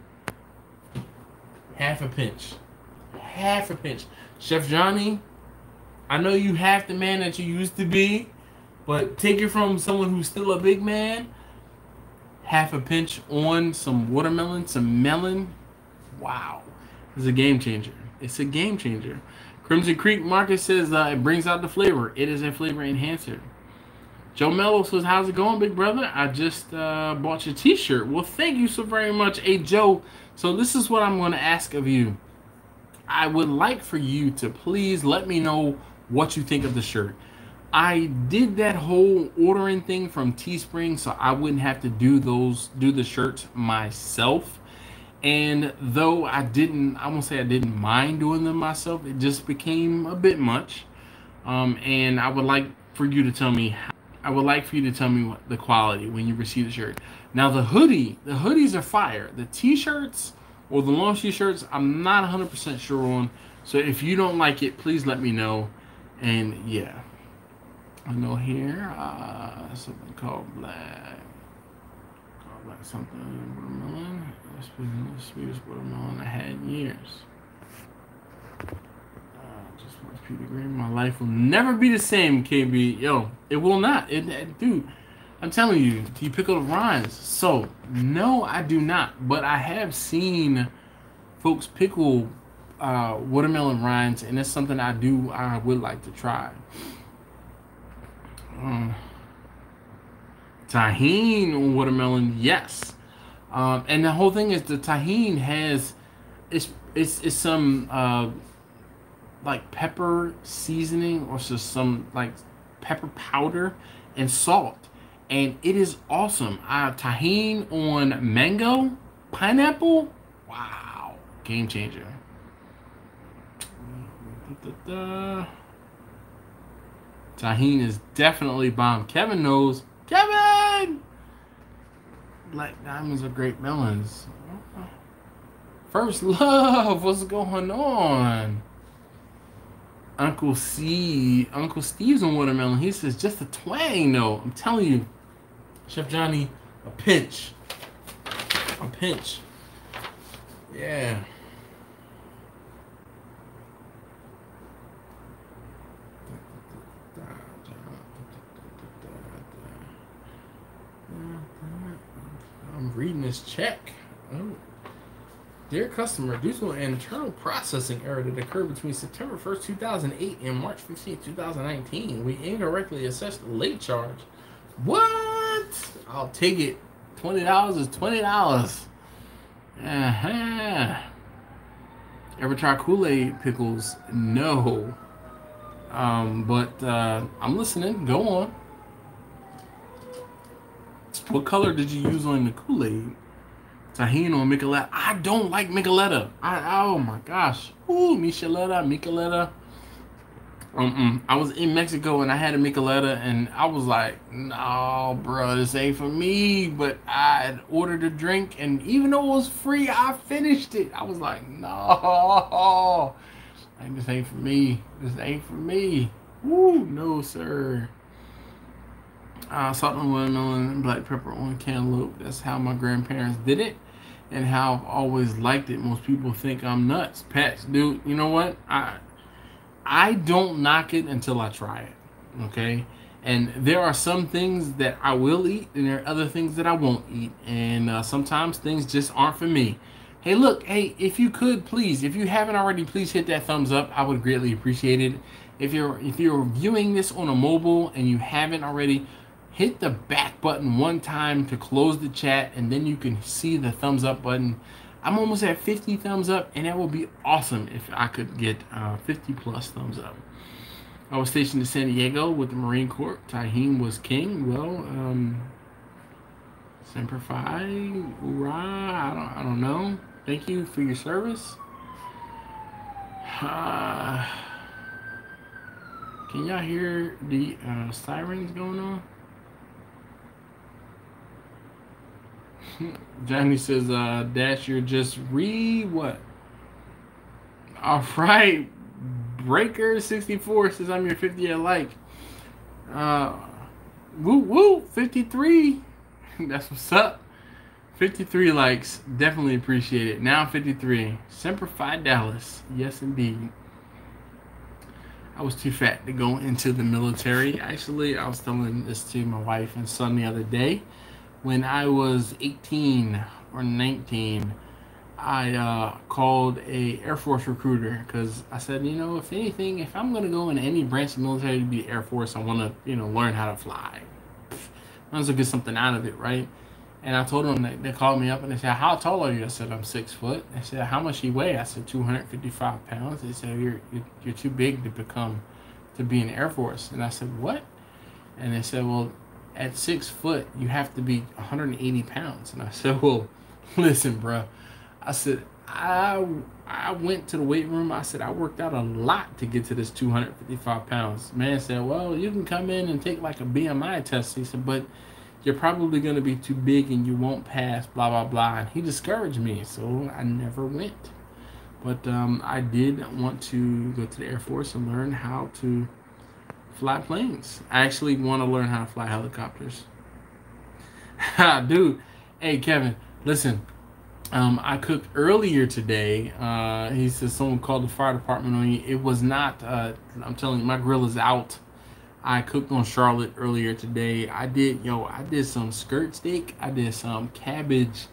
half a pinch. Half a pinch. Chef Johnny, I know you half the man that you used to be, but take it from someone who's still a big man. Half a pinch on some watermelon, some melon. Wow. It's a game changer. It's a game changer. Crimson Creek Market says it brings out the flavor. It is a flavor enhancer. Joe Mello says, how's it going, big brother? I just bought your t-shirt. Well, thank you so very much. Hey, Joe, so this is what I'm going to ask of you. I would like for you to please let me know what you think of the shirt. I did that whole ordering thing from Teespring so I wouldn't have to do the shirts myself. And though I won't say I didn't mind doing them myself, it just became a bit much. And I would like for you to tell me what the quality when you receive the shirt. Now the hoodies are fire. The t-shirts or the long sleeve shirts, I'm not 100% sure on. So if you don't like it, please let me know. And yeah, I know here something called black something watermelon. That's the sweetest watermelon I had in years. Just wants Peter Green. My life will never be the same, KB. Yo, it will not. Dude, I'm telling you, do you pickle the rinds? So, no, I do not. But I have seen folks pickle watermelon rinds, and it's something I would like to try. Tahini on watermelon, yes. And the whole thing is the tahini has it's some like pepper seasoning or just some like pepper powder and salt, and it is awesome. Tahini on mango, pineapple, wow, game changer. Tahini is definitely bomb. Kevin knows. Kevin! Black diamonds are great melons. First love, what's going on? Uncle Steve's on watermelon. He says just a twang, though. I'm telling you, Chef Johnny, a pinch. A pinch. Yeah. I'm reading this check. Oh. Dear customer, due to an internal processing error that occurred between September 1st, 2008 and March 15th, 2019, we incorrectly assessed the late charge. What? I'll take it. $20 is $20. Ever try Kool-Aid pickles? No. But I'm listening. Go on. What color did you use on the Kool-Aid? Tahini or Michelada? I don't like Michelada. Oh my gosh. Ooh, Michelada. I was in Mexico and I had a Michelada and I was like, no, bro, this ain't for me. But I had ordered a drink and even though it was free, I finished it. I was like, no, this ain't for me. This ain't for me. Woo, no, sir. Salt on watermelon, black pepper on cantaloupe. That's how my grandparents did it and how I've always liked it. Most people think I'm nuts. Pets, dude, you know what? I don't knock it until I try it, okay? And there are some things that I will eat and there are other things that I won't eat. And sometimes things just aren't for me. Hey, look, hey, if you could, please, if you haven't already, please hit that thumbs up. I would greatly appreciate it. If you're viewing this on a mobile and you haven't already, hit the back button one time to close the chat, and then you can see the thumbs up button. I'm almost at 50 thumbs up, and that would be awesome if I could get 50 plus thumbs up. I was stationed in San Diego with the Marine Corps. Tahini was king. Well, Semper Fi, hoorah, I don't know. Thank you for your service. Can y'all hear the sirens going on? Johnny says, Dash, you're just what? All right. Breaker64 says, I'm your 50th like. Woo woo, 53. That's what's up. 53 likes. Definitely appreciate it. Now 53. Semper Fi Dallas. Yes, indeed. I was too fat to go into the military. Actually, I was telling this to my wife and son the other day. When I was 18 or 19, I called a Air Force recruiter because I said, you know, if anything, if I'm going to go in any branch of the military to be Air Force, I want to, you know, learn how to fly. I want to get something out of it, right? And I told them, they called me up and they said, how tall are you? I said, I'm 6 foot. They said, how much do you weigh? I said, 255 pounds. They said, you're too big to be in the Air Force. And I said, what? And they said, well, at 6 foot, you have to be 180 pounds. And I said, well, listen, bro. I said, I went to the weight room. I said, I worked out a lot to get to this 255 pounds. Man said, well, you can come in and take like a BMI test. He said, but you're probably going to be too big and you won't pass, blah, blah, blah. And he discouraged me, so I never went. But I did want to go to the Air Force and learn how to fly planes. I actually want to learn how to fly helicopters. Dude, hey, Kevin, listen. I cooked earlier today. He says someone called the fire department on you. It was not. I'm telling you, my grill is out. I cooked on Charlotte earlier today. I did some skirt steak. I did some cabbage.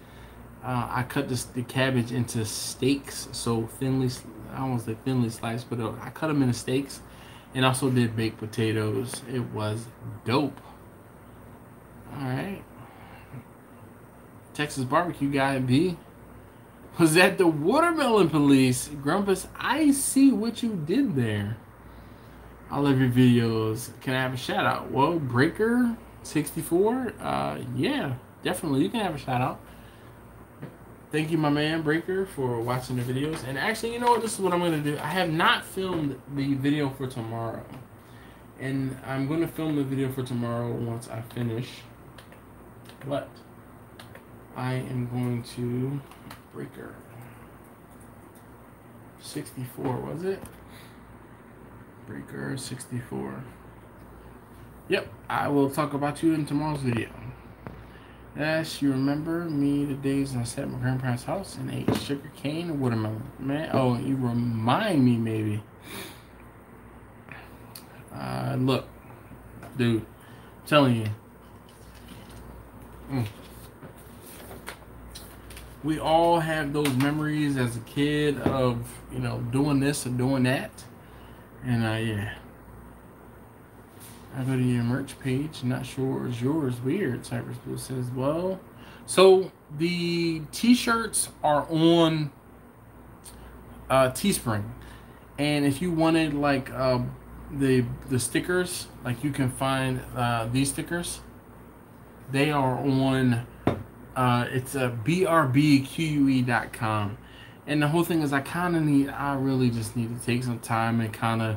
I cut the cabbage into steaks, so thinly. I don't want to say thinly sliced, but I cut them into steaks, and also did baked potatoes. It was dope. All right. Texas barbecue guy B was at the watermelon police. Grumpus, I see what you did there. I love your videos. Can I have a shout out? Well, Breaker64, yeah, definitely. You can have a shout out. Thank you, my man Breaker, for watching the videos. And actually, you know what? This is what I'm going to do. I have not filmed the video for tomorrow. And I'm going to film the video for tomorrow once I finish. But I am going to Breaker 64, was it? Breaker 64. Yep, I will talk about you in tomorrow's video. Yes, you remember me the days I sat at my grandparents' house and ate sugar cane and watermelon. Man, oh, you remind me maybe. Look, dude, I'm telling you. We all have those memories as a kid of, you know, doing this or doing that. And yeah. I go to your merch page, not sure it's yours. Weird. Cypress Blue says, well, so the t-shirts are on Teespring. And if you wanted like the stickers, like you can find these stickers. They are on it's BRBQUE.com. And the whole thing is I really just need to take some time and kind of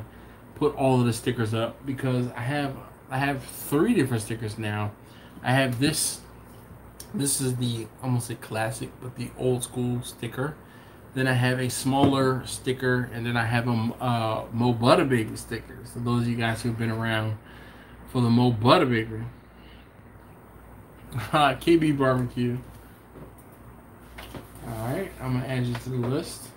put all of the stickers up, because I have 3 different stickers now. I have this is the almost a classic but the old school sticker. Then I have a smaller sticker, and then I have a Mo Butter Baby sticker. So those of you guys who've been around for the Mo Butter Baby. KB Barbecue. Alright, I'm gonna add you to the list.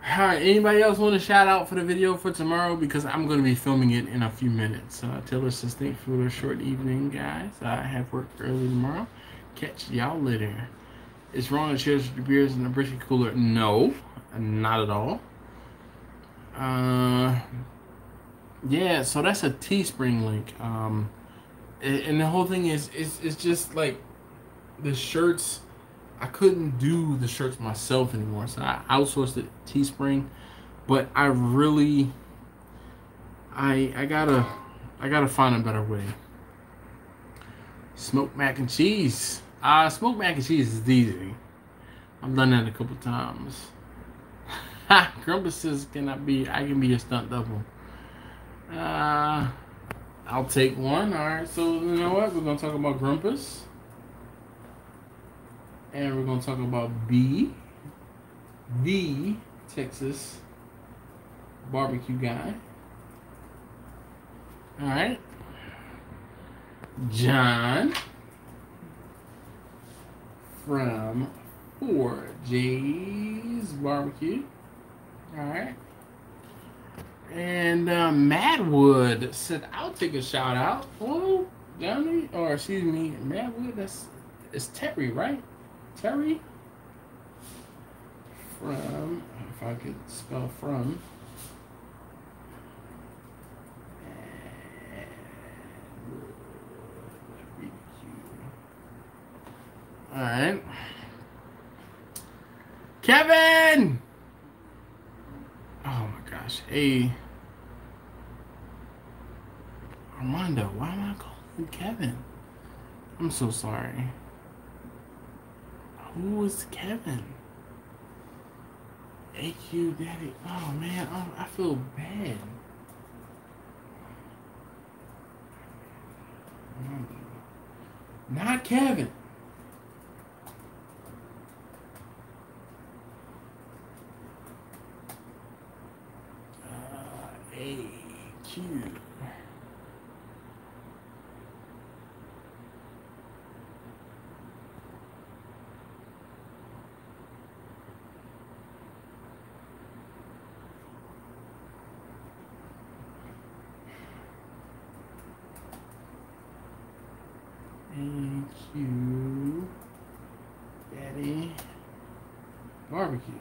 Alright, anybody else want to shout out for the video for tomorrow? Because I'm going to be filming it in a few minutes. Taylor says, thanks for the short evening, guys. I have work early tomorrow. Catch y'all later. It's wrong to share the beers in the brisket cooler. No, not at all. Yeah, so that's a Teespring link. And the whole thing is, it's just like the shirts. I couldn't do the shirts myself anymore, so I outsourced it to Teespring. But I really, I gotta find a better way. Smoked mac and cheese. Smoked mac and cheese is easy. I've done that a couple times. Ha! Grumpuses cannot be. I can be a stunt double. I'll take one. All right. So you know what? We're gonna talk about Grumpus, and we're gonna talk about the Texas barbecue guy. All right. John from 4J's Barbecue. All right. And Madwood said, "I'll take a shout out." Oh, Johnny, or excuse me, Madwood. It's Terry, right? Terry from, if I could spell from. All right, Kevin. Oh my gosh, hey, Armando. Why am I calling him Kevin? I'm so sorry. Who is Kevin? AQ Daddy. Oh man, I feel bad. Not Kevin. AQ. AQ Daddy Barbecue.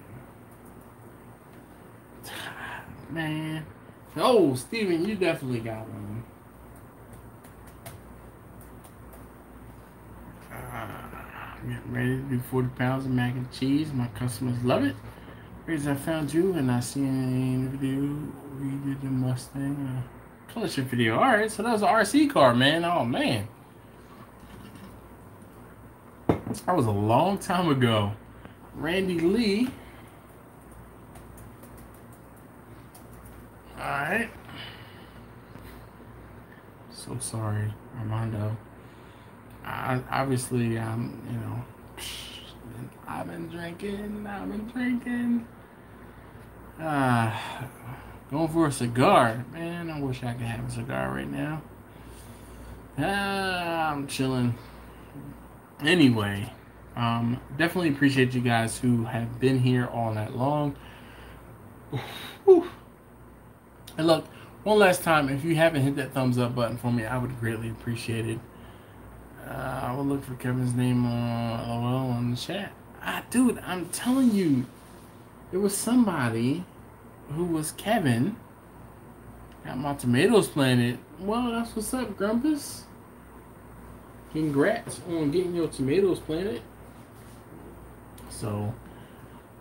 Man. Oh, Steven, you definitely got one. Getting ready to do 40 pounds of mac and cheese. My customers love it. Reason I found you and I seen in the video we did the Mustang collection video. Alright, so that was an RC car, man. Oh, man. That was a long time ago. Randy Lee. Alright. So sorry, Armando. Obviously, you know, I've been drinking. Going for a cigar. Man, I wish I could have a cigar right now. I'm chilling. Anyway, definitely appreciate you guys who have been here all night long. Whew. And look, one last time, if you haven't hit that thumbs up button for me, I would greatly appreciate it. I will look for Kevin's name on the chat. Dude, I'm telling you, there was somebody who was Kevin. Got my tomatoes planted. Well, that's what's up, Grumpus. Congrats on getting your tomatoes planted. So,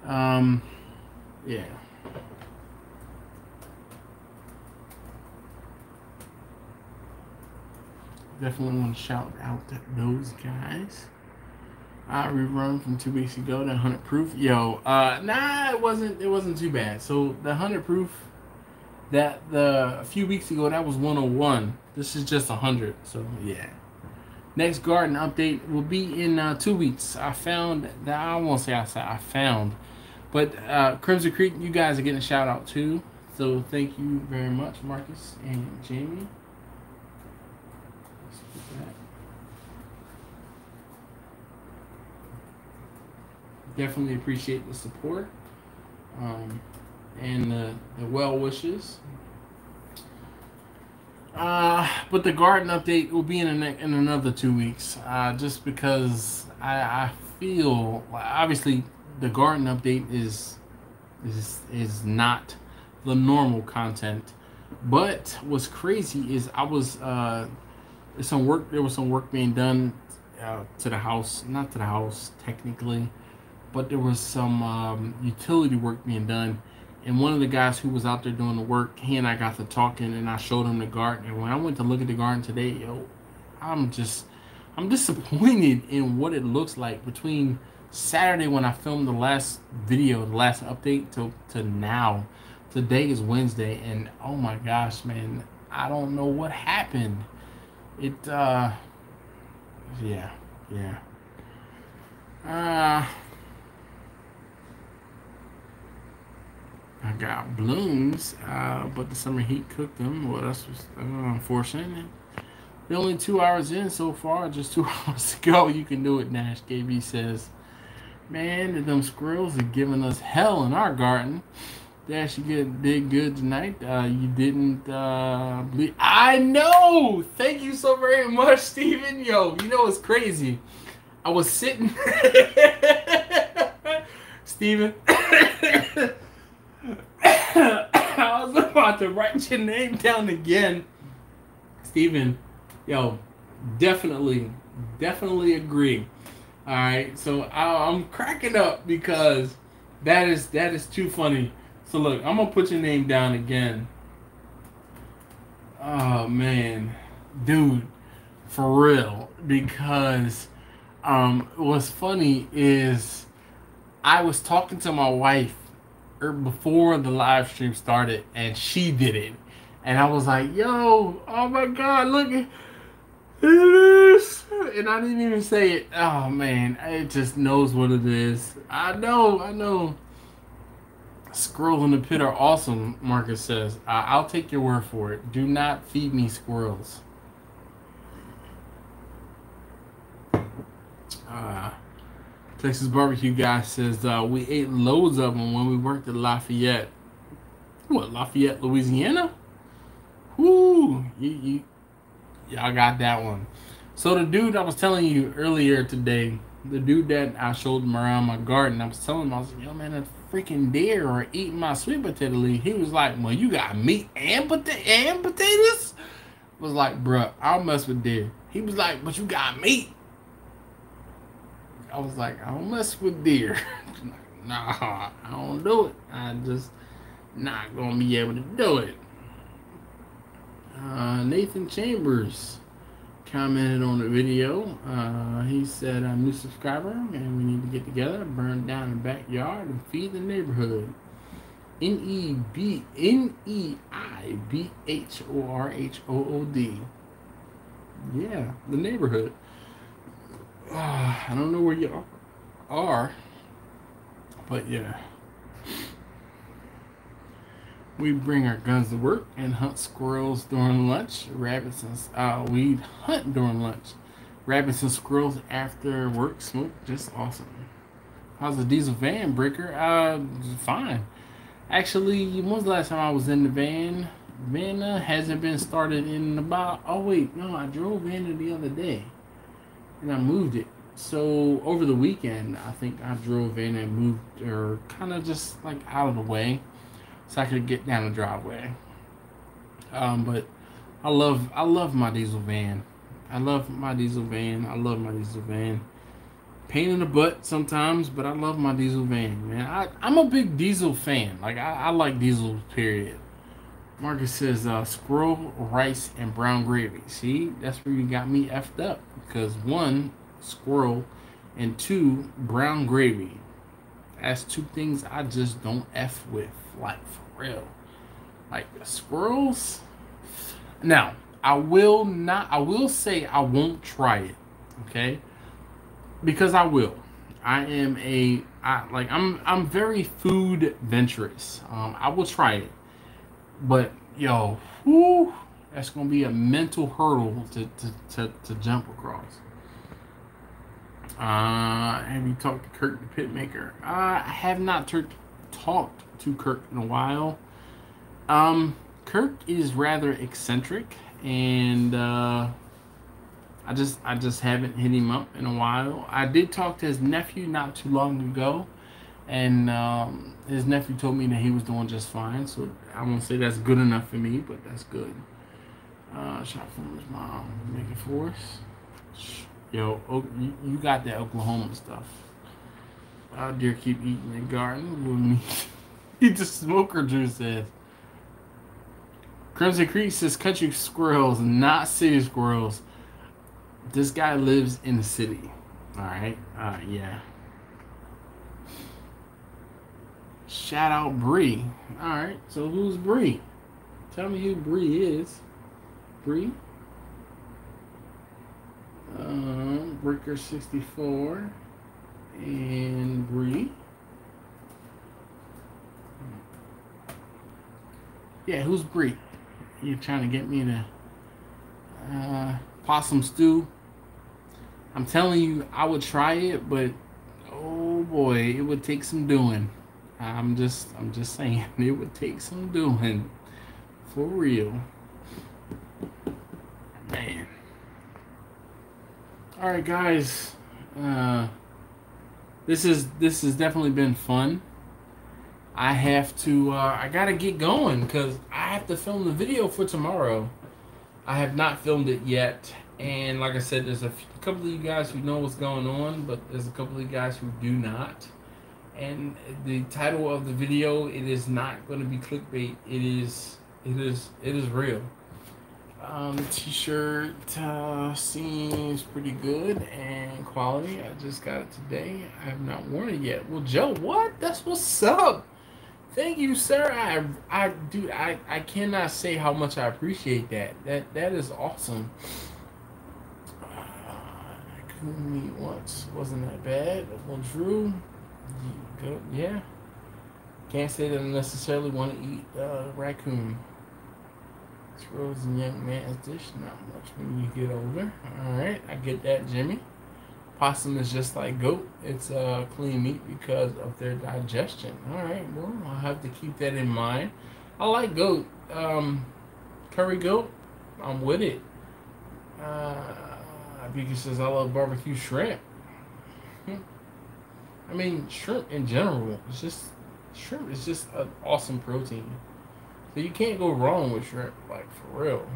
yeah. Definitely want to shout out to those guys. Rerun from 2 weeks ago, that 100 proof. Yo, nah, it wasn't too bad. So the 100 proof, a few weeks ago, that was 101. This is just 100. So yeah. Next garden update will be in 2 weeks. I found that, I won't say I found, but Crimson Creek, you guys are getting a shout out too. So thank you very much, Marcus and Jamie. Let's put that. Definitely appreciate the support and the well wishes. But the garden update will be in another 2 weeks. Just because I feel like obviously the garden update is not the normal content. But what's crazy is there was some work being done to the house, not to the house technically, but there was some utility work being done. And one of the guys who was out there doing the work, he and I got to talking, and I showed him the garden. And when I went to look at the garden today, yo, I'm I'm disappointed in what it looks like between Saturday when I filmed the last video, the last update, to now. Today is Wednesday, and oh my gosh, man, I don't know what happened. It, yeah. I got blooms, but the summer heat cooked them. Well, that's unfortunate. We're only 2 hours in so far, just 2 hours to go. You can do it, Nash. KB says, man, them squirrels are giving us hell in our garden. Dash, you did good tonight. You didn't bleed. I know! Thank you so very much, Steven. Yo, you know what's crazy? I was sitting... Steven. I was about to write your name down again. Steven, yo, definitely agree. All right, so I'm cracking up because that is too funny. So look, I'm gonna put your name down again. Oh man, dude, for real. Because what's funny is I was talking to my wife before the live stream started, and she did it, and I was like, "Yo, oh my God, look at this!" And I didn't even say it. Oh man, it just knows what it is. I know. Squirrels in the pit are awesome, Marcus says. I'll take your word for it. Do not feed me squirrels. Texas Barbecue Guy says, we ate loads of them when we worked at Lafayette. What, Lafayette, Louisiana? Whoo, y'all got that one. So the dude I was telling you earlier today, the dude that I showed him around my garden, I was telling him, I was like, yo man, that freaking deer are eating my sweet potato leaf. He was like, well, you got meat and potatoes? I was like, bruh, I'll mess with deer. He was like, but you got meat. I was like, I don't mess with deer. Nah, I don't do it. I just not gonna be able to do it. Nathan Chambers commented on the video. He said, I'm a new subscriber and we need to get together, burn down the backyard, and feed the neighborhood. Neibihorhood. Yeah, the neighborhood. I don't know where you are, but yeah. We bring our guns to work and hunt squirrels during lunch. Rabbits and we hunt during lunch. Rabbits and squirrels after work smoke. Just awesome. How's the diesel van, Breaker? Fine. Actually, when was the last time I was in the van? Van hasn't been started in about... Oh wait, no, I drove Vanna the other day, and I moved it. So over the weekend, I think I drove in and moved her kind of just like out of the way, so I could get down the driveway. But I love my diesel van. I love my diesel van. Pain in the butt sometimes, but I love my diesel van, man. I'm a big diesel fan. Like I like diesel, period. Marcus says squirrel, rice, and brown gravy. See, that's where you got me effed up. Because 1, squirrel, and 2, brown gravy. That's 2 things I just don't F with. Like, for real. Like, squirrels. Now, I will say I won't try it. Okay? Because I will. I'm very food venturous. I will try it. But, yo, whoo, that's going to be a mental hurdle to jump across. Have you talked to Kirk the Pitmaker? I have not talked to Kirk in a while. Kirk is rather eccentric, and I just haven't hit him up in a while. I did talk to his nephew not too long ago, and his nephew told me that he was doing just fine. So I won't say that's good enough for me, but that's good. Shot from his mom, making force. Yo, you got that Oklahoma stuff. Our deer keep eating in the garden with me. Eat the smoker, Drew says. Crimson Creek says country squirrels, not city squirrels. This guy lives in the city. All right. Yeah. Shout out Bree. All right. So who's Bree? Tell me who Bree is. Bree. Breaker 64 and Bree. Yeah, who's Bree? You're trying to get me to possum stew. I'm telling you, I would try it, but oh boy, it would take some doing. I'm just saying, it would take some doing, for real, man. All right, guys, this has definitely been fun. I have to, I gotta get going because I have to film the video for tomorrow. I have not filmed it yet. And like I said, there's a couple of you guys who know what's going on, but there's a couple of you guys who do not. And the title of the video, it is not going to be clickbait. It is real. The t-shirt seems pretty good and quality. I just got it today. I have not worn it yet. Well, Joe, what? That's what's up. Thank you, sir. I cannot say how much I appreciate that. That is awesome. I couldn't eat once. Wasn't that bad. Well, Drew, yeah. Can't say that I necessarily want to eat raccoon. It's frozen young man's dish. Not much when you get older. All right, I get that, Jimmy. Possum is just like goat. It's clean meat because of their digestion. All right, well, I'll have to keep that in mind. I like goat. Curry goat, I'm with it. Because says I love barbecue shrimp. I mean, shrimp in general. Shrimp is just an awesome protein. So you can't go wrong with shrimp, like for real.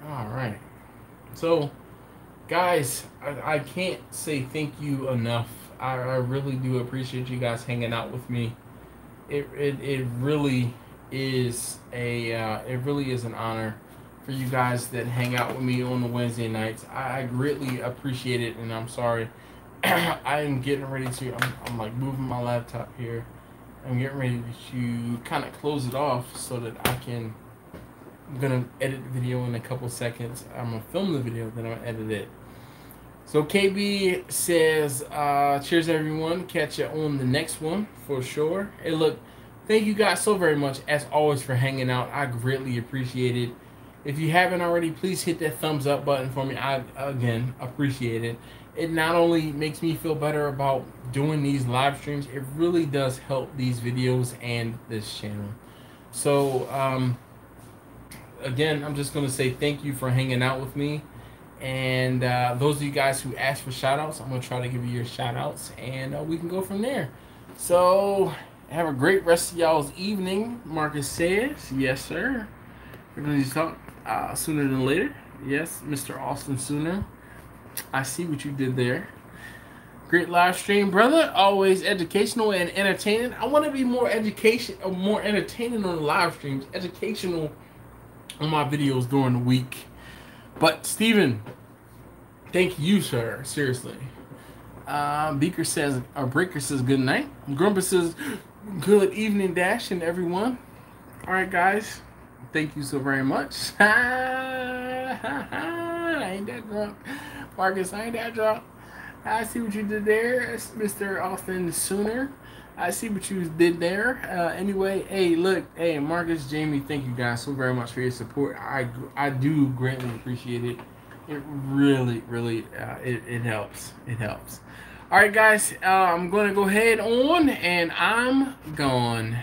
All right. So, guys, I can't say thank you enough. I really do appreciate you guys hanging out with me. It really is an honor for you guys that hang out with me on the Wednesday nights. I greatly appreciate it, and I'm sorry. I am getting ready to. I'm like moving my laptop here. I'm getting ready to kind of close it off so that I can. I'm gonna edit the video in a couple seconds. I'm gonna film the video, then I'll edit it. So KB says, cheers everyone. Catch you on the next one for sure. Hey, look, thank you guys so very much as always for hanging out. I greatly appreciate it. If you haven't already, please hit that thumbs up button for me. I again appreciate it. It not only makes me feel better about doing these live streams, it really does help these videos and this channel. So again, I'm just going to say thank you for hanging out with me. And those of you guys who asked for shout-outs, I'm going to try to give you your shout-outs. And we can go from there. So, have a great rest of y'all's evening, Marcus says. Yes, sir. We're going to talk sooner than later. Yes, Mr. Austin Sooner. I see what you did there. Great live stream, brother. Always educational and entertaining. I want to be more entertaining on the live streams. Educational on my videos during the week. But Steven, thank you, sir. Seriously. Breaker says good night. Grumpus says good evening, Dash and everyone. All right, guys. Thank you so very much. I ain't that drunk. Marcus, I ain't that drunk. I see what you did there, Mr. Austin Sooner. I see what you did there. Anyway, hey, look, hey, Marcus, Jamie, thank you guys so very much for your support. I do greatly appreciate it. It really, it helps. It helps. All right, guys, I'm going to go ahead on, and I'm gone.